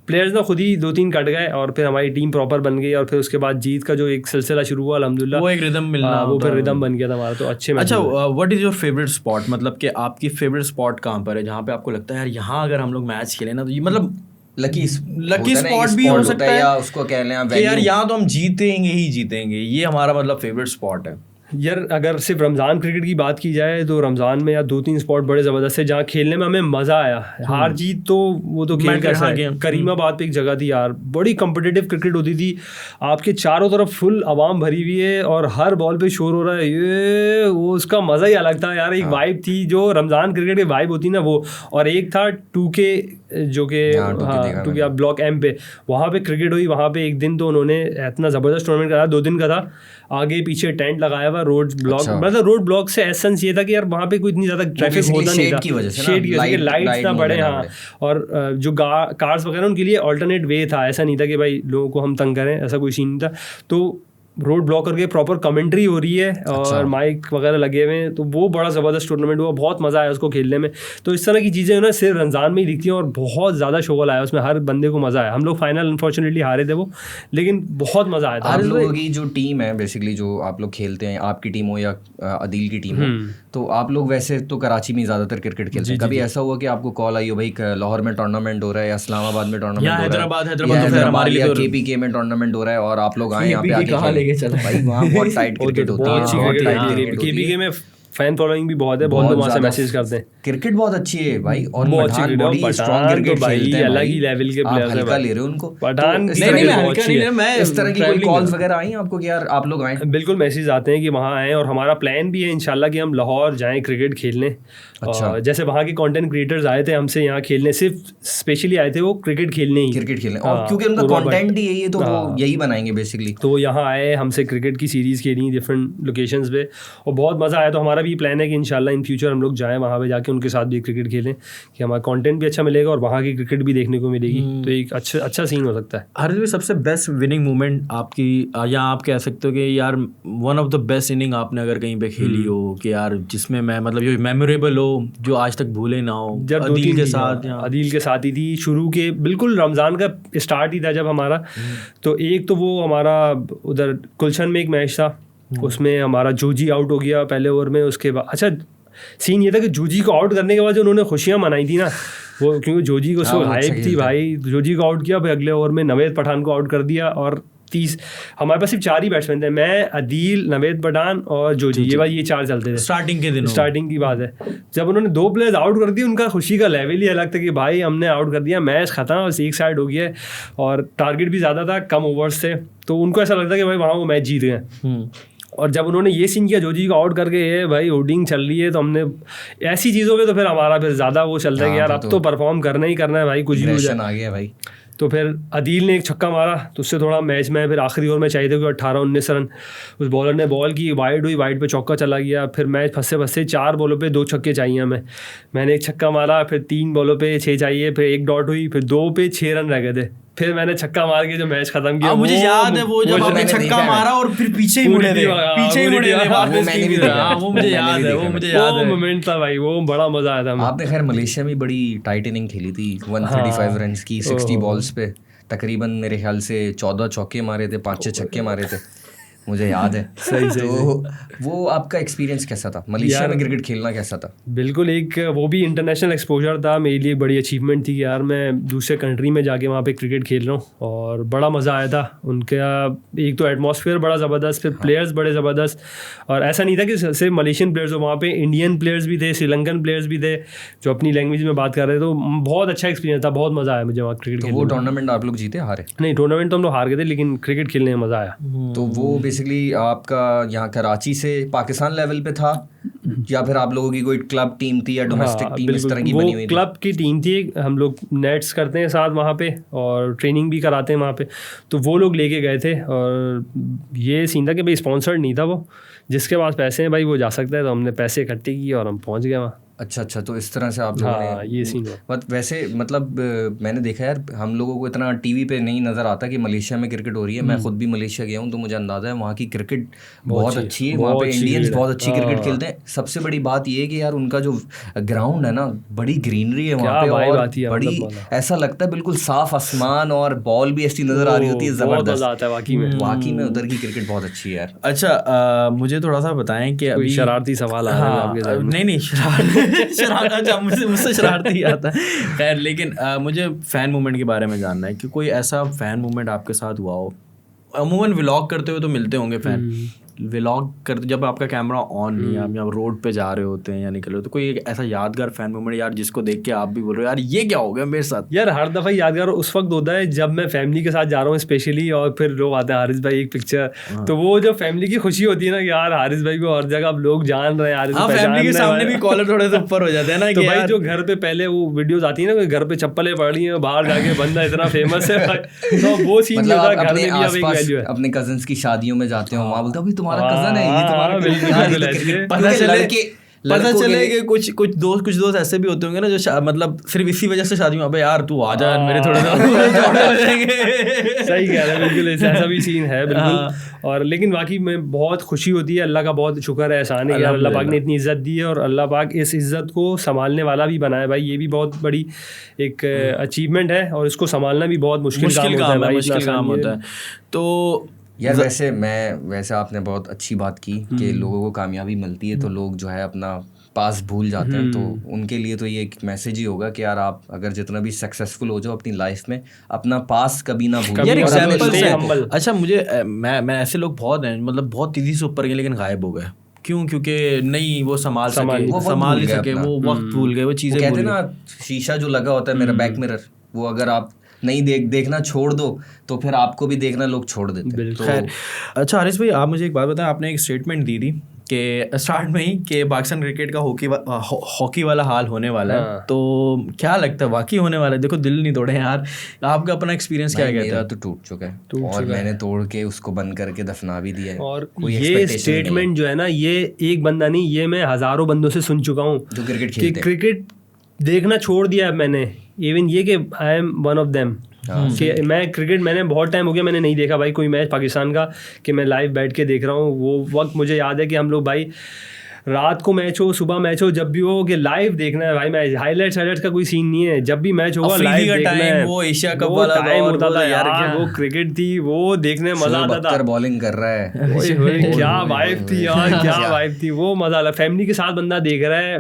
प्लेयर्स ना खुद ही 2-3 कट गए और फिर हमारी टीम प्रॉपर बन गई, और फिर उसके बाद जीत का जो एक सिलसिला शुरू हुआ अल्हम्दुलिल्लाह, वो एक रिदम मिलना, वो फिर रिदम बन गया था हमारा। तो अच्छे। अच्छा, what is your favourite spot, मतलब कि आपकी फेवरेट स्पॉट कहाँ पर है जहाँ पे आपको लगता है यार यहाँ अगर हम लोग मैच खेलें ना तो ये मतलब लकी स्पॉट भी हो सकता है, या उसको कह लें कि यार यहाँ तो हम जीतेंगे, ये हमारा मतलब फेवरेट स्पॉट है। यार अगर सिर्फ रमज़ान क्रिकेट की बात की जाए तो रमज़ान में यार 2-3 स्पॉट बड़े ज़बरदस्त है जहाँ खेलने में हमें मज़ा आया। हार जीत तो वो तो खेल का है। करीमाबाद पे एक जगह थी यार, बड़ी कम्पिटिटिव क्रिकेट होती थी, आपके चारों तरफ फुल आवाम भरी हुई है और हर बॉल पे शोर हो रहा है, ये वो उसका मज़ा ही अलग था यार। एक वाइब थी जो रमज़ान क्रिकेट की वाइब होती ना वो, और एक था 2K जो कि 2K ब्लॉक M पे, वहाँ पे क्रिकेट हुई। वहाँ पे एक दिन तो उन्होंने इतना ज़बरदस्त टूर्नामेंट कराया, 2 दिन का था, आगे पीछे टेंट लगाया हुआ, रोड ब्लॉक। मतलब रोड ब्लॉक से एसेंस ये था कि यार वहाँ पे कोई इतनी ज़्यादा ट्रैफिक होता नहीं था, शेड की वजह से लाइट्स ना बढ़े। हाँ, और जो कार्स वगैरह उनके लिए ऑल्टरनेट वे था, ऐसा नहीं था कि भाई लोगों को हम तंग करें, ऐसा कोई सीन नहीं था। तो रोड ब्लॉक करके प्रॉपर कमेंट्री हो रही है और माइक वगैरह लगे हुए हैं, तो वो बड़ा ज़बरदस्त टूर्नामेंट हुआ, बहुत मज़ा आया उसको खेलने में। तो इस तरह की चीज़ें ना सिर्फ रमज़ान में ही दिखती हैं और बहुत ज़्यादा शोगल आया उसमें, हर बंदे को मज़ा आया। हम लोग फाइनल अनफॉर्चुनेटली हारे थे वो, लेकिन बहुत मज़ा आया था। आप लोगों की जो टीम है बेसिकली, जो आप लोग खेलते हैं, आपकी टीम हो या अदील की टीम हो, तो आप लोग वैसे तो कराची में ज़्यादातर क्रिकेट खेलते हैं। कभी ऐसा हुआ कि आपको कॉल आई हो भाई लाहौर में टूर्नामेंट हो रहा है या इस्लामाबाद में टूर्नामेंट हो रहा है, हैदराबाद या KPK में टूर्नामेंट हो रहा है और आप लोग आए यहाँ पे आके बहुत टाइट क्रिकेट होती है। KPK में फैन फॉलोइंग भी बहुत है, बहुत लोग वहाँ से मैसेज करते हैं। क्रिकेट बहुत अच्छी है भाई, और पठान बड़ी स्ट्रांग क्रिकेट खेलते हैं, अलग ही लेवल के प्लेयर हैं। हल्का ले रहे हो उनको पठान? नहीं, इस तरह की कोई कॉल्स वगैरह आई आपको कि यार आप लोग आए? बिल्कुल मैसेज आते हैं कि वहाँ आए, और हमारा प्लान भी है इंशाल्लाह कि हम लाहौर जाएं क्रिकेट खेलने। अच्छा। जैसे वहाँ के कंटेंट क्रिएटर्स आए थे हमसे यहाँ खेलने, सिर्फ स्पेशली आए थे वो क्रिकेट खेलने, और क्योंकि उनका कंटेंट ही यही है तो वो यही बनाएंगे बेसिकली। तो यहाँ आए, हमसे क्रिकेट की सीरीज़ खेली डिफरेंट लोकेशंस पे और बहुत मज़ा आया। तो हमारा भी प्लान है कि इंशाल्लाह इन फ्यूचर हम लोग जाएँ वहाँ पे, जाके उनके साथ भी क्रिकेट खेलें कि हमारा कंटेंट भी अच्छा मिलेगा और वहाँ की क्रिकेट भी देखने को मिलेगी। तो एक अच्छा सीन हो सकता है। हर में सबसे बेस्ट विनिंग मोमेंट आपकी, या आप कह सकते हो कि यार one of the best inning आपने अगर कहीं पे खेली हो कि यार जिसमें मैं मतलब जो मेमोरेबल हो, जो आज तक भूले ना हो? अदील के साथ ही थी शुरू के, बिल्कुल रमज़ान का स्टार्ट ही था जब हमारा। तो एक तो वो हमारा उधर गुलशन में एक मैच था, उसमें हमारा जूजी आउट हो गया पहले ओवर में। उसके बाद अच्छा सीन ये था कि जूजी को आउट करने के बाद जो उन्होंने खुशियाँ मनाई थी ना वो, क्योंकि जूजी को सो हाइप थी भाई, जूजी को आउट किया, फिर अगले ओवर में नवेद पठान को आउट कर दिया। और 30 हमारे पास सिर्फ 4 ही बैट्समैन थे, मैं, अदील, नवेद पठान और जूजी, ये 4 चलते थे स्टार्टिंग की बात है। जब उन्होंने 2 प्लेयर्स आउट कर दिए, उनका खुशी का लेवल ही अलग था कि भाई हमने आउट कर दिया, मैच खत्म, बस एक साइड हो गया और टारगेट भी ज़्यादा था, कम ओवर्स थे, तो उनको ऐसा लगता कि भाई वहाँ वो मैच जीत गए। और जब उन्होंने ये सीन किया जोजी को आउट करके, ये भाई होर्डिंग चल रही है, तो हमने ऐसी चीज़ों पे तो फिर हमारा फिर ज़्यादा वो चलता है कि यार अब तो परफॉर्म करना ही करना है भाई, कुछ भी हो जाए। आ गया भाई। तो फिर अदील ने एक छक्का मारा, तो उससे थोड़ा मैच में फिर आखिरी ओवर में चाहिए थे 18-19 रन। उस बॉलर ने बॉल की, वाइड हुई, वाइड पे चौका चला गया। फिर मैच फंसे फंसे 4 बॉलों पे 2 छक्के चाहिए हमें। मैंने एक छक्का मारा, फिर 3 बॉलों पे 6 चाहिए, फिर 1 डॉट हुई, फिर 2 पे 6 रन रह गए थे। फिर मैंने छक्का मार के जो मैच खत्म किया, मुझे याद है वो जब आपने छक्का मारा और फिर पीछे ही मुड़े थे, पीछे ही मुड़े थे वापस टीम की तरफ। वो मुझे याद है, वो मुझे याद है, वो मोमेंट था भाई, वो बड़ा मजा आया था। आपने खैर मलेशिया में बड़ी टाइट इनिंग खेली थी, 135 रन की 60 बॉल्स पे, तकरीबन मेरे ख्याल से 14 चौके मारे थे, 5-6 छक्के मारे थे, मुझे याद है। सही तो वो आपका एक्सपीरियंस कैसा था, मलेशिया में क्रिकेट खेलना कैसा था? बिल्कुल, एक वो भी इंटरनेशनल एक्सपोजर था मेरे लिए, बड़ी अचीवमेंट थी कि यार मैं दूसरे कंट्री में जाके वहाँ पे क्रिकेट खेल रहा हूँ, और बड़ा मज़ा आया था। उनका एक तो एटमॉस्फेयर बड़ा ज़बरदस्त, फिर प्लेयर्स बड़े ज़बरदस्त, और ऐसा नहीं था कि सिर्फ मलेशियन प्लेयर्स हो, वहाँ पे इंडियन प्लेयर्स भी थे, श्रीलंकन प्लेयर्स भी थे जो अपनी लैंग्वेज में बात कर रहे थे। तो बहुत अच्छा एक्सपीरियंस था, बहुत मज़ा आया मुझे वहाँ क्रिकेट खेलने। वो टूर्नामेंट आप लोग जीते हारे? नहीं, टूर्नामेंट तो हम लोग हार गए थे, लेकिन क्रिकेट खेलने में मज़ा आया। तो वो बेसिकली आपका यहाँ कराची से पाकिस्तान लेवल पे था, या फिर आप लोगों की कोई क्लब टीम थी या डोमेस्टिक टीम इस तरह की बनी हुई थी? क्लब की टीम थी, हम लोग नेट्स करते हैं साथ वहाँ पे, और ट्रेनिंग भी कराते हैं वहाँ पे। तो वो लोग लेके गए थे, और ये सीन था कि भाई स्पॉन्सर्ड नहीं था वो, जिसके पास पैसे हैं भाई वो जा सकता है। तो हमने पैसे इकट्ठे किए और हम पहुँच गए वहाँ। अच्छा, तो इस तरह से आप लोगों ने ये सीन है। वैसे मतलब मैंने देखा यार, हम लोगों को इतना टीवी पे नहीं नज़र आता कि मलेशिया में क्रिकेट हो रही है। मैं खुद भी मलेशिया गया हूँ, तो मुझे अंदाज़ा है वहाँ की क्रिकेट बहुत अच्छी है, वहाँ पे इंडियंस बहुत अच्छी क्रिकेट खेलते हैं। सबसे बड़ी बात ये है कि यार उनका जो ग्राउंड है ना, बड़ी ग्रीनरी है वहाँ पे, और बड़ी ऐसा लगता है बिल्कुल साफ आसमान, और बॉल भी ऐसी नज़र आ रही होती है, ज़बरदस्त। वाकई में उधर की क्रिकेट बहुत अच्छी है यार। अच्छा, मुझे थोड़ा सा बताएं कि अभी शरारती सवाल आ रहा है आपके सामने। नहीं शरारत मुझसे शरारती आता है, खैर। लेकिन मुझे फ़ैन मूवमेंट के बारे में जानना है कि कोई ऐसा फ़ैन मूवमेंट आपके साथ हुआ हो। अमूमन व्लॉग करते हुए तो मिलते होंगे फ़ैन, व्लॉग करते जब आपका कैमरा ऑन नहीं है, आप या रोड पे जा रहे होते हैं या निकल रहे हो, तो कोई एक ऐसा यादगार फैन मोमेंट यार जिसको देख के आप भी बोल रहे हो यार ये क्या हो गया मेरे साथ? यार हर दफ़ा यादगार उस वक्त होता है जब मैं फैमिली के साथ जा रहा हूँ स्पेशली, और फिर लोग आते हैं हारिस भाई एक पिक्चर, तो वो जो फैमिली की खुशी होती है ना कि यार हारिस भाई को हर जगह अब लोग जान रहे हैं, फैमिली के सामने भी कॉलर थोड़े से ऊपर हो जाते हैं ना। तो भाई जो घर पे पहले वो वीडियोस आती है ना, घर पे चप्पलें पड़ रही हैं, बाहर जाके बंदा इतना फेमस है, तो वो सीन जो था घर में भी अब एक वैल्यू है। अपने कजन्स की शादियों में जाते हो, वहाँ बोलते हो भाई तुम्हारा कजन है, पता चले कि कुछ दोस्त ऐसे भी होते होंगे ना जो मतलब सिर्फ इसी वजह से शादी में, अबे यार तू आ जा मेरे थोड़े हो जाएंगे। सही कह रहे हैं, बिल्कुल ऐसा भी सीन है बिल्कुल। और लेकिन वाकई में बहुत खुशी होती है, अल्लाह का बहुत शुक्र है, एहसान है यार, अल्लाह पाक ने इतनी इज्जत दी है, और अल्लाह पाक इस इज्जत को संभालने वाला भी बनाया भाई। ये भी बहुत बड़ी एक अचीवमेंट है, और इसको संभालना भी बहुत मुश्किल काम होता है। तो यार वैसे आपने बहुत अच्छी बात की कि लोगों को कामयाबी मिलती है तो लोग जो है अपना पास भूल जाते हैं, तो उनके लिए तो ये एक मैसेज ही होगा कि यार आप अगर जितना भी सक्सेसफुल हो जाओ अपनी लाइफ में, अपना पास कभी ना भूलो। यार एग्जांपल से अच्छा मुझे मैं ऐसे लोग बहुत हैं मतलब बहुत तेजी से ऊपर गए लेकिन गायब हो गए, क्यों? क्योंकि नहीं वो संभाल नहीं सके, वो वक्त भूल गए, वो चीज़ें कहते हैं ना, शीशा जो लगा होता है मेरा बैक मिरर, वो अगर आप नहीं देखना छोड़ दो तो फिर आपको भी देखना लोग छोड़ देते हैं। खैर अच्छा हारिस भाई, आप मुझे एक बात बताएं, आपने एक स्टेटमेंट दी थी कि स्टार्ट में ही कि पाकिस्तान क्रिकेट का हॉकी वाला हाल होने वाला है, तो क्या लगता है वाकई होने वाला है? देखो दिल नहीं तोड़े यार, आपका अपना एक्सपीरियंस क्या कहता है? मेरा तो टूट चुका है और मैंने तोड़ के उसको बंद करके दफना भी दिया है। और ये स्टेटमेंट जो है ना, ये एक बंदा नहीं, ये मैं हज़ारों बंदों से सुन चुका हूँ जो क्रिकेट खेलते हैं। क्रिकेट देखना छोड़ दिया है मैंने, इवन ये कि I am one of them कि मैं क्रिकेट मैंने बहुत टाइम हो गया मैंने नहीं देखा भाई कोई मैच पाकिस्तान का कि मैं लाइव बैठ के देख रहा हूँ। वो वक्त मुझे याद है कि हम लोग भाई रात को मैच हो सुबह मैच हो जब भी हो कि लाइव देखना है भाई मैच, हाइलाइट्स का कोई सीन नहीं है, जब भी मैच होगा लाइव देखना है। वो एशिया कप वाला टाइम होता था यार, वो क्रिकेट थी, वो देखने में मजा आता था। बॉलिंग कर रहा है क्या वाइब थी यार, क्या वाइब थी, वो मजा आ रहा। फैमिली के साथ बंदा देख रहा है,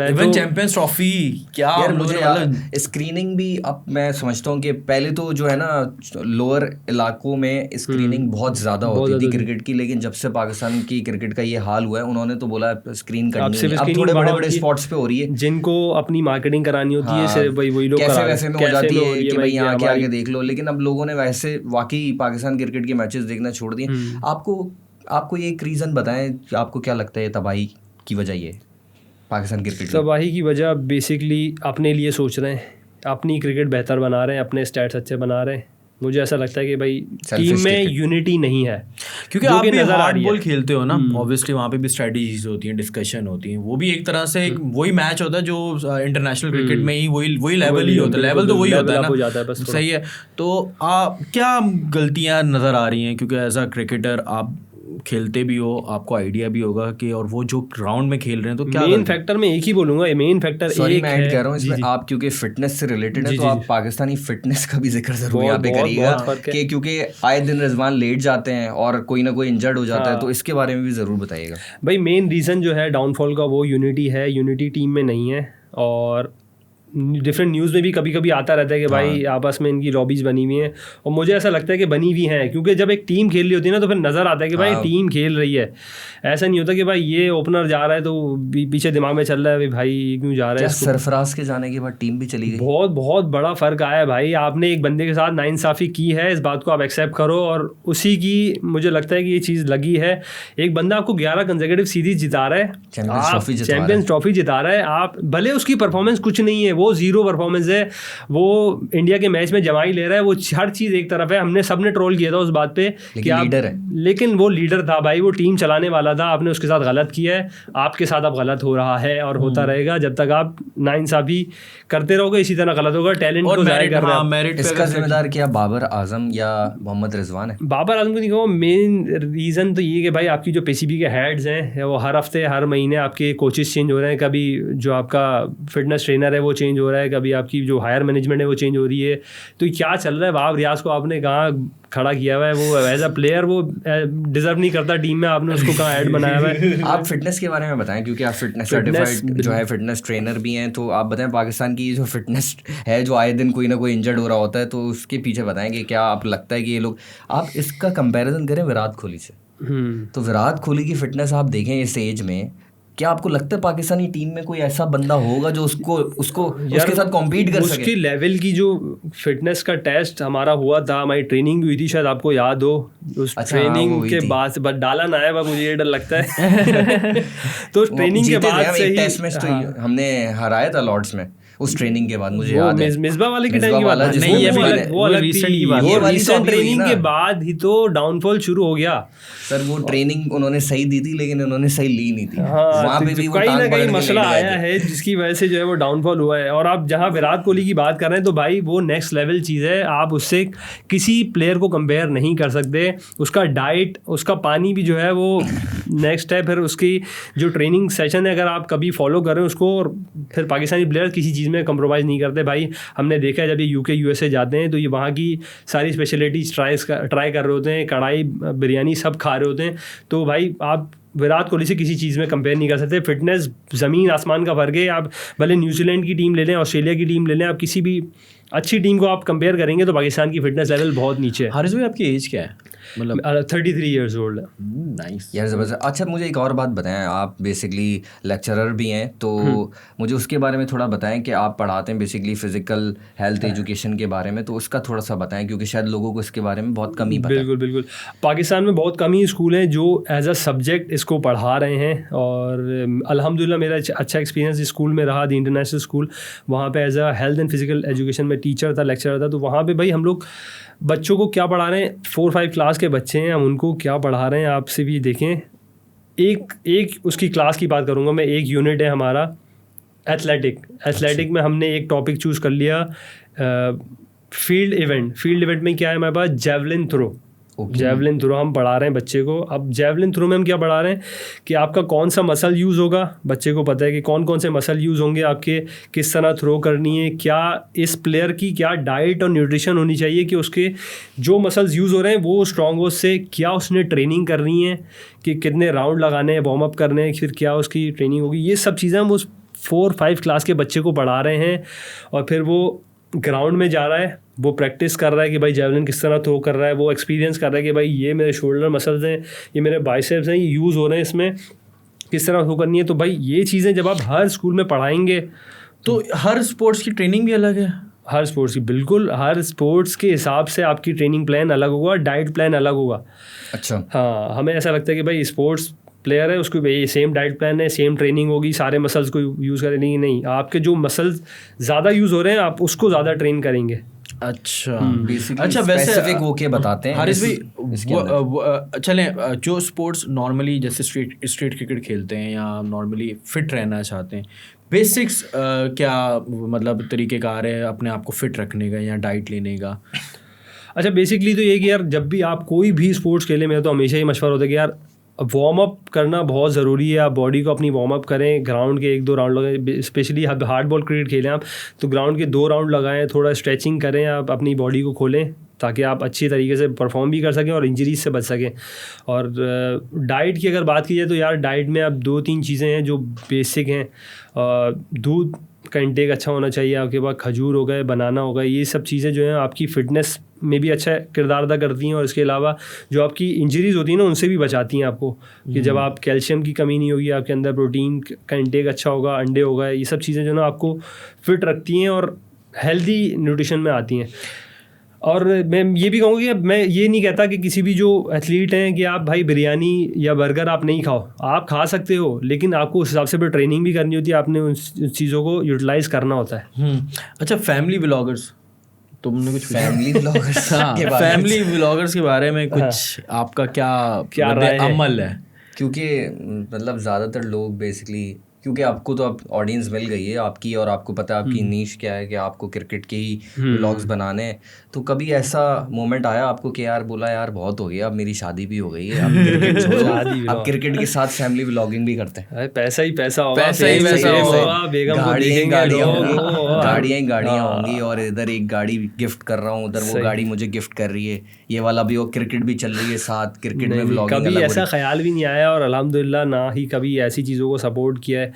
इवन चैंपियंस ट्रॉफी क्या यार मुझे स्क्रीनिंग भी अब मैं समझता हूँ कि पहले तो जो है ना लोअर इलाकों में स्क्रीनिंग बहुत ज़्यादा होती थी क्रिकेट की, लेकिन जब से पाकिस्तान की क्रिकेट का ये हाल हुआ है उन्होंने तो बोला स्क्रीन करनी है। अब थोड़े बड़े स्पॉट्स पे हो रही है जिनको अपनी मार्केटिंग करानी होती है, सिर्फ वही लोग कैसे वैसे में हो जाती है कि भाई यहाँ आके देख लो, लेकिन अब लोगों ने वैसे वाकई पाकिस्तान क्रिकेट के मैचेस देखना छोड़ दिए। आपको आप कोई एक रीज़न बताएं, आपको क्या लगता है तबाही की वजह ये पाकिस्तान क्रिकेट की? तबाही की वजह बेसिकली अपने लिए सोच रहे हैं, अपनी क्रिकेट बेहतर बना रहे हैं, अपने स्टैट्स अच्छे बना रहे हैं। मुझे ऐसा लगता है कि भाई टीम में यूनिटी नहीं है, क्योंकि आप भी हार्ड बॉल खेलते हो ना, ऑब्वियसली वहाँ पे भी स्ट्रेटजीज होती हैं, डिस्कशन होती हैं, वो भी एक तरह से वही मैच होता है जो इंटरनेशनल क्रिकेट में ही वही लेवल ही होता है, लेवल तो वही होता है ना, सही है। तो क्या गलतियाँ नज़र आ रही हैं, क्योंकि एज अ क्रिकेटर आप खेलते भी हो, आपको आइडिया भी होगा कि और वो जो ग्राउंड में खेल रहे हैं तो क्या मेन फैक्टर मैं एक ही बोलूंगा, मेन फैक्टर सॉरी मैं ऐड कर रहा हूँ इसमें, आप क्योंकि फिटनेस से रिलेटेड है तो आप पाकिस्तानी फिटनेस का भी जिक्र जरूर यहाँ पे करिएगा कि क्योंकि आए दिन रिजवान लेट जाते हैं और कोई ना कोई इंजर्ड हो जाता है, तो इसके बारे में भी ज़रूर बताइएगा भाई। मेन रीज़न जो है डाउनफॉल का वो यूनिटी है, यूनिटी टीम में नहीं है। और डिफरेंट न्यूज़ में भी कभी कभी आता रहता है कि भाई आपस में इनकी लॉबीज बनी हुई हैं, और मुझे ऐसा लगता है कि बनी हुई हैं, क्योंकि जब एक टीम खेल रही होती है ना तो फिर नज़र आता है कि भाई टीम खेल रही है। ऐसा नहीं होता कि भाई ये ओपनर जा रहा है तो पीछे दिमाग में चल रहा है भाई क्यों जा रहा है। सरफराज के जाने के बाद टीम भी चली गई, बहुत बड़ा फ़र्क आया है भाई। आपने एक बंदे के साथ नाइंसाफ़ी की है, इस बात को आप एक्सेप्ट करो, और उसी की मुझे लगता है कि ये चीज़ लगी है। एक बंदा आपको 11 कंसेक्यूटिव सीरीज जिता रहा है, चैंपियंस ट्रॉफी जिता रहा है, आप भले उसकी परफॉर्मेंस कुछ नहीं है, वो जीरो परफॉर्मेंस है, वो इंडिया के मैच में जमा ही ले रहा है, वो हर चीज़ एक तरफ है। हमने सबने ट्रोल किया था उस बात पे कि लीडर है, लेकिन वो लीडर था भाई, वो टीम चलाने वाला था, आपने उसके साथ गलत किया है, आपके साथ अब गलत हो रहा है और होता रहेगा जब तक आप नाइंसाफ़ी करते रहोगे, इसी तरह गलत होगा। टैलेंट को जाहिर कर रहे हैं। इसका जिम्मेदार क्या बाबर आजम या मोहम्मद रिजवान है? बाबर आजम को नहीं कहूँ, मेन रीज़न तो ये कि भाई आपकी जो पीसीबी के हेड्स हैं वो हर हफ्ते हर महीने आपके कोचेस चेंज हो रहे हैं। कभी जो आपका फिटनेस ट्रेनर है वो चेंज हो रहा है, कभी आपकी जो हायर मैनेजमेंट है वो चेंज हो रही है। तो क्या चल रहा है? वाह, रियाज को आपने कहाँ खड़ा किया हुआ है, वो एज अ प्लेयर वो डिजर्व नहीं करता टीम में, आपने उसको कहाँ ऐड बनाया हुआ है। आप फिटनेस के बारे में बताएं, क्योंकि आप फिटनेस सर्टिफाइड जो है फिटनेस ट्रेनर भी हैं, तो आप बताएं पाकिस्तान की जो फिटनेस है, जो आए दिन कोई ना कोई इंजर्ड हो रहा होता है, तो उसके पीछे बताएं कि क्या आप लगता है कि ये लोग, आप इसका कंपैरिजन करें विराट कोहली से, तो विराट कोहली की फिटनेस आप देखें इस एज में, क्या आपको लगता है पाकिस्तानी टीम में कोई ऐसा बंदा होगा जो उसको उसके साथ कॉम्पीट कर सके? उसकी लेवल की जो फिटनेस का टेस्ट हमारा हुआ था, हमारी ट्रेनिंग भी हुई थी, शायद आपको याद हो। उस ट्रेनिंग के बाद बस डाला ना है, मुझे ये डर लगता है। तो ट्रेनिंग के बाद से ही टेस्ट मैच तो हमने हराया था लॉर्ड्स में, उस ट्रेनिंग के बाद मुझे याद है। मिसबा वाले के टाइम की बात नहीं है, वो रीसेंट की बात है। वो रीसेंट ट्रेनिंग के बाद ही तो डाउनफॉल शुरू हो गया सर। वो ट्रेनिंग उन्होंने सही दी थी, लेकिन उन्होंने सही ली नहीं थी। वहाँ पे भी कहीं ना कहीं मसला आया है जिसकी वजह से जो है वो डाउनफॉल हुआ है। और आप जहाँ विराट कोहली की बात कर रहे हैं तो भाई वो नेक्स्ट लेवल चीज़ है, आप उससे किसी प्लेयर को कंपेयर नहीं कर सकते। उसका डाइट, उसका पानी भी जो है वो नेक्स्ट है। फिर उसकी जो ट्रेनिंग सेशन है, अगर आप कभी फॉलो करें उसको, और फिर पाकिस्तानी प्लेयर किसी चीज़ में कंप्रोमाइज़ नहीं करते भाई। हमने देखा है जब ये यूके यूएसए जाते हैं तो ये वहाँ की सारी स्पेशलिटीज़ ट्राई कर रहे होते हैं, कढ़ाई बिरयानी सब खा रहे होते हैं। तो भाई आप विराट कोहली से किसी चीज़ में कंपेयर नहीं कर सकते। फिटनेस ज़मीन आसमान का फ़र्क है। आप भले न्यूजीलैंड की टीम ले लें, ऑस्ट्रेलिया की टीम ले लें, आप किसी भी अच्छी टीम को आप कंपेयर करेंगे तो पाकिस्तान की फिटनेस लेवल बहुत नीचे है। हारिस भाई आपकी एज क्या है? मतलब 33 ईयर्स ओल्ड है। नाइस यार, ज़बरदस्त। अच्छा मुझे एक और बात बताएं, आप बेसिकली लेक्चरर भी हैं, तो मुझे उसके बारे में थोड़ा बताएं कि आप पढ़ाते हैं बेसिकली फ़िज़िकल हेल्थ एजुकेशन के बारे में, तो उसका थोड़ा सा बताएं, क्योंकि शायद लोगों को इसके बारे में बहुत कम ही पता है। बिल्कुल पाकिस्तान में बहुत कम ही स्कूल हैं जो एज अ सब्जेक्ट इसको पढ़ा रहे हैं। और अल्हम्दुलिल्लाह मेरा अच्छा एक्सपीरियंस स्कूल में रहा, दी इंटरनेशनल स्कूल। वहाँ पे as a health and physical education में टीचर था, लेक्चरर था। तो वहाँ पे भाई हम लोग बच्चों को क्या पढ़ा रहे हैं, 4-5 क्लास के बच्चे हैं, हम उनको क्या पढ़ा रहे हैं आपसे भी देखें। एक उसकी क्लास की बात करूँगा मैं। एक यूनिट है हमारा एथलेटिक में हमने एक टॉपिक चूज़ कर लिया, फील्ड इवेंट में क्या है हमारे पास, जेवलिन थ्रो। जेवलिन थ्रो हम पढ़ा रहे हैं बच्चे को। अब जेवलिन थ्रो में हम क्या पढ़ा रहे हैं कि आपका कौन सा मसल यूज़ होगा, बच्चे को पता है कि कौन कौन से मसल यूज़ होंगे आपके, किस तरह थ्रो करनी है, क्या इस प्लेयर की क्या डाइट और न्यूट्रिशन होनी चाहिए कि उसके जो मसल्स यूज़ हो रहे हैं वो स्ट्रॉन्ग हो, उससे क्या उसने ट्रेनिंग करनी है, कि कितने राउंड लगाने हैं, वार्म अप करने हैं, फिर क्या उसकी ट्रेनिंग होगी। ये सब चीज़ें हम उस 4-5 क्लास के बच्चे को पढ़ा रहे हैं। और फिर वो ग्राउंड में जा रहा है, वो प्रैक्टिस कर रहा है कि भाई जेवलिन किस तरह थ्रो कर रहा है, वो एक्सपीरियंस कर रहा है कि भाई ये मेरे शोल्डर मसल्स हैं, ये मेरे बाइसेप्स हैं, ये यूज़ हो रहे हैं, इसमें किस तरह थ्रो करनी है। तो भाई ये चीज़ें जब आप हर स्कूल में पढ़ाएंगे तो हर स्पोर्ट्स की ट्रेनिंग भी अलग है। हर स्पोर्ट्स की, बिल्कुल हर स्पोर्ट्स के हिसाब से आपकी ट्रेनिंग प्लान अलग होगा, डाइट प्लान अलग होगा। अच्छा। हाँ, हमें ऐसा लगता है कि भाई स्पोर्ट्स प्लेयर है उसको भाई सेम डाइट प्लान है, सेम ट्रेनिंग होगी, सारे मसल्स को यूज़ करेंगे। नहीं, आपके जो मसल्स ज़्यादा यूज़ हो रहे हैं आप उसको ज़्यादा ट्रेन करेंगे। अच्छा अच्छा, वैसे स्पेसिफिक वो क्या बताते हैं हारिस भाई, चलें जो स्पोर्ट्स नॉर्मली जैसे स्ट्रीट क्रिकेट खेलते हैं या नॉर्मली फिट रहना चाहते हैं, बेसिक्स क्या मतलब तरीक़ेकार है अपने आप को फिट रखने का या डाइट लेने का? अच्छा, बेसिकली तो ये कि यार जब भी आप कोई भी स्पोर्ट्स खेलें, मेरा तो हमेशा ही मशवरा होता है कि यार वार्म अप करना बहुत ज़रूरी है। आप बॉडी को अपनी वार्म अप करें, ग्राउंड के 1-2 राउंड लगाएं। स्पेशली हार्ड बॉल क्रिकेट खेलें आप तो ग्राउंड के 2 राउंड लगाएं, थोड़ा स्ट्रेचिंग करें, आप अपनी बॉडी को खोलें ताकि आप अच्छी तरीके से परफॉर्म भी कर सकें और इंजरीज से बच सकें। और डाइट की अगर बात की जाए तो यार डाइट में अब 2-3 चीज़ें हैं जो बेसिक हैं। दूध का इंटेक अच्छा होना चाहिए, आपके पास खजूर हो गए, बनाना हो गए, ये सब चीज़ें जो हैं आपकी फ़िटनेस में भी अच्छा किरदार अदा करती हैं और इसके अलावा जो आपकी इंजरीज़ होती हैं ना उनसे भी बचाती हैं आपको। कि जब आप कैल्शियम की कमी नहीं होगी, आपके अंदर प्रोटीन का इंटेक अच्छा होगा, अंडे हो गए, ये सब चीज़ें जो ना आपको फिट रखती हैं और हेल्दी न्यूट्रिशन में आती हैं। और मैं ये भी कहूँगा कि मैं ये नहीं कहता कि किसी भी जो एथलीट हैं कि आप भाई बिरयानी या बर्गर आप नहीं खाओ, आप खा सकते हो, लेकिन आपको उस हिसाब से भी ट्रेनिंग भी करनी होती है, आपने उन चीज़ों को यूटिलाइज करना होता है। अच्छा, फैमिली व्लॉगर्स, तुमने कुछ फैमिली व्लॉगर्स फैमिली व्लॉगर्स के बारे में कुछ आपका क्या अमल है? क्योंकि मतलब ज़्यादातर लोग बेसिकली, क्योंकि आपको तो अब ऑडियंस मिल गई है आपकी और आपको पता है आपकी नीश क्या है कि आपको क्रिकेट के ही व्लॉग्स बनाने हैं, तो कभी ऐसा मोमेंट आया आपको कि यार बोला यार बहुत हो गया, अब मेरी शादी भी हो गई है, अब क्रिकेट छोड़ो, अब क्रिकेट के साथ फैमिली व्लॉगिंग भी करते हैं। पैसा ही पैसा होगा, गाड़ियाँ होंगी और इधर एक गाड़ी गिफ्ट कर रहा हूँ, उधर वो गाड़ी मुझे गिफ्ट कर रही है, ये वाला भी हो, क्रिकेट भी चल रही है साथ, क्रिकेट में व्लॉगिंग। कभी ऐसा ख्याल भी नहीं आया और अल्हम्दुलिल्लाह ना ही कभी ऐसी चीज़ों को सपोर्ट किया है,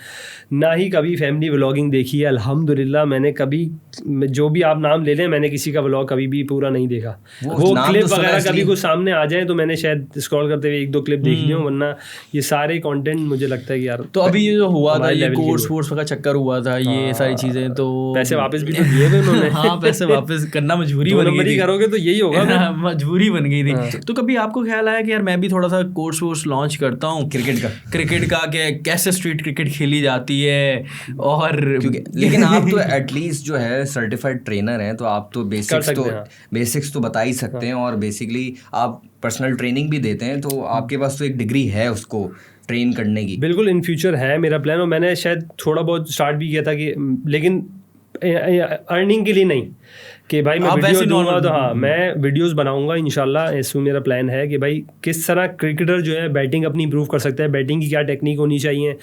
ना ही कभी फैमिली व्लॉगिंग देखी है। अल्हम्दुलिल्लाह मैंने कभी जो भी आप नाम ले लें, मैंने किसी का व्लॉग कभी भी पूरा नहीं देखा। वो क्लिप वगैरह कभी कुछ सामने आ जाए तो मैंने शायद स्क्रॉल करते हुए 1-2 क्लिप देख लियो, वरना ये सारे कंटेंट मुझे लगता है कि यार। तो अभी ये जो हुआ था, ये कोर्स का चक्कर हुआ था, ये सारी चीज़ें, तो पैसे वापस भी तो दिए थे उन्होंने। हाँ, पैसे वापस करना मजबूरी बन गई थी, करोगे तो यही होगा, मजबूरी बन गई थी। तो कभी आपको ख्याल आया कि यार मैं भी थोड़ा सा कोर्स लॉन्च करता हूँ क्रिकेट का कैसे स्ट्रीट क्रिकेट खेली जाती है? और लेकिन आप तो एटलीस्ट जो है सर्टिफाइड ट्रेनर हैं, तो आप तो बेसिक्स तो बता ही सकते हैं और बेसिकली आप पर्सनल ट्रेनिंग भी देते हैं, तो आपके पास तो एक डिग्री है उसको ट्रेन करने की। बिल्कुल, इन फ्यूचर है मेरा प्लान और मैंने शायद थोड़ा बहुत स्टार्ट भी किया था कि, लेकिन अर्निंग के लिए नहीं कि भाई मैं वीडियो दूंगा, तो हाँ मैं वीडियोस बनाऊंगा इंशाल्लाह। इसमें मेरा प्लान है कि भाई किस तरह क्रिकेटर जो है बैटिंग अपनी इंप्रूव कर सकता है, बैटिंग की क्या टेक्निक होनी चाहिए,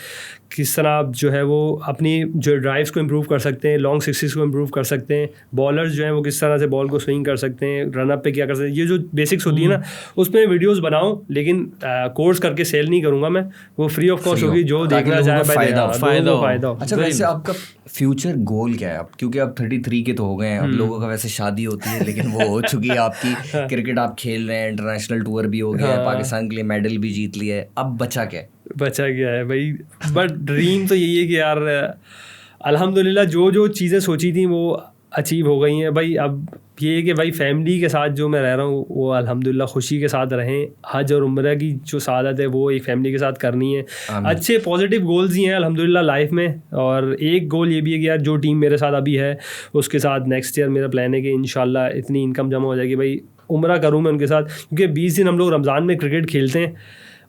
किस तरह आप जो है वो अपनी जो ड्राइव्स को इम्प्रूव कर सकते हैं, लॉन्ग सिक्सेस को इम्प्रूव कर सकते हैं, बॉलर्स जो हैं वो किस तरह से बॉल को स्विंग कर सकते हैं, रन अप पे क्या कर सकते हैं, ये जो बेसिक्स होती है ना उसमें वीडियोस बनाऊं, लेकिन कोर्स करके सेल नहीं करूंगा मैं, वो फ्री ऑफ कॉस्ट होगी, जो देखना चाहे फायदा। अच्छा, वैसे आपका फ्यूचर गोल क्या है? आप क्योंकि आप 33 के तो हो गए हैं, अब लोगों का वैसे शादी होती है, लेकिन वो हो चुकी है आपकी, क्रिकेट आप खेल रहे हैं, इंटरनेशनल टूर भी हो गया है, पाकिस्तान के लिए मेडल भी जीत लिया है, अब बचा क्या है भाई? बट ड्रीम तो यही है कि यार अल्हम्दुलिल्लाह जो चीज़ें सोची थी वो अचीव हो गई हैं भाई। अब ये है कि भाई फैमिली के साथ जो मैं रह रहा हूँ वो अल्हम्दुलिल्लाह खुशी के साथ रहें। हज और उम्रा की जो सादत है वो एक फैमिली के साथ करनी है। अच्छे पॉजिटिव गोल्स ही हैं अल्हम्दुलिल्लाह लाइफ में, और एक गोल ये भी है कि यार जो टीम मेरे साथ अभी है उसके साथ नेक्स्ट ईयर मेरा प्लान है कि इंशाल्लाह इतनी इनकम जमा हो जाएगी भाई, उम्रा करूँ मैं उनके साथ, क्योंकि 20 दिन हम लोग रमज़ान में क्रिकेट खेलते हैं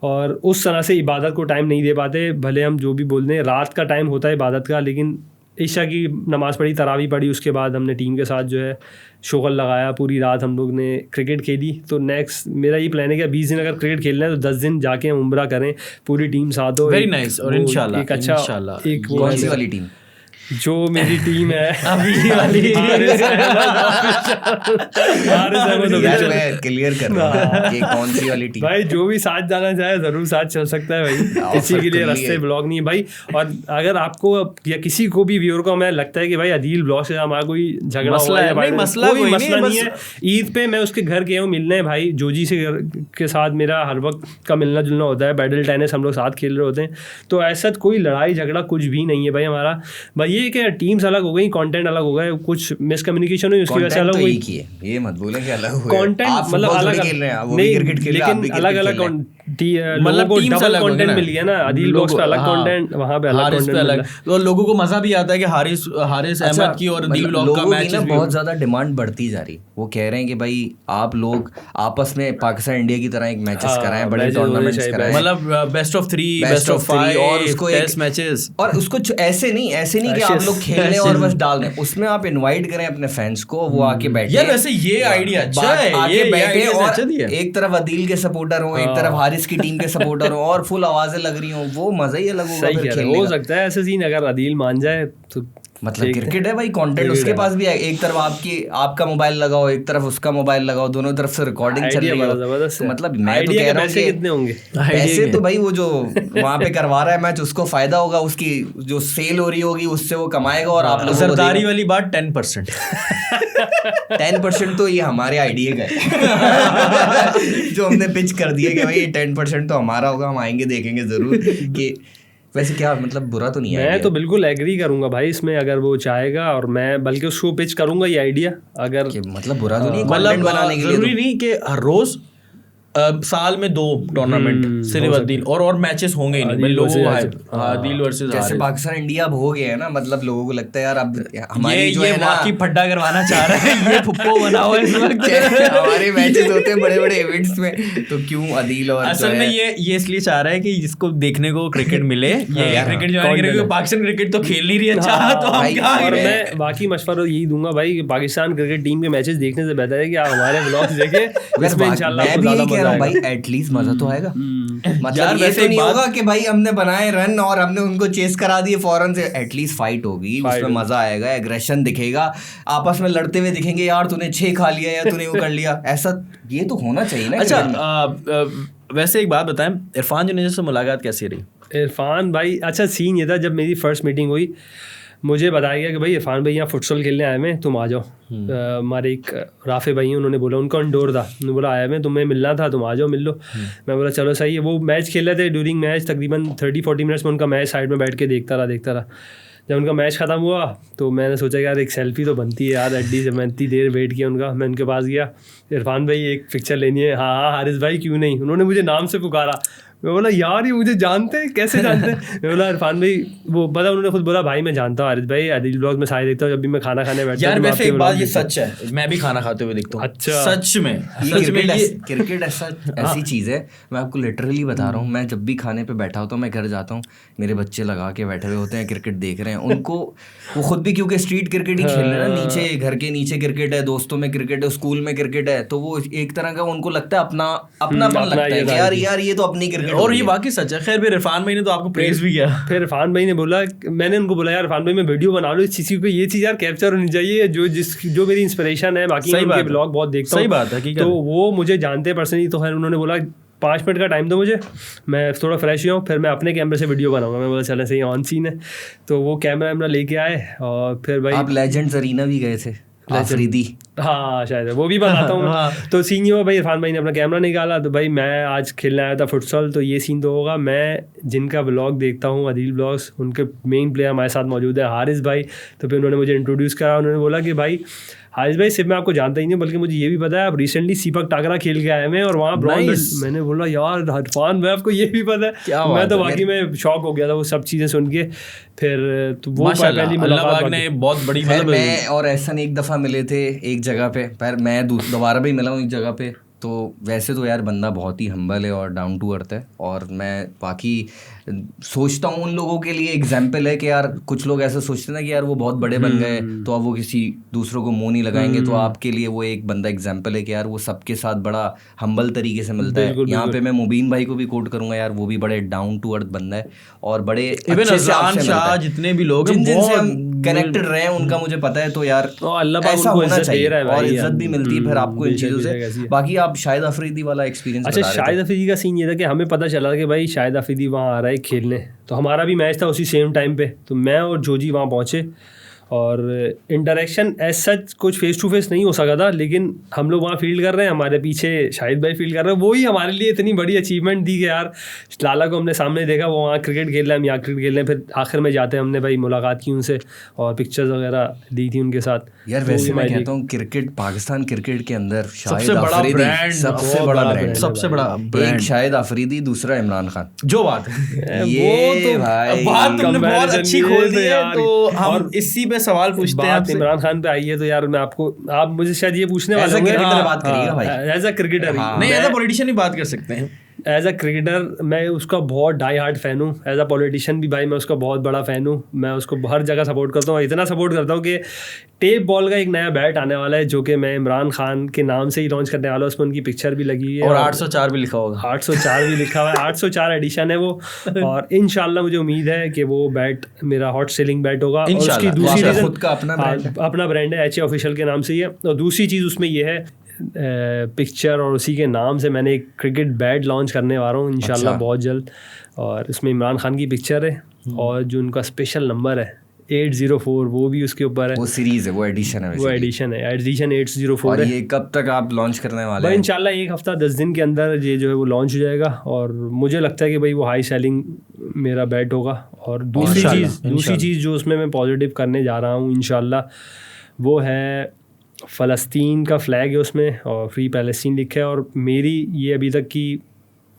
और उस तरह से इबादत को टाइम नहीं दे पाते। भले हम जो भी बोल दें, रात का टाइम होता है इबादत का, लेकिन ईशा की नमाज़ पढ़ी, तरावी पढ़ी, उसके बाद हमने टीम के साथ जो है शुगल लगाया, पूरी रात हम लोग ने क्रिकेट खेली। तो नेक्स्ट मेरा ये प्लान है कि 20 दिन अगर क्रिकेट खेलना है तो 10 दिन जाके हम उम्रा करें, पूरी टीम साथ हो। Very nice. और इंशाल्लाह एक अच्छा एक कौन सी वाली टीम? जो मेरी टीम है अभी वाली क्लियर कर रहा हूं कि कौन सी वाली टीम। भाई जो भी साथ जाना चाहे जरूर साथ चल सकता है भाई, किसी के लिए रास्ते ब्लॉग नहीं है भाई। और अगर आपको या किसी को भी व्यूअर को मैं लगता है कि भाई अदील ब्लॉग से हमारा कोई झगड़ा मसला है, कोई मसला नहीं है, ईद पे मैं उसके घर गया हूँ मिलने भाई, जोजी से के साथ मेरा हर वक्त का मिलना जुलना होता है, बैडल टेनिस हम लोग साथ खेल रहे होते हैं, तो ऐसा कोई लड़ाई झगड़ा कुछ भी नहीं है भाई हमारा। भाई ये ये क्या टीम्स अलग हो गई, कंटेंट अलग हो गया, कुछ मिसकम्युनिकेशन हुई उसकी वजह से अलग हुई। ये मत बोले कि अलग हुए, कंटेंट मतलब अलग खेल रहे हैं, वो भी क्रिकेट खेल रहे हैं, आप भी लेकिन अलग अलग मतलब लोगों को टीम्स डबल अलग हो गए कंटेंट ना। मिल गया ना, अदील ब्लॉग्स पे अलग कंटेंट, वहां पे अलग कंटेंट मिल रहा है। तो लोगों को मजा भी आता है कि हारिस अहमद की और अदील ब्लॉग का मैच बहुत ज्यादा डिमांड बढ़ती जा रही। वो कह रहे हैं कि भाई आप लोग आपस में पाकिस्तान इंडिया की तरह एक मैचेस कराएं, बड़े टूर्नामेंट्स कराएं, मतलब बेस्ट ऑफ 3 बेस्ट ऑफ 5 और उसको टेस्ट मैचेस, और उसको ऐसे नहीं कि आप लोग खेल रहे और बस डाल दें, उसमें आप इनवाइट करें अपने फैंस को, वो आके बैठे। यार वैसे ये आइडिया अच्छा है, आके बैठे और एक तरफ अदील के सपोर्टर हो, एक तरफ हारिस की टीम के सपोर्टर हो और फुल आवाजें लग रही हो, वो मजा ही अलग होगा फिर खेलने का। हो सकता है ऐसे सीन अगर अदील मान जाए तो, मतलब क्रिकेट है भाई, कंटेंट उसके पास भी है, एक तरफ आपका मोबाइल लगाओ, एक तरफ उसका मोबाइल लगाओ, दोनों तरफ से रिकॉर्डिंग चल रही है। मतलब मैं तो कह रहा हूँ कितने होंगे पैसे तो भाई वो जो वहां पे करवा रहा है मैच उसको फायदा होगा, उसकी जो सेल हो रही होगी उससे वो कमाएगा, और आप लोग सरदारी वाली बात 10% 10% तो ये हमारे आइडिया का है जो हमने पिच कर दिया कि भाई 10% तो हमारा होगा, हम आएंगे देखेंगे जरूर कि वैसे क्या मतलब बुरा तो नहीं है। मैं तो बिल्कुल एग्री करूंगा भाई इसमें, अगर वो चाहेगा, और मैं बल्कि उसको पिच करूंगा ये आइडिया, अगर मतलब बुरा तो नहीं, मतलब बनाने के लिए जरूरी नहीं कि हर रोज साल में 2 टूर्नामेंट सिर्फ अदील और मैचेस होंगे ही नहीं, अदील वर्सेस जैसे पाकिस्तान इंडिया अब हो गया है ना, मतलब लोगों को लगता है यार अब हमारी जो है ना वाकई फड्डा करवाना चाह रहा है, ये फुप्पो बना हुआ है इस वक्त हमारे मैचेस होते हैं बड़े बड़े इवेंट्स में, तो क्यों अदील और असल में ये इसलिए चाह रहा है कि जिसको देखने को क्रिकेट मिले, ये क्रिकेट ज्वाइन करेगा, पाकिस्तान क्रिकेट तो खेल नहीं रही अच्छा, तो हम क्या और मैं बाकी मशवरा यही दूंगा भाई कि पाकिस्तान क्रिकेट टीम के मैचेस देखने से बेहतर है कि आप हमारे व्लॉग्स देखें, इसमें इंशाल्लाह भाई एटलीस्ट मजा तो आएगा। मतलब ये तो नहीं होगा कि भाई हमने बनाए रन और हमने उनको चेस करा दिए फौरन से, एटलीस्ट फाइट होगी, उसमें मजा आएगा, एग्रेशन दिखेगा, आपस में लड़ते हुए दिखेंगे, यार तूने 6 खा लिया या तूने वो कर लिया, ऐसा ये तो होना चाहिए ना। अच्छा वैसे एक बात बताएं, इरफान जुनेजा से मुलाकात कैसी रही? इरफान भाई अच्छा सीन ये था, जब मेरी फर्स्ट मीटिंग हुई मुझे बताया गया कि भाई इरफान भाई यहाँ फुटसॉल खेलने आए हैं, तुम आ जाओ। हमारे एक राफे भाई हैं, उन्होंने बोला, उनका इंडोर था, उन्होंने बोला आया मैं तुम्हें मिलना था, तुम आ जाओ मिल लो। मैं बोला चलो सही है। वो मैच खेल रहे थे, ड्यूरिंग मैच तकरीबन 30-40 मिनट्स में उनका मैच साइड में बैठ के देखता रहा। जब उनका मैच ख़त्म हुआ तो मैंने सोचा यार एक सेल्फी तो बनती है यार, एटलीस्ट मैं इतनी देर वेट किया उनका, मैं उनके पास गया, इरफान भाई एक पिक्चर लेनी है। हाँ हारिस भाई क्यों नहीं, उन्होंने मुझे नाम से पुकारा। मैं बोला यार ये मुझे जानते हैं, कैसे जानते हैं? मैं बोला इरफान भाई, वो पता उन्होंने खुद बोला भाई मैं जानता हूँ हारिस भाई, अदील ब्लॉग में सारे देखता हूँ, जब भी मैं खाना खाने बैठता हूँ। यार वैसे एक बात ये सच है, मैं भी खाना खाते हुए देखता हूँ। अच्छा सच में क्रिकेट ऐसी चीज़ है, मैं आपको लिटरली बता रहा हूँ, मैं जब भी खाने पे बैठा होता हूँ, मैं घर जाता हूँ, मेरे बच्चे लगा के बैठे हुए होते हैं, क्रिकेट देख रहे हैं, उनको वो खुद भी क्योंकि स्ट्रीट क्रिकेट ही खेल रहे हैं ना, नीचे घर के नीचे क्रिकेट है, दोस्तों में क्रिकेट है, स्कूल में क्रिकेट है, तो वो एक तरह का उनको लगता है अपनापन लगता है कि यार ये तो अपनी क्रिकेट, और ये बाकी सच है। खैर फिर इरफान भाई ने तो आपको प्रेज भी किया। फिर इरफान भाई ने बोला, मैंने उनको बोला यार इरफान भाई मैं वीडियो बना लो इस चीज़ की, ये चीज़ यार कैप्चर होनी चाहिए, जो मेरी इंस्पिरेशन है, बाकी मैं ब्लॉग बहुत देखता हूँ। सही बात है, तो वो मुझे जानते हैं पर्सनली, तो खैर उन्होंने बोला 5 मिनट का टाइम दो मुझे, मैं थोड़ा फ्रेश हुआ, फिर मैं अपने कैमरे से वीडियो बनाऊंगा। मैं बोला चलें सही ऑन सीन है, तो वो कैमरा लेके आए, और फिर भाई आप लेजेंड्स अरीना भी गए थे आफरीदी, हाँ शायद वो भी बताता हूँ। हाँ। तो सीन ये हुआ भाई, इरफान भाई ने अपना कैमरा निकाला, तो भाई मैं आज खेलने आया था फुटसॉल, तो ये सीन तो होगा। मैं जिनका ब्लॉग देखता हूँ अदील ब्लॉग्स, उनके मेन प्लेयर हमारे साथ मौजूद है हारिस भाई। तो फिर उन्होंने मुझे इंट्रोड्यूस करा, उन्होंने बोला कि भाई हारिस भाई सिर्फ मैं आपको जानता ही नहीं, बल्कि मुझे ये भी पता है आप रिसेंटली सीपक टाकरा खेल के आए हैं और वहाँ ब्रॉन्ज। मैंने बोला यार इरफान भाई आपको ये भी पता है? मैं तो बाकी में शॉक हो गया था वो सब चीज़ें सुन के। फिर तो वो पहली मुलाकात ने बहुत बड़ी, मैं और एहसन एक दफ़ा मिले थे एक जगह पे, पर मैं दोबारा भी मिला हूँ एक जगह पे। तो वैसे तो यार बंदा बहुत ही हम्बल है और डाउन टू अर्थ है, और मैं बाकी सोचता हूँ उन लोगों के लिए एग्जाम्पल है कि यार कुछ लोग ऐसा सोचते हैं ना कि यार वो बहुत बड़े बन गए तो अब वो किसी दूसरों को मुंह नहीं लगाएंगे, तो आपके लिए वो एक बंदा एग्जाम्पल है कि यार वो सबके साथ बड़ा हम्बल तरीके से मिलता है। यहाँ पे मैं मुबीन भाई को भी कोट करूंगा, यार वो भी बड़े डाउन टू अर्थ बंदा है और बड़े अच्छे से आपसे जितने भी लोग जिनसे हम कनेक्टेड रहे हैं उनका मुझे पता है, तो यार ऐसा होना चाहिए और इज्जत भी मिलती है फिर आपको इन चीज़ों से। बाकी आप शाहिद अफरीदी वाला एक्सपीरियंस। अच्छा, शाहिद अफरीदी का सीन ये था कि हमें पता चला कि भाई शाहिद अफरीदी वहाँ आ रहा है खेलने, तो हमारा भी मैच था उसी सेम टाइम पे, तो मैं और जोजी वहाँ पहुँचे और इंटरेक्शन एज सच कुछ फेस टू फेस नहीं हो सका था, लेकिन हम लोग वहाँ फील्ड कर रहे हैं, हमारे पीछे शाहिद भाई फील्ड कर रहे हैं, वो ही हमारे लिए इतनी बड़ी अचीवमेंट थी कि यार लाला को हमने सामने देखा, वो वहाँ क्रिकेट खेल रहे हैं, हम यहाँ क्रिकेट खेल रहे हैं, फिर आखिर में जाते हैं हमने भाई मुलाकात की उनसे और पिक्चर्स वगैरह दी थी उनके साथ। यार वैसे मैं कहता हूँ क्रिकेट, पाकिस्तान क्रिकेट के अंदर सबसे बड़ा ब्रांड, सबसे बड़ा ब्रांड, सबसे बड़ा एक शाहिद अफरीदी, दूसरा इमरान खान। जो बात है ये भाई बात तुमने बहुत अच्छी खोल दी है, तो हम इसी पे सवाल पूछते हैं आपसे। इमरान खान पे आई है तो यार मैं आपको, आप मुझे शायद ये पूछने वाले होंगे बात करिएगा भाई, एज अ क्रिकेटर, नहीं एज अ पॉलिटिशियन ही बात कर सकते हैं। एज अ क्रिकेटर मैं उसका बहुत डाई हार्ट फ़ैन हूँ, एज अ पॉलिटिशियन भी भाई मैं उसका बहुत बड़ा फ़ैन हूँ, मैं उसको हर जगह सपोर्ट करता हूँ, इतना सपोर्ट करता हूँ कि टेप बॉल का एक नया बैट आने वाला है जो कि मैं इमरान खान के नाम से ही लॉन्च करने वाला हूँ, उसमें उनकी पिक्चर भी लगी हुई है और 804 भी लिखा होगा, 804 भी लिखा हुआ है, 804 एडिशन है वो, और इंशाल्लाह मुझे उम्मीद है कि वो बैट मेरा हॉट सेलिंग बैट होगा। और उसकी दूसरी रीज़न खुद का अपना ब्रांड है, HA ऑफिशियल के नाम से ही है। और दूसरी चीज़ उसमें ये है पिक्चर और उसी के नाम से मैंने एक क्रिकेट बैट लॉन्च करने वाला हूँ इंशाल्लाह बहुत जल्द, और इसमें इमरान खान की पिक्चर है और जो उनका स्पेशल नंबर है 804 वो भी उसके ऊपर है, वो सीरीज है, वो एडिशन है, वो एडिशन है, एडिशन 804 और है। ये कब तक आप लॉन्च करने वाले हैं? इंशाल्लाह 1 हफ्ता 10 दिन के अंदर ये जो है वो लॉन्च हो जाएगा, और मुझे लगता है कि भाई वो हाई सेलिंग मेरा बैट होगा। और दूसरी चीज़ जो उसमें मैं पॉजिटिव करने जा रहा हूँ इंशाल्लाह वो है फ़लस्तीन का फ्लैग है उसमें और फ्री पैलेस्टीन लिखा है, और मेरी ये अभी तक की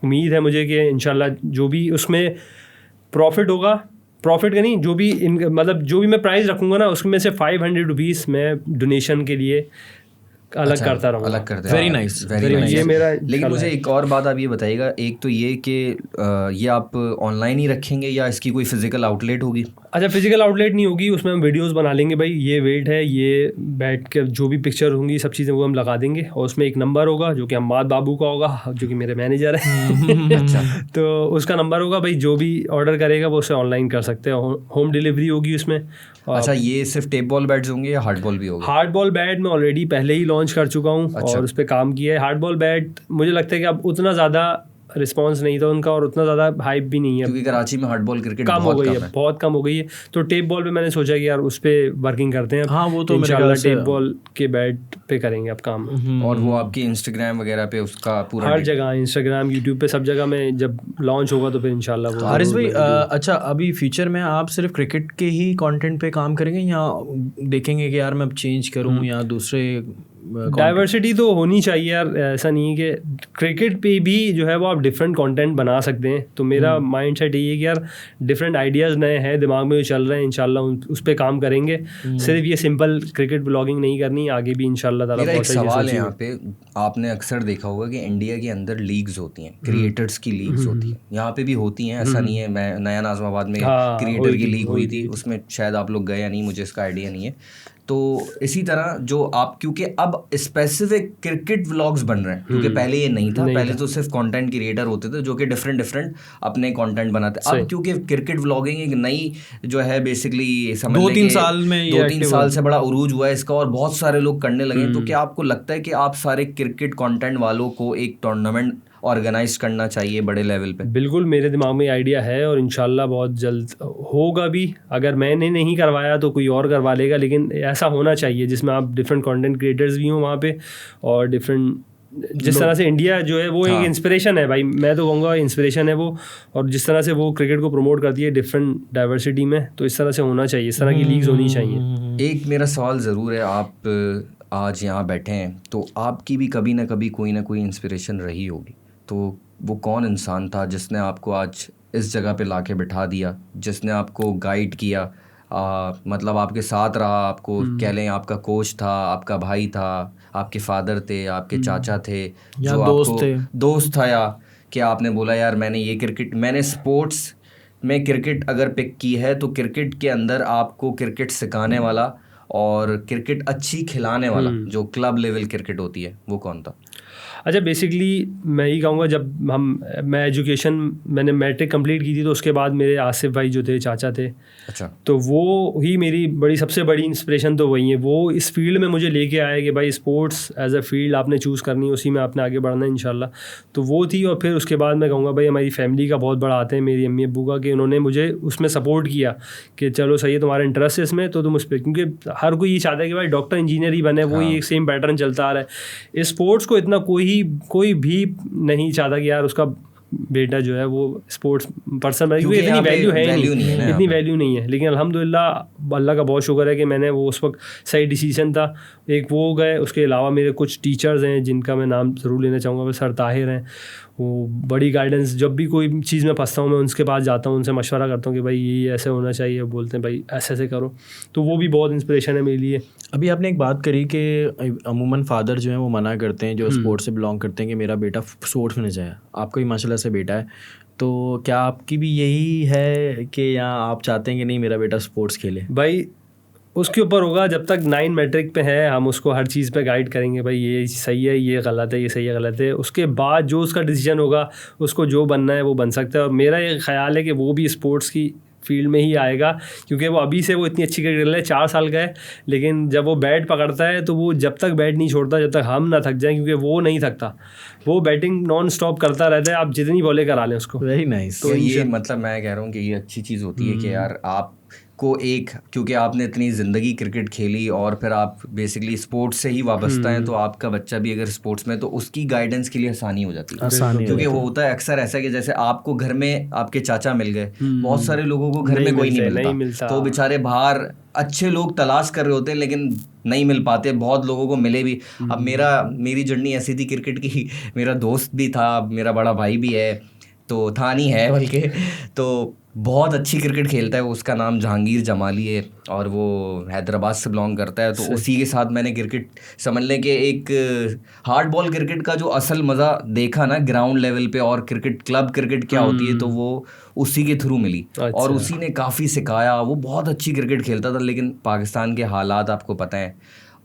उम्मीद है मुझे कि इंशाल्लाह जो भी उसमें प्रॉफिट होगा, प्रॉफिट का नहीं, जो भी मतलब जो भी मैं प्राइस रखूँगा ना उसमें से 500 रुपीज़ मैं डोनेशन के लिए अलग करता रहूँगा। अलग करते, वेरी नाइस, वेरी नाइस। ये मेरा लेकिन मुझे एक और बात आप ये बताइएगा, एक तो ये कि ये आप ऑनलाइन ही रखेंगे या इसकी कोई फिजिकल आउटलेट होगी? अच्छा, फिजिकल आउटलेट नहीं होगी, उसमें हम वीडियोस बना लेंगे भाई, ये वेट है, ये बैठ के जो भी पिक्चर होंगी सब चीज़ें वो हम लगा देंगे, और उसमें एक नंबर होगा जो कि अम्माद बाबू का होगा जो कि मेरे मैनेजर है अच्छा, तो उसका नंबर होगा भाई, जो भी ऑर्डर करेगा वो उसे ऑनलाइन कर सकते हैं, होम डिलीवरी होगी उसमें। अच्छा, ये सिर्फ टेप बॉल बैट्स होंगे या हार्ड बॉल भी होगा? हार्ड बॉल बैट मैं ऑलरेडी पहले ही लॉन्च कर चुका हूँ और उस पर काम किया है। हार्ड बॉल बैट मुझे लगता है कि अब उतना ज़्यादा रिस्पांस नहीं था उनका और उतना ज़्यादा हाइप भी नहीं है, क्योंकि कराची में हार्ड बॉल क्रिकेट कम हो गई है, बहुत कम हो गई है। तो टेप बॉल पे मैंने सोचा कि यार उस पर वर्किंग करते हैं। हाँ, वो तो इंशाल्लाह टेप बॉल के बैट पे करेंगे अब काम। और वो आपकी इंस्टाग्राम वगैरह पे उसका पूरा हर जगह, इंस्टाग्राम, यूट्यूब पे, सब जगह में जब लॉन्च होगा तो फिर इंशाल्लाह वो। हारिस भाई, अच्छा अभी फ्यूचर में आप सिर्फ क्रिकेट के ही कंटेंट पे काम करेंगे या देखेंगे कि यार मैं चेंज करूं या दूसरे? डाइवर्सिटी तो होनी चाहिए यार, ऐसा नहीं है कि क्रिकेट पे भी जो है वो आप डिफरेंट कंटेंट बना सकते हैं। तो मेरा माइंड सेट यही है कि यार डिफरेंट आइडियाज़ नए हैं दिमाग में जो चल रहे हैं, इंशाल्लाह उस पर काम करेंगे। सिर्फ ये सिंपल क्रिकेट ब्लॉगिंग नहीं करनी, आगे भी इंशाल्लाह ताला। मेरा एक सवाल है यहाँ पे, आपने अक्सर देखा होगा कि इंडिया के अंदर लीग्स होती हैं, क्रिएटर्स की लीग्स होती हैं, यहाँ पे भी होती हैं, ऐसा नहीं है। मैं नया नाज़िमाबाद में क्रिएटर की लीग हुई थी, उसमें शायद आप लोग गए या नहीं, मुझे इसका आइडिया नहीं है। तो इसी तरह जो आप, क्योंकि अब स्पेसिफिक क्रिकेट व्लॉग्स बन रहे हैं, क्योंकि पहले ये नहीं था, पहले तो सिर्फ कंटेंट क्रिएटर होते थे जो कि डिफरेंट अपने कंटेंट बनाते। अब क्योंकि क्रिकेट व्लॉगिंग एक नई जो है बेसिकली समझ 2-3 साल में, 2-3 साल से बड़ा उरूज हुआ है इसका और बहुत सारे लोग करने लगे। तो क्या आपको लगता है कि आप सारे क्रिकेट कंटेंट वालों को एक टूर्नामेंट ऑर्गेनाइज करना चाहिए बड़े लेवल पे? बिल्कुल, मेरे दिमाग में आइडिया है और इंशाल्लाह बहुत जल्द होगा भी। अगर मैंने नहीं करवाया तो कोई और करवा लेगा, लेकिन ऐसा होना चाहिए जिसमें आप डिफरेंट कंटेंट क्रिएटर्स भी हों वहाँ पे, और डिफरेंट जिस तरह से इंडिया जो है वो एक इंस्पिरेशन है भाई, मैं तो कहूँगा इंस्पिरेशन है वो, और जिस तरह से वो क्रिकेट को प्रमोट करती है डिफरेंट डाइवर्सिटी में, तो इस तरह से होना चाहिए, इस तरह की लीग्स होनी चाहिए। एक मेरा सवाल ज़रूर है, आप आज यहाँ बैठे हैं तो आपकी भी कभी ना कभी कोई ना कोई इंस्पिरेशन रही होगी, तो वो कौन इंसान था जिसने आपको आज इस जगह पे लाके बिठा दिया, जिसने आपको गाइड किया, मतलब आपके साथ रहा, आपको कह लें आपका कोच था, आपका भाई था, आपके फादर थे, आपके चाचा थे, जो आपको दोस्त था, या कि आपने बोला यार मैंने स्पोर्ट्स में क्रिकेट अगर पिक की है तो क्रिकेट के अंदर आपको क्रिकेट सिखाने वाला और क्रिकेट अच्छी खिलाने वाला जो क्लब लेवल क्रिकेट होती है, वो कौन था? अच्छा, बेसिकली मैं ही कहूँगा, जब मैं एजुकेशन मैंने मैट्रिक कंप्लीट की थी, तो उसके बाद मेरे आसिफ भाई जो थे, चाचा थे, अच्छा, तो वो ही मेरी सबसे बड़ी इंस्पिरेशन तो वही है। वो इस फील्ड में मुझे लेके आए कि भाई स्पोर्ट्स एज अ फील्ड आपने चूज़ करनी है, उसी में आपने आगे बढ़ना है इंशाल्लाह। तो वो थी। और फिर उसके बाद मैं कहूँगा भाई हमारी फैमिली का बहुत बड़ा हाथ है, मेरी अम्मी अब्बू का, कि उन्होंने मुझे उसमें सपोर्ट किया कि चलो सही है, तुम्हारा इंटरेस्ट है इसमें तो तुम उस पर, क्योंकि हर कोई ये चाहता है कि भाई डॉक्टर इंजीनियर ही बने, वो ही एक सेम पैटर्न चलता आ रहा है। स्पोर्ट्स को इतना कोई भी नहीं चाहता कि यार उसका बेटा जो है वो स्पोर्ट्स पर्सन बने, क्योंकि इतनी वैल्यू है नहीं, इतनी वैल्यू नहीं है। लेकिन अल्हम्दुलिल्लाह अल्लाह का बहुत शुक्र है कि मैंने वो उस वक्त सही डिसीजन था। एक वो हो गए, उसके अलावा मेरे कुछ टीचर्स हैं जिनका मैं नाम ज़रूर लेना चाहूँगा। सर ताहिर हैं, वो बड़ी गाइडेंस, जब भी कोई चीज़ में फंसता हूँ मैं उनके पास जाता हूँ, उनसे मशवरा करता हूँ कि भाई ये ऐसे होना चाहिए, वो बोलते हैं भाई ऐसे ऐसे करो। तो वो भी बहुत इंस्पिरेशन है मेरे लिए। अभी आपने एक बात करी कि अमूमन फादर जो है वो मना करते हैं जो स्पोर्ट्स से बिलोंग करते हैं कि मेरा बेटा स्पोर्ट्स में न जाए। आपका भी माशाल्लाह से बेटा है, तो क्या आपकी भी यही है कि या आप चाहते हैं कि नहीं मेरा बेटा स्पोर्ट्स खेले? भाई उसके ऊपर होगा, जब तक 9 मैट्रिक पे है हम उसको हर चीज़ पे गाइड करेंगे, भाई ये सही है, ये गलत है, ये सही है, गलत है। उसके बाद जो उसका डिसीजन होगा, उसको जो बनना है वो बन सकता है। और मेरा ये ख्याल है कि वो भी स्पोर्ट्स की फील्ड में ही आएगा, क्योंकि वो अभी से वो इतनी अच्छी क्रिकेट खेल रहा है, 4 साल का है, लेकिन जब वो बैट पकड़ता है तो वो जब तक बैट नहीं छोड़ता जब तक हम ना थक जाएं, क्योंकि वो नहीं थकता, वो बैटिंग नॉन स्टॉप करता रहता है, आप जितनी बॉलें करा लें उसको। Very nice. तो ये मतलब मैं कह रहा हूँ कि ये अच्छी चीज़ होती है कि यार आप को एक, क्योंकि आपने इतनी ज़िंदगी क्रिकेट खेली और फिर आप बेसिकली स्पोर्ट्स से ही वाबस्ता हैं, तो आपका बच्चा भी अगर स्पोर्ट्स में, तो उसकी गाइडेंस के लिए आसानी हो जाती है। क्योंकि वो होता है अक्सर ऐसा कि जैसे आपको घर में आपके चाचा मिल गए, बहुत सारे लोगों को घर में कोई नहीं मिलता, तो बेचारे बाहर अच्छे लोग तलाश कर रहे होते हैं लेकिन नहीं मिल पाते, बहुत लोगों को मिले भी। अब मेरी जर्नी ऐसी थी क्रिकेट की, मेरा दोस्त भी था, मेरा बड़ा भाई भी है, तो था नहीं है बल्कि, तो बहुत अच्छी क्रिकेट खेलता है, उसका नाम जहांगीर जमाली है और वो हैदराबाद से बिलोंग करता है। तो उसी के साथ मैंने क्रिकेट, समझ लें कि एक हार्ड बॉल क्रिकेट का जो असल मज़ा देखा ना ग्राउंड लेवल पे, और क्रिकेट क्लब क्रिकेट क्या होती है, तो वो उसी के थ्रू मिली। और उसी ने काफ़ी सिखाया। वो बहुत अच्छी क्रिकेट खेलता था, लेकिन पाकिस्तान के हालात आपको पता है,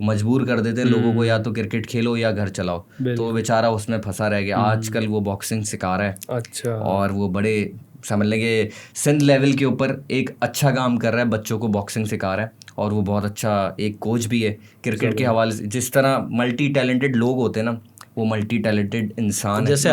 मजबूर कर देते हैं लोगों को, या तो क्रिकेट खेलो या घर चलाओ, तो बेचारा उसमें फंसा रह गया। आजकल वो बॉक्सिंग सिखा रहा है। अच्छा। और वो बड़े समझ लेंगे सिंध लेवल के ऊपर एक अच्छा काम कर रहा है, बच्चों को बॉक्सिंग सिखा रहा है, और वो बहुत अच्छा एक कोच भी है क्रिकेट के हवाले से। जिस तरह मल्टी टैलेंटेड लोग होते हैं ना, वो मल्टी टैलेंटेड इंसान जैसे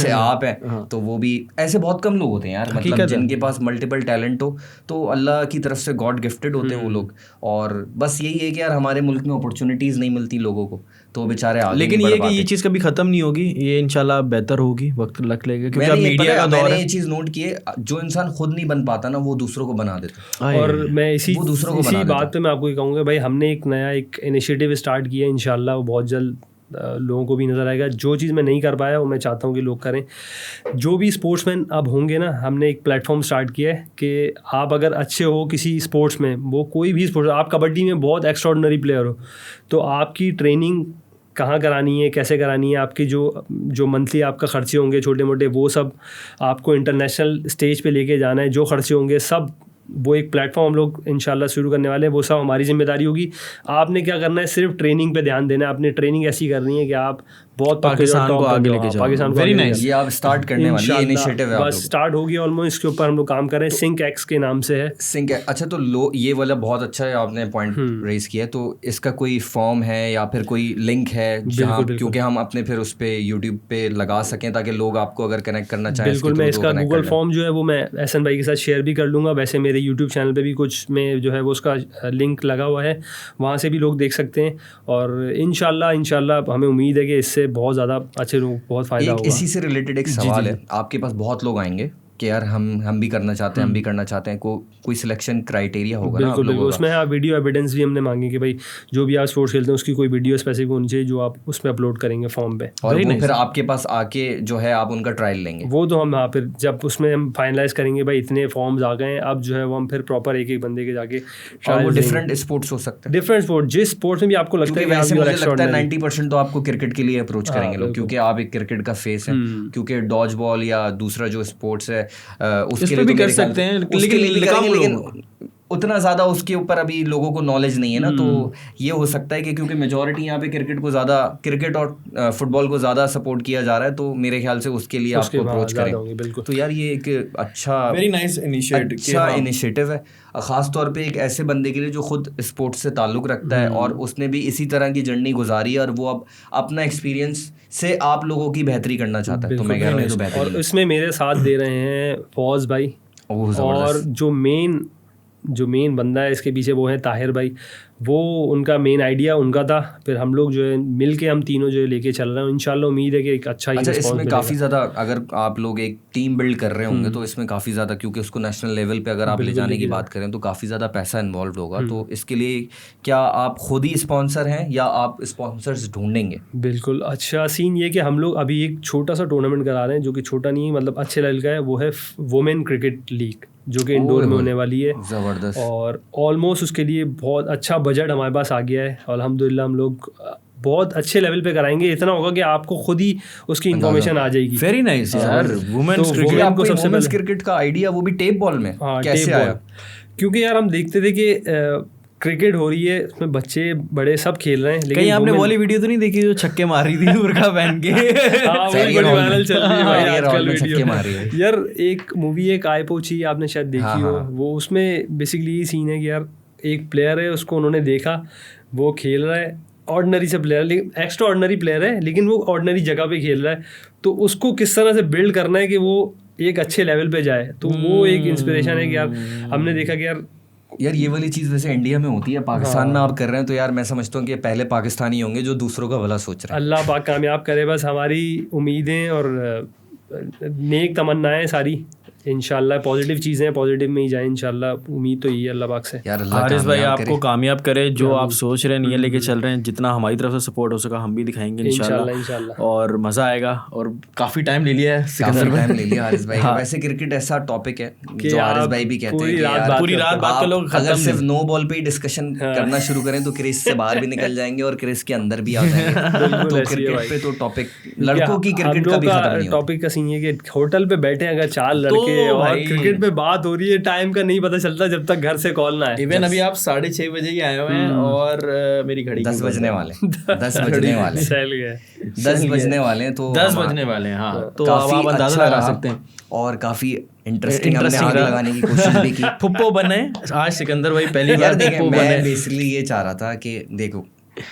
आप हैं तो वो भी ऐसे बहुत कम लोग होते हैं यार, मतलब जिनके पास मल्टीपल टैलेंट हो, तो अल्लाह की तरफ से गॉड गिफ्टेड होते हैं वो लोग। और बस यही है कि यार हमारे मुल्क में अपॉर्चुनिटीज़ नहीं मिलती लोगों को, तो बेचारे आगे। लेकिन ये कि ये चीज़ कभी ख़त्म नहीं होगी, ये इंशाल्लाह बेहतर होगी, वक्त लग लेगा, क्योंकि अब मीडिया का दौर है। ये चीज़ नोट किए, जो इंसान खुद नहीं बन पाता ना, वो दूसरों को बना देता है। और मैं इसी बात पे मैं आपको ये कहूँगा भाई, हमने एक नया इनिशिएटिव स्टार्ट किया है, इंशाल्लाह वो बहुत जल्द लोगों को भी नज़र आएगा। जो चीज़ मैं नहीं कर पाया वो मैं चाहता हूँ कि लोग करें। जो भी स्पोर्ट्समैन अब होंगे ना, हमने एक प्लेटफॉर्म स्टार्ट किया है कि आप अगर अच्छे हो किसी स्पोर्ट्स में, वो कोई भी स्पोर्ट्स, आप कबड्डी में बहुत एक्स्ट्राऑर्डिनरी प्लेयर हो, तो आपकी ट्रेनिंग कहाँ करानी है, कैसे करानी है, आपके जो मंथली आपका खर्चे होंगे छोटे मोटे, वो सब आपको इंटरनेशनल स्टेज पे लेके जाना है, जो खर्चे होंगे सब, वो एक प्लेटफॉर्म हम लोग इंशाल्लाह शुरू करने वाले हैं। वो सब हमारी जिम्मेदारी होगी। आपने क्या करना है, सिर्फ ट्रेनिंग पे ध्यान देना है। आपने ट्रेनिंग ऐसी करनी है कि आप बहुत पाकिस्तान को आगे लेके जाओ। पाकिस्तान को वेरी नाइस। ये आप स्टार्ट करने वाली इनिशिएटिव है, बस स्टार्ट होगी ऑलमोस्ट। इसके ऊपर हम लोग काम कर रहे हैं, सिंक एक्स के नाम से है। सिंक, अच्छा, तो ये वाला बहुत अच्छा है, आपने पॉइंट रेज किया। तो इसका कोई फॉर्म है या फिर कोई लिंक है जहाँ, क्योंकि हम अपने फिर उस पे यूट्यूब पे लगा सकें, ताकि लोग आपको अगर कनेक्ट करना चाहें? बिल्कुल, मैं इसका गूगल फॉर्म जो है वो मैं एहसन भाई के साथ शेयर भी कर लूँगा। वैसे मेरे यूट्यूब चैनल पे भी कुछ में जो है वो उसका लिंक लगा हुआ है, वहाँ से भी लोग देख सकते हैं। और इंशाल्लाह हमें उम्मीद है कि इससे बहुत ज़्यादा अच्छे लोग बहुत फ़ायदा होगा। इसी से रिलेटेड एक सवाल है, आपके पास बहुत लोग आएंगे कि यार हम भी करना चाहते हैं, हम भी करना चाहते हैं, कोई सिलेक्शन क्राइटेरिया होगा ना? बिल्कुल, उसमें आप वीडियो एविडेंस भी हमने मांगी कि भाई जो भी आप स्पोर्ट्स खेलते हैं उसकी कोई वीडियो स्पेसिफिक होनी चाहिए जो आप उसमें अपलोड करेंगे फॉर्म पे, और वो फिर आपके पास आके जो है आप उनका ट्रायल लेंगे। वो तो हम फिर जब उसमें हम फाइनलाइज करेंगे भाई इतने फॉर्म्स आ गए हैं, अब जो है वो हम फिर प्रॉपर एक बंदे के जाके, और वो डिफरेंट स्पोर्ट्स हो सकते हैं, डिफरेंट स्पोर्ट, जिस स्पोर्ट्स में भी आपको लगता है। वैसे मुझे लगता है 90% तो आपको क्रिकेट के लिए अप्रोच करेंगे लोग, क्योंकि आप एक क्रिकेट का फेस है। क्योंकि डॉज बॉल या दूसरा जो स्पोर्ट्स है उसके लिए भी कर सकते हैं, लेकिन उतना ज़्यादा उसके ऊपर अभी लोगों को नॉलेज नहीं है ना, तो ये हो सकता है कि क्योंकि मेजॉरिटी यहाँ पे क्रिकेट और फुटबॉल को ज़्यादा सपोर्ट किया जा रहा है, तो मेरे ख्याल से उसके लिए आपको अप्रोच करें। तो यार ये एक अच्छा वेरी नाइस इनिशिएटिव है, ख़ास तौर पे एक ऐसे बंदे के लिए जो खुद स्पोर्ट्स से ताल्लुक़ रखता है और उसने भी इसी तरह की जर्नी गुजारी है और वो अब अपना एक्सपीरियंस से आप लोगों की बेहतरी करना चाहता है। तो मैं कह रहा हूँ तो बेहतरी। और इसमें मेरे साथ दे रहे हैं फौज भाई, और जो मेन बंदा है इसके पीछे वो है ताहिर भाई। वो उनका मेन आइडिया उनका था, फिर हम लोग जो है मिल के हम तीनों जो है लेके चल रहे हैं। इंशाल्लाह उम्मीद है कि एक अच्छा इसमें काफ़ी ज़्यादा अगर आप लोग एक टीम बिल्ड कर रहे होंगे तो इसमें काफ़ी ज़्यादा, क्योंकि उसको नेशनल लेवल पे अगर आप ले जाने की बात करें तो काफ़ी ज़्यादा पैसा इन्वॉल्व होगा। तो इसके लिए क्या आप खुद ही स्पॉन्सर हैं या आप स्पॉन्सर्स ढूंढेंगे? बिल्कुल, अच्छा सीन ये कि हम लोग अभी एक छोटा सा टूर्नामेंट करा रहे हैं, जो कि छोटा नहीं मतलब अच्छे लेवल का है। वो है वुमेन क्रिकेट लीग, जो कि इंडोर में होने वाली है। ज़बरदस्त। और ऑलमोस्ट उसके लिए बहुत अच्छा बजट हमारे पास आ गया है। अल्हम्दुलिल्लाह हम लोग बहुत अच्छे लेवल पे कराएंगे। इतना होगा कि आपको खुद ही उसकी इन्फॉर्मेशन आ जाएगी। वेरी नाइस यार। वुमेन्स क्रिकेट का आइडिया वो भी टेप बॉल में कैसे आया? क्योंकि यार हम देखते थे कि क्रिकेट हो रही है, उसमें बच्चे बड़े सब खेल रहे हैं, लेकिन कहीं आपने वाली वीडियो तो नहीं देखी जो छक्के मार रही थी बुर्का पहन के? वायरल चल रही है भाई आजकल वीडियो। यार एक मूवी है काय पोची, आपने शायद देखी हो। वो उसमें बेसिकली ये सीन है कि यार एक प्लेयर है, उसको उन्होंने देखा वो खेल रहा है, ऑर्डिनरी से प्लेयर, लेकिन एक्स्ट्रा ऑर्डिनरी प्लेयर है, लेकिन वो ऑर्डिनरी जगह पे खेल रहा है। तो उसको किस तरह से बिल्ड करना है कि वो एक अच्छे लेवल पे जाए, तो वो एक इंस्पिरेशन है कि यार हमने देखा कि यार ये वाली चीज़ वैसे इंडिया में होती है, पाकिस्तान में आप कर रहे हैं, तो यार मैं समझता हूँ कि पहले पाकिस्तानी होंगे जो दूसरों का भला सोच रहे हैं। अल्लाह पाक कामयाब करे, बस हमारी उम्मीदें और नेक तमन्नाएं सारी इंशाल्लाह पॉजिटिव चीज़ें पॉजिटिव में ही जाए इंशाल्लाह। उम्मीद तो यही है अल्लाह पाक से। यार हारिस भाई आपको कामयाब करे, जो आप सोच रहे हैं नहीं लेके चल रहे हैं, जितना हमारी तरफ से सपोर्ट हो सका हम भी दिखाएंगे इंशाल्लाह, और मज़ा आएगा। और काफ़ी टाइम ले लिया है सिकंदर भाई, टाइम ले लिया हारिस भाई। वैसे क्रिकेट ऐसा टॉपिक है जो हारिस भाई भी कहते हैं कि पूरी रात बात कर लोग, अगर सिर्फ नो बॉल पे ही डिस्कशन करना शुरू करें तो क्रिस से बाहर भी निकल जाएंगे और क्रिस के अंदर भी आ जाएंगे। तो क्रिकेट पे तो टॉपिक, लड़कों की क्रिकेट का भी खत्म नहीं। टॉपिक का सीन ये कि होटल पे बैठे अगर 4 लड़के और क्रिकेट पे बात हो रही है, टाइम का नहीं पता चलता जब तक घर से कॉल ना आए। इवन अभी आप 6:30 बजे ही आए हुए हैं और मेरी घड़ी 10 बजने वाले 10 बजने वाले 10 बजने वाले हैं, तो 10 बजने वाले हैं। हाँ, तो आप अंदाजा लगा सकते हैं। और काफी इंटरेस्टिंग हमने आग लगाने की कोशिश भी की। फुप्पो बने आज सिकंदर भाई पहली बार। देखिए मैं बेसिकली ये चाह रहा था कि देखो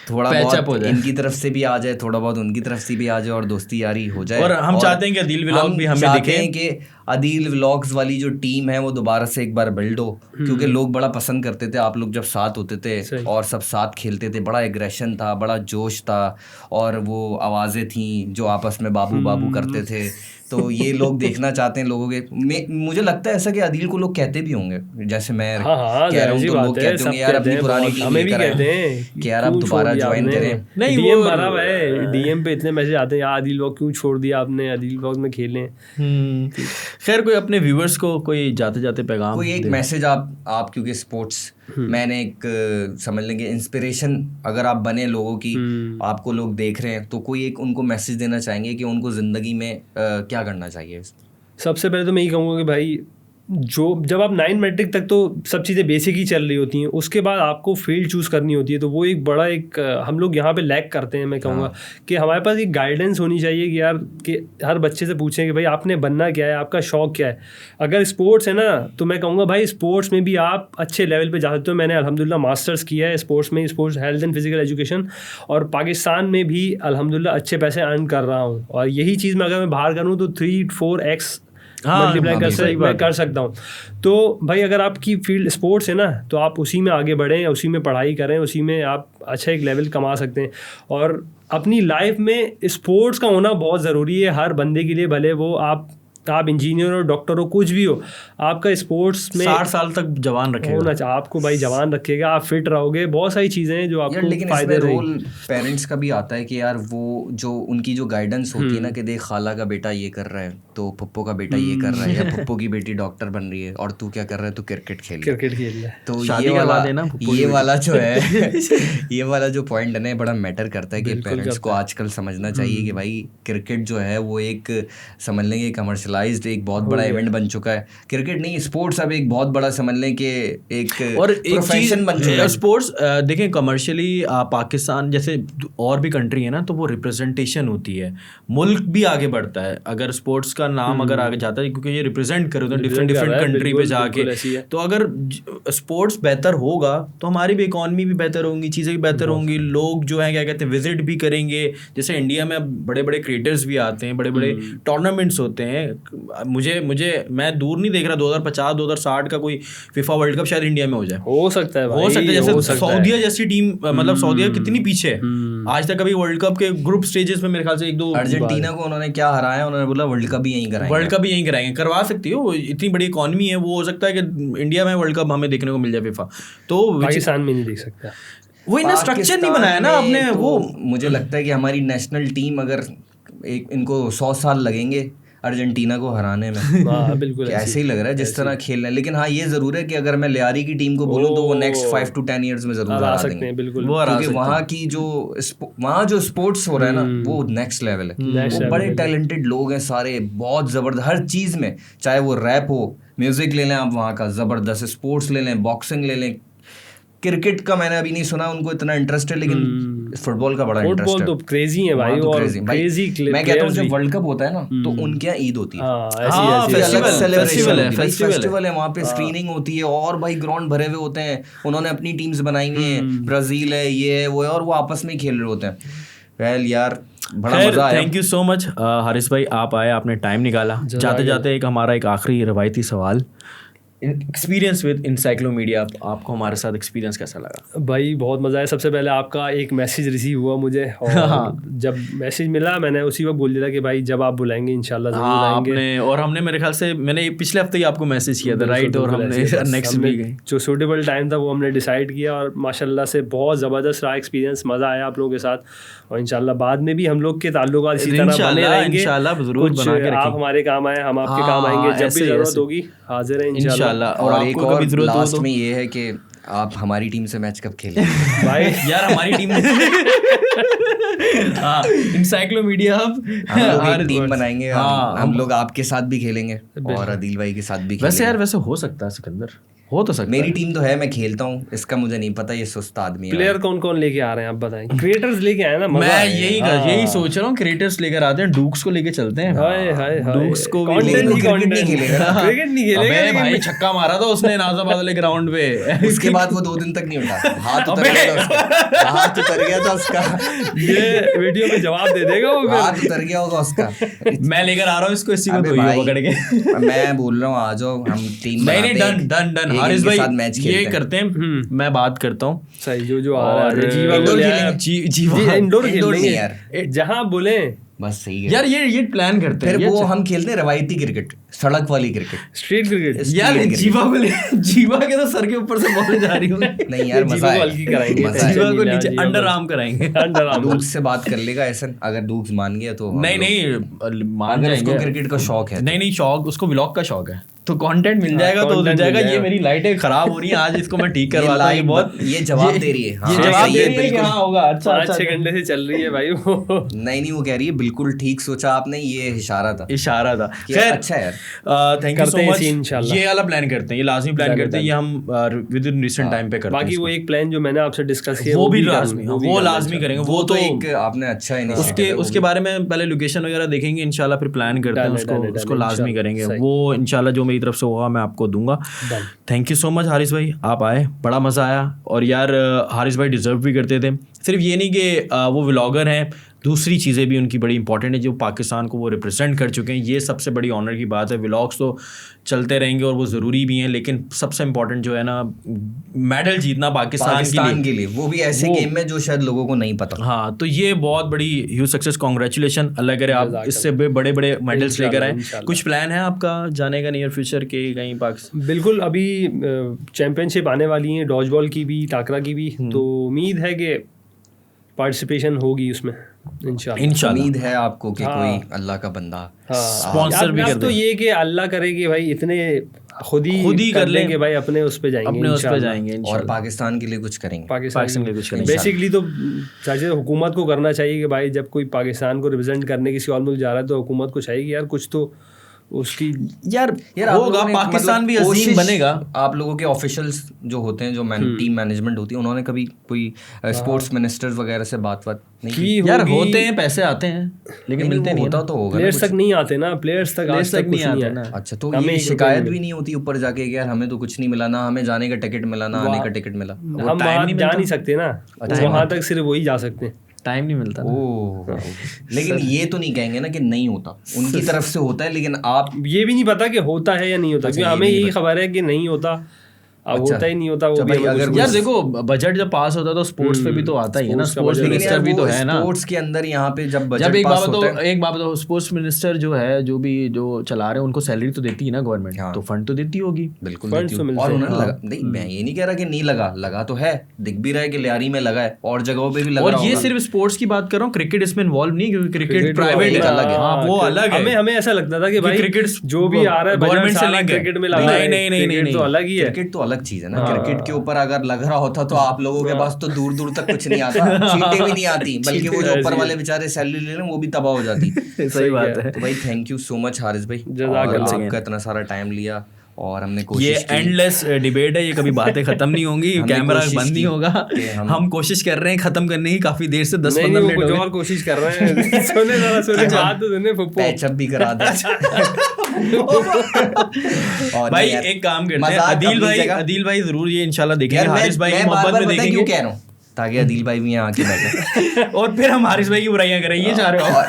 थोड़ा बहुत इनकी तरफ से भी आ जाए, थोड़ा बहुत उनकी तरफ से भी आ जाए और दोस्ती यारी हो जाए। और हम चाहते हैं कि अदील व्लॉग भी हमें दिखे, कि अदील व्लॉग्स वाली जो टीम है वो दोबारा से एक बार बिल्ड हो, क्योंकि लोग बड़ा पसंद करते थे आप लोग जब साथ होते थे और सब साथ खेलते थे। बड़ा एग्रेशन था, बड़ा जोश था, और वो आवाज़ें थी जो आपस में बाबू बाबू करते थे। तो ये लोग देखना चाहते हैं लोगों के। मुझे लगता है ऐसा कि अदील को लोग कहते भी होंगे, जैसे मैं कह रहा हूँ तो लोग कहते होंगे यार अपनी पुरानी टीम लेकर आए कि यार आप दोबारा ज्वाइन करें। नहीं डीएम भरा हुआ है, डीएम पे इतने मैसेज आते हैं यार अदील व्लॉग क्यों छोड़ दिया आपने, अदील व्लॉग में खेलें। खैर कोई अपने व्यूअर्स को कोई जाते जाते पैगाम, कोई एक मैसेज आप क्योंकि स्पोर्ट्स मैंने एक समझ लेंगे इंस्पिरेशन अगर आप बने लोगों की, आपको लोग देख रहे हैं, तो कोई एक उनको मैसेज देना चाहेंगे कि उनको ज़िंदगी में क्या करना चाहिए? सबसे पहले तो मैं यही कहूँगा कि भाई जो जब आप 9 मैट्रिक तक तो सब चीज़ें बेसिक ही चल रही होती हैं, उसके बाद आपको फील्ड चूज़ करनी होती है। तो वो एक बड़ा एक हम लोग यहाँ पे लैक करते हैं। मैं कहूँगा कि हमारे पास एक गाइडेंस होनी चाहिए कि यार कि हर बच्चे से पूछें कि भाई आपने बनना क्या है, आपका शौक़ क्या है। अगर स्पोर्ट्स है ना तो मैं कहूँगा भाई स्पोर्ट्स में भी आप अच्छे लेवल पर जा सकते हो। मैंने अल्हम्दुलिल्लाह मास्टर्स किया है स्पोर्ट्स में, sports health and physical education, और पाकिस्तान में भी अल्हम्दुलिल्लाह अच्छे पैसे अर्न कर रहा हूँ। और यही चीज़ मैं अगर मैं बाहर करूँ तो 3-4x मल्टीप्लाई कर सकता हूँ। तो भाई अगर आपकी फील्ड स्पोर्ट्स है ना तो आप उसी में आगे बढ़ें, उसी में पढ़ाई करें, उसी में आप अच्छा एक लेवल कमा सकते हैं। और अपनी लाइफ में स्पोर्ट्स का होना बहुत ज़रूरी है हर बंदे के लिए, भले वो आप इंजीनियर हो, डॉक्टर हो, कुछ भी हो, आपका स्पोर्ट्स में 60 साल तक जवान रखेगा, आपको भाई जवान रखेगा, आप फिट रहोगे, बहुत सारी चीज़ें हैं जो आपको फायदे देंगी। रोल पेरेंट्स का भी आता है कि यार वो जो उनकी जो गाइडेंस होती है ना कि देख खाला का बेटा ये कर रहा है तो पप्पो का बेटा ये कर रहा है, या पप्पो की बेटी डॉक्टर बन रही है और तू क्या कर रहा है, तो क्रिकेट खेल रहा है। तो ये वाला जो है ये वाला जो पॉइंट है ना बड़ा मैटर करता है कि पेरेंट्स को आजकल समझना चाहिए कि भाई क्रिकेट जो है वो एक समझ लेंगे कमर्शियल कमर्शलाइज्ड एक बहुत बड़ा इवेंट बन चुका है। क्रिकेट नहीं, स्पोर्ट्स अब एक बहुत बड़ा समझ लें कि एक प्रोफेशन बन चुका है। स्पोर्ट्स देखें कमर्शियली पाकिस्तान जैसे और भी कंट्री है ना, तो वो रिप्रेजेंटेशन होती है, मुल्क भी आगे बढ़ता है अगर स्पोर्ट्स का नाम अगर आगे जाता है, क्योंकि ये रिप्रेजेंट कर होते हैं डिफरेंट कंट्री पे जाके। तो अगर स्पोर्ट्स बेहतर होगा तो हमारी भी इकॉनमी भी बेहतर होंगी, चीज़ें भी बेहतर होंगी, लोग जो है क्या कहते हैं विजिट भी करेंगे। जैसे इंडिया में अब बड़े बड़े क्रिएटर्स भी आते हैं, बड़े बड़े टूर्नामेंट्स होते हैं। मुझे मैं दूर नहीं देख रहा 2050 2060 का कोई फीफा वर्ल्ड कप शायद इंडिया में हो जाए, हो सकता है भाई, हो सकता है। जैसे सऊदीया जैसी टीम, मतलब सऊदीया कितनी पीछे है, आज तक अभी वर्ल्ड कप के ग्रुप स्टेजेस में मेरे ख्याल से 1-2 अर्जेंटीना को उन्होंने क्या हराया, उन्होंने बोला वर्ल्ड कप भी यहीं कराएंगे, वर्ल्ड कप भी यहीं कराएंगे। करवा सकती हो, इतनी बड़ी इकॉनमी है, वो हो सकता है कि इंडिया में वर्ल्ड कप हमें देखने को मिल जाए फीफा। तो पाकिस्तान में नहीं देख सकता, वो इतना स्ट्रक्चर नहीं बनाया ना आपने। तो वो मुझे लगता है कि हमारी नेशनल टीम अगर इनको 100 साल लगेंगे अर्जेंटीना को हराने में। हाँ बिल्कुल ऐसे ही लग रहा है जिस तरह खेल रहे हैं। लेकिन हाँ ये जरूर है कि अगर मैं लियारी की टीम को बोलूँ तो वो नेक्स्ट 5 to 10 ईयर्स में जरूर हरा देंगे, बिल्कुल। क्योंकि वहाँ जो स्पोर्ट्स हो रहा है ना वो नेक्स्ट लेवल है। वो बड़े टैलेंटेड लोग हैं सारे, बहुत जबरदस्त हर चीज में, चाहे वो रैप हो, म्यूजिक ले लें आप वहाँ का जबरदस्त, स्पोर्ट्स ले लें, बॉक्सिंग ले लें। क्रिकेट का मैंने अभी नहीं सुना उनको इतना इंटरेस्ट है, लेकिन फुटबॉल का बड़ा इंटरेस्ट है। फुटबॉल तो क्रेजी है भाई, और क्रेजी। मैं कहता हूँ जब वर्ल्ड कप होता है ना तो उनके यहाँ ईद होती है, फेस्टिवल है, वहाँ पे स्क्रीनिंग होती है और भाई ग्राउंड भरे हुए होते हैं, उन्होंने अपनी टीम्स बनाई हुई है, ब्राजील है, ये है वो है, और वो आपस में ही खेल रहे होते हैं। वेल यार बड़ा मजा आया। Thank you so much Haris भाई, आप आए, आपने टाइम निकाला। जाते जाते हमारा एक आखिरी रवायती सवाल, एक्सपीरियंस विद इंसाइक्लोमीडिया, आपको हमारे साथ एक्सपीरियंस कैसा लगा? भाई बहुत मज़ा आया। सबसे पहले आपका एक मैसेज रिसीव हुआ मुझे, और जब मैसेज मिला मैंने उसी वक्त बोल दिया था कि भाई जब आप बुलाएंगे इंशाल्लाह ज़रूर आएंगे। और हमने मेरे ख्याल से मैंने पिछले हफ्ते ही आपको मैसेज किया था, राइट? और हमने नेक्स्ट वीक जो सूटेबल टाइम था वो हमने डिसाइड किया, और माशाल्लाह से बहुत ज़बरदस्त रहा एक्सपीरियंस, मज़ा आया आप लोगों के साथ। और इंशाल्लाह बाद में भी हम लोग के ताल्लुकात इसी तरह बने रहेंगे। इंशाल्लाह ज़रूर बना के रखेंगे। आप हमारे काम आए, हम आपके काम आएंगे, जब भी ज़रूरत होगी हाजिर है इंशाल्लाह। और एक और लास्ट में ये है कि आप हमारी टीम से मैच कब खेलें भाई? यार हमारी टीम इंसाइक्लोमीडिया हम लोग टीम बनाएंगे, हम लोग आपके साथ भी खेलेंगे और आदिल भाई के साथ भी खेलेंगे। वैसे यार वैसे हो सकता है सिकंदर, हो तो सकता मेरी टीम तो है, मैं खेलता हूँ, इसका मुझे नहीं पता, ये सुस्त आदमी है। प्लेयर कौन कौन लेके आ रहे हैं आप बताएं? क्रिएटर्स लेके आए ना, मैं यही सोच रहा हूँ, क्रिएटर्स लेकर आते हैं, डूक्स को लेके चलते हैं। डूक्स को भी क्रिकेट नहीं खेलेगा भाई, छक्का मारा था उसने नाज़ाबाद वाले ग्राउंड पे, उसके बाद वो 2 दिन तक नहीं उठा, हाथ उतर गया था उसका। ये वीडियो में जवाब दे देगा वो, हाथ उतर गया होगा उसका। मैं लेकर आ रहा हूँ इसको, इसी को पकड़ के। मैं बोल रहा हूँ आ जाओ, हम टीम डन हारिस भाई ये करते हैं, मैं बात करता हूँ। सही, जो आ रहा है जीवा इंडोर खेलेंगे यार, जहाँ बोले बस सही है यार। ये प्लान करते हैं, फिर वो हम खेलते हैं रवायती क्रिकेट, सड़क वाली क्रिकेट, स्ट्रीट क्रिकेट। यार जीवा के तो सर के ऊपर से बॉल जा रही होगी। नहीं यार मजा है, हल्की कराएंगे, जीवा को नीचे अंडर आर्म कराएंगे। दूक्स से बात कर लेगा ऐसा, अगर दूक्स मान गया तो नहीं मान जाएंगे। उसको क्रिकेट का शौक है, नहीं शौक, उसको व्लॉग का शौक है, तो कंटेंट मिल जाएगा तो मिल जाएगा। ये मेरी लाइटें खराब हो रही हैं आज, इसको मैं ठीक करवाता हूँ। बहुत ये जवाब दे रही है, ये जवाब दे रही है कि हाँ होगा। अच्छा 6 घंटे से चल रही है भाई वो। नहीं वो कह रही है बिल्कुल ठीक सोचा आपने, ये इशारा था। खैर अच्छा यार, थैंक यू सो मच। ये वाला प्लान करते हैं, ये लाजमी प्लान करते हैं, ये हम विद इन रिसेंट टाइम पे करते हैं। बाकी वो एक प्लान जो मैंने आपसे डिस्कस किया वो भी लाजमी करेंगे। वो तो एक आपने अच्छा इनिशिएटिव, उसके बारे में पहले लोकेशन वगैरह देखेंगे इंशाल्लाह, फिर प्लान करते हैं उसको लाजमी करेंगे। वो इंशाल्लाह जो मेरी तरफ से होगा मैं आपको दूंगा। Thank you so much Haris भाई, आप आए, बड़ा मज़ा आया। और यार हारिस भाई डिजर्व भी करते थे, सिर्फ ये नहीं कि वो व्लॉगर हैं, दूसरी चीज़ें भी उनकी बड़ी इंपॉर्टेंट है, जो पाकिस्तान को वो रिप्रेजेंट कर चुके हैं। ये सबसे बड़ी ऑनर की बात है। व्लॉग्स तो चलते रहेंगे और वो ज़रूरी भी हैं, लेकिन सबसे इंपॉर्टेंट जो है ना, मेडल जीतना पाकिस्तान के लिए, वो भी ऐसे गेम में जो शायद लोगों को नहीं पता। हाँ, तो ये बहुत बड़ी ह्यूज सक्सेस, कॉन्ग्रेचुलेशन, अल्लाह करे आप इससे बड़े बड़े मेडल्स लेकर आए। कुछ प्लान है आपका जाने का नियर फ्यूचर के कहीं पाकिस्तान? बिल्कुल, अभी चैम्पियनशिप आने वाली है, डॉज बॉल की भी, टाकरा की भी, तो उम्मीद है कि पार्टिसिपेशन होगी उसमें इंशाल्लाह। उम्मीद है आपको कि कोई अल्लाह का बंदा स्पॉन्सर भी कर दे। तो ये कि अल्लाह करे कि भाई इतने खुद ही कर लेंगे भाई, अपने उस पे जाएंगे, और पाकिस्तान के लिए कुछ करेंगे, पाकिस्तान के लिए कुछ करेंगे। बेसिकली तो चाहिए हुकूमत को करना चाहिए कि भाई जब कोई पाकिस्तान को रिप्रेजेंट करने किसी और मुल्क जा रहा है तो हुकूमत को चाहिए कि यार कुछ तो उसकी यार आप होगा, लोगों ने पाकिस्तान भी अजीम कोशिश- बनेगा। आप लोगों के ऑफिशियल्स जो होते हैं, जो टीम मैनेजमेंट होती है, उन्होंने कभी कोई स्पोर्ट्स मिनिस्टर्स वगैरह से बात नहीं की? की यार होगी। होते हैं, पैसे आते हैं, लेकिन मिलते नहीं है होता ना। तो होगा ना प्लेयर्स कुछ। तक नहीं आते ना, प्लेयर्स तक आज तक कुछ नहीं आते ना। आया। अच्छा, तो हमें ये एक रुपया शिकायत नहीं भी नहीं होती ऊपर जाके कि यार हमें तो कुछ नहीं मिला, ना हमें जाने का टिकट मिला, ना आने का टिकट मिला? हम वहाँ जा नहीं सकते ना, वहाँ तक सिर्फ वही जा सकते हैं। टाइम नहीं मिलता ना। ओह, लेकिन ये तो नहीं कहेंगे ना कि नहीं होता, उनकी तरफ से होता है, लेकिन आप ये भी नहीं पता कि होता है या नहीं होता, क्योंकि हमें यही खबर है कि नहीं होता, अब होता ही नहीं होता। वो भी अगर यार देखो, बजट जब पास होता है तो स्पोर्ट्स पे भी तो आता ही है ना, स्पोर्ट्स मिनिस्टर भी तो है ना। स्पोर्ट्स के अंदर यहाँ पे जब जब बजट एक पास बात होता है, एक बात बताओ, स्पोर्ट्स मिनिस्टर जो है, जो चला रहे हैं, उनको सैलरी तो देती है ना गवर्नमेंट, हाँ। तो फंड तो देती होगी। बिल्कुल funds देती तो हूँ। मिलते और हैं। उन्होंने लगा, नहीं मैं ये नहीं कह रहा कि नहीं लगा तो है, दिख भी रहा है कि लियारी में लगा है और जगहों पे भी लगा और रहा ये होगा। सिर्फ स्पोर्ट्स की बात कर रहा हूँ, क्रिकेट इसमें इन्वॉल्व नहीं, क्योंकि क्रिकेट तो प्राइवेट है, अलग है। हाँ वो अलग है। हमें ऐसा लगता था कि भाई क्रिकेट जो भी आ रहा है गवर्नमेंट से लिंक है। क्रिकेट में लगा है, नहीं, क्रिकेट तो अलग ही है। क्रिकेट तो अलग चीज है ना, क्रिकेट के ऊपर अगर लग रहा होता तो आप लोगों के पास तो दूर दूर तक कुछ नहीं आता, चीटें भी नहीं आती, बल्कि वो जो ऊपर वाले बेचारे सैलरी ले रहे हैं वो भी तबाह हो जाती। सही बात है। तो भाई thank you so much Haris भाई, जज़ाकल्लाह। आपका इतना सारा टाइम लिया और हमने ये कोशिश की। एंडलेस डिबेट है, ये कभी बातें खत्म नहीं होंगी, हमने कैमरा कोशिश बंद नहीं की होगा। कि हम कोशिश कर रहे हैं खत्म करने की काफी देर से, 10-15 नहीं, वो मिनट कुछ हो और गए। कोशिश कर रहे हैं। सुने बात तो सुने फुप्पो। पैचअप भी करा दे। और भाई नहीं यार, एक काम करते हैं, मजाक अपनी जगह। अदील भाई जरूर ये इंशाल्लाह देखेंगे, यार हारिस भाई की मैं मोहब्बत बार-बार में पता है क्यों देखेंगे, कह रहा हूँ, ताकि अदील भाई भी यहाँ आके बैठे। और फिर हम हारिस भाई की बुराइयां करेंगे चाह रहे हो। और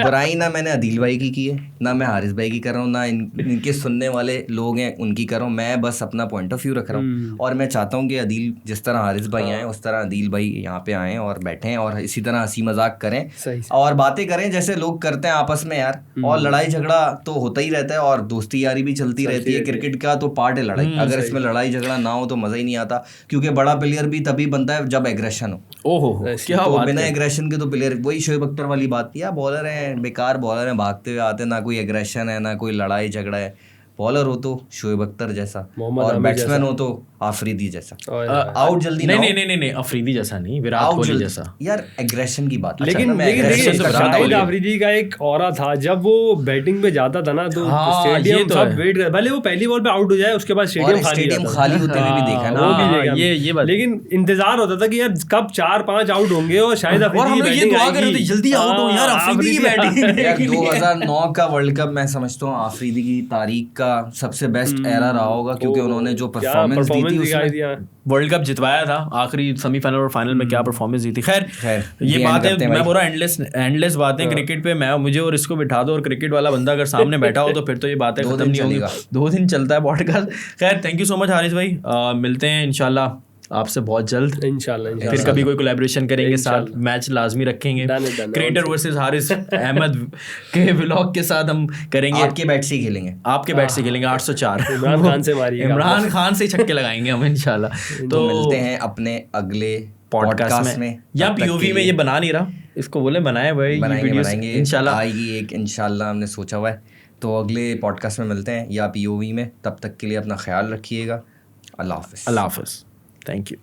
बुराई ना मैंने अदील भाई की है, ना मैं हारिस भाई की कर रहा हूँ, ना इनके सुनने वाले लोग हैं उनकी कर रहा हूँ, मैं बस अपना पॉइंट ऑफ व्यू रख रहा हूँ। और मैं चाहता हूँ कि अदील जिस तरह हारिस भाई आए उस तरह अदील भाई यहाँ पे आएँ और बैठें और इसी तरह हंसी मजाक करें सही। और बातें करें जैसे लोग करते हैं आपस में यार। और लड़ाई झगड़ा तो होता ही रहता है और दोस्ती यारी भी चलती रहती है, क्रिकेट का तो पार्ट है लड़ाई। अगर इसमें लड़ाई झगड़ा ना हो तो मजा ही नहीं आता, क्योंकि बड़ा प्लेयर भी तभी बनता है जब एग्रेशन हो। ओहो क्या तो बात बिना है। एग्रेशन के तो प्लेयर, वही शोएब अख्तर वाली बात, या बॉलर हैं बेकार बॉलर हैं, भागते हुए आते, ना कोई एग्रेशन है ना कोई लड़ाई झगड़ा है। बॉलर हो तो शोएब अख्तर जैसा, मोहम्मद और आमिर बैट्समैन हो तो आफरीदी जैसा, और आउट जल्दी ना हो। नहीं अफरीदी जैसा नहीं, विराट आउट कोहली जल्दी, जैसा। यार एग्रेशन की बात। लेकिन अच्छा, मैं लेकिन aggression देखिए से बचाता हूँ शाहिद लेकिन- आफरीदी का एक ऑरा था, जब वो बैटिंग पे जाता था ना तो हाँ, स्टेडियम ये तो सब है। वेट कर, भले वो पहली बॉल पे आउट हो जाए उसके बाद और स्टेडियम स्टेडियम जाता था। खाली होते हुए भी देखा ना। वो भी हाँ, देखा ये बात। लेकिन इंतजार होता था कि यार कब 4-5 आउट होंगे और शायद और हम लोग ये दुआ कर रहे थे जल्दी आउट हो यार, अफरीदी की बैटिंग। यार 2009 का वर्ल्ड कप मैं समझता हूँ आफरीदी की तारीख का सबसे बेस्ट एरा रहा होगा, क्योंकि उन्होंने जो परफॉर्मेंस दी थी उसमें वर्ल्ड कप जितवाया था, आखिरी सेमीफाइनल और फाइनल में क्या परफॉर्मेंस दी थी। खैर ये end बातें करते हैं मैं भाई। बोल रहा एंडलेस बातें क्रिकेट पे, मैं मुझे और इसको बिठा दो और क्रिकेट वाला बंदा अगर सामने बैठा हो तो फिर तो ये बातें 2 खत्म दिन नहीं होंगी। चलेगा। 2 दिन चलता है पॉडकास्ट। खैर thank you so much Haris भाई, मिलते हैं इंशाल्लाह आपसे बहुत जल्द। इंशाल्लाह फिर कभी कोई कोलैबोरेशन करेंगे, साथ मैच लाजमी रखेंगे। Done it, creator versus Haris Ahmed के व्लॉग के साथ हम करेंगे, आपके बैट से ही खेलेंगे। आपके बैट से खेलेंगे 804। इमरान खान से मारिएगा। इमरान खान से ही छक्के लगाएंगे हम इंशाल्लाह। तो मिलते हैं अपने अगले पॉडकास्ट में या पीओवी में, ये बना नहीं रहा, इसको बोले बनाए भाई, बनाएंगे इंशाल्लाह आएगी एक, इंशाल्लाह हमने सोचा हुआ है। तो अगले पॉडकास्ट में मिलते हैं या पीओवी में, तब तक के लिए अपना ख्याल रखिएगा। अल्लाह हाफिज़। अल्लाह हाफिज़, थैंक यू।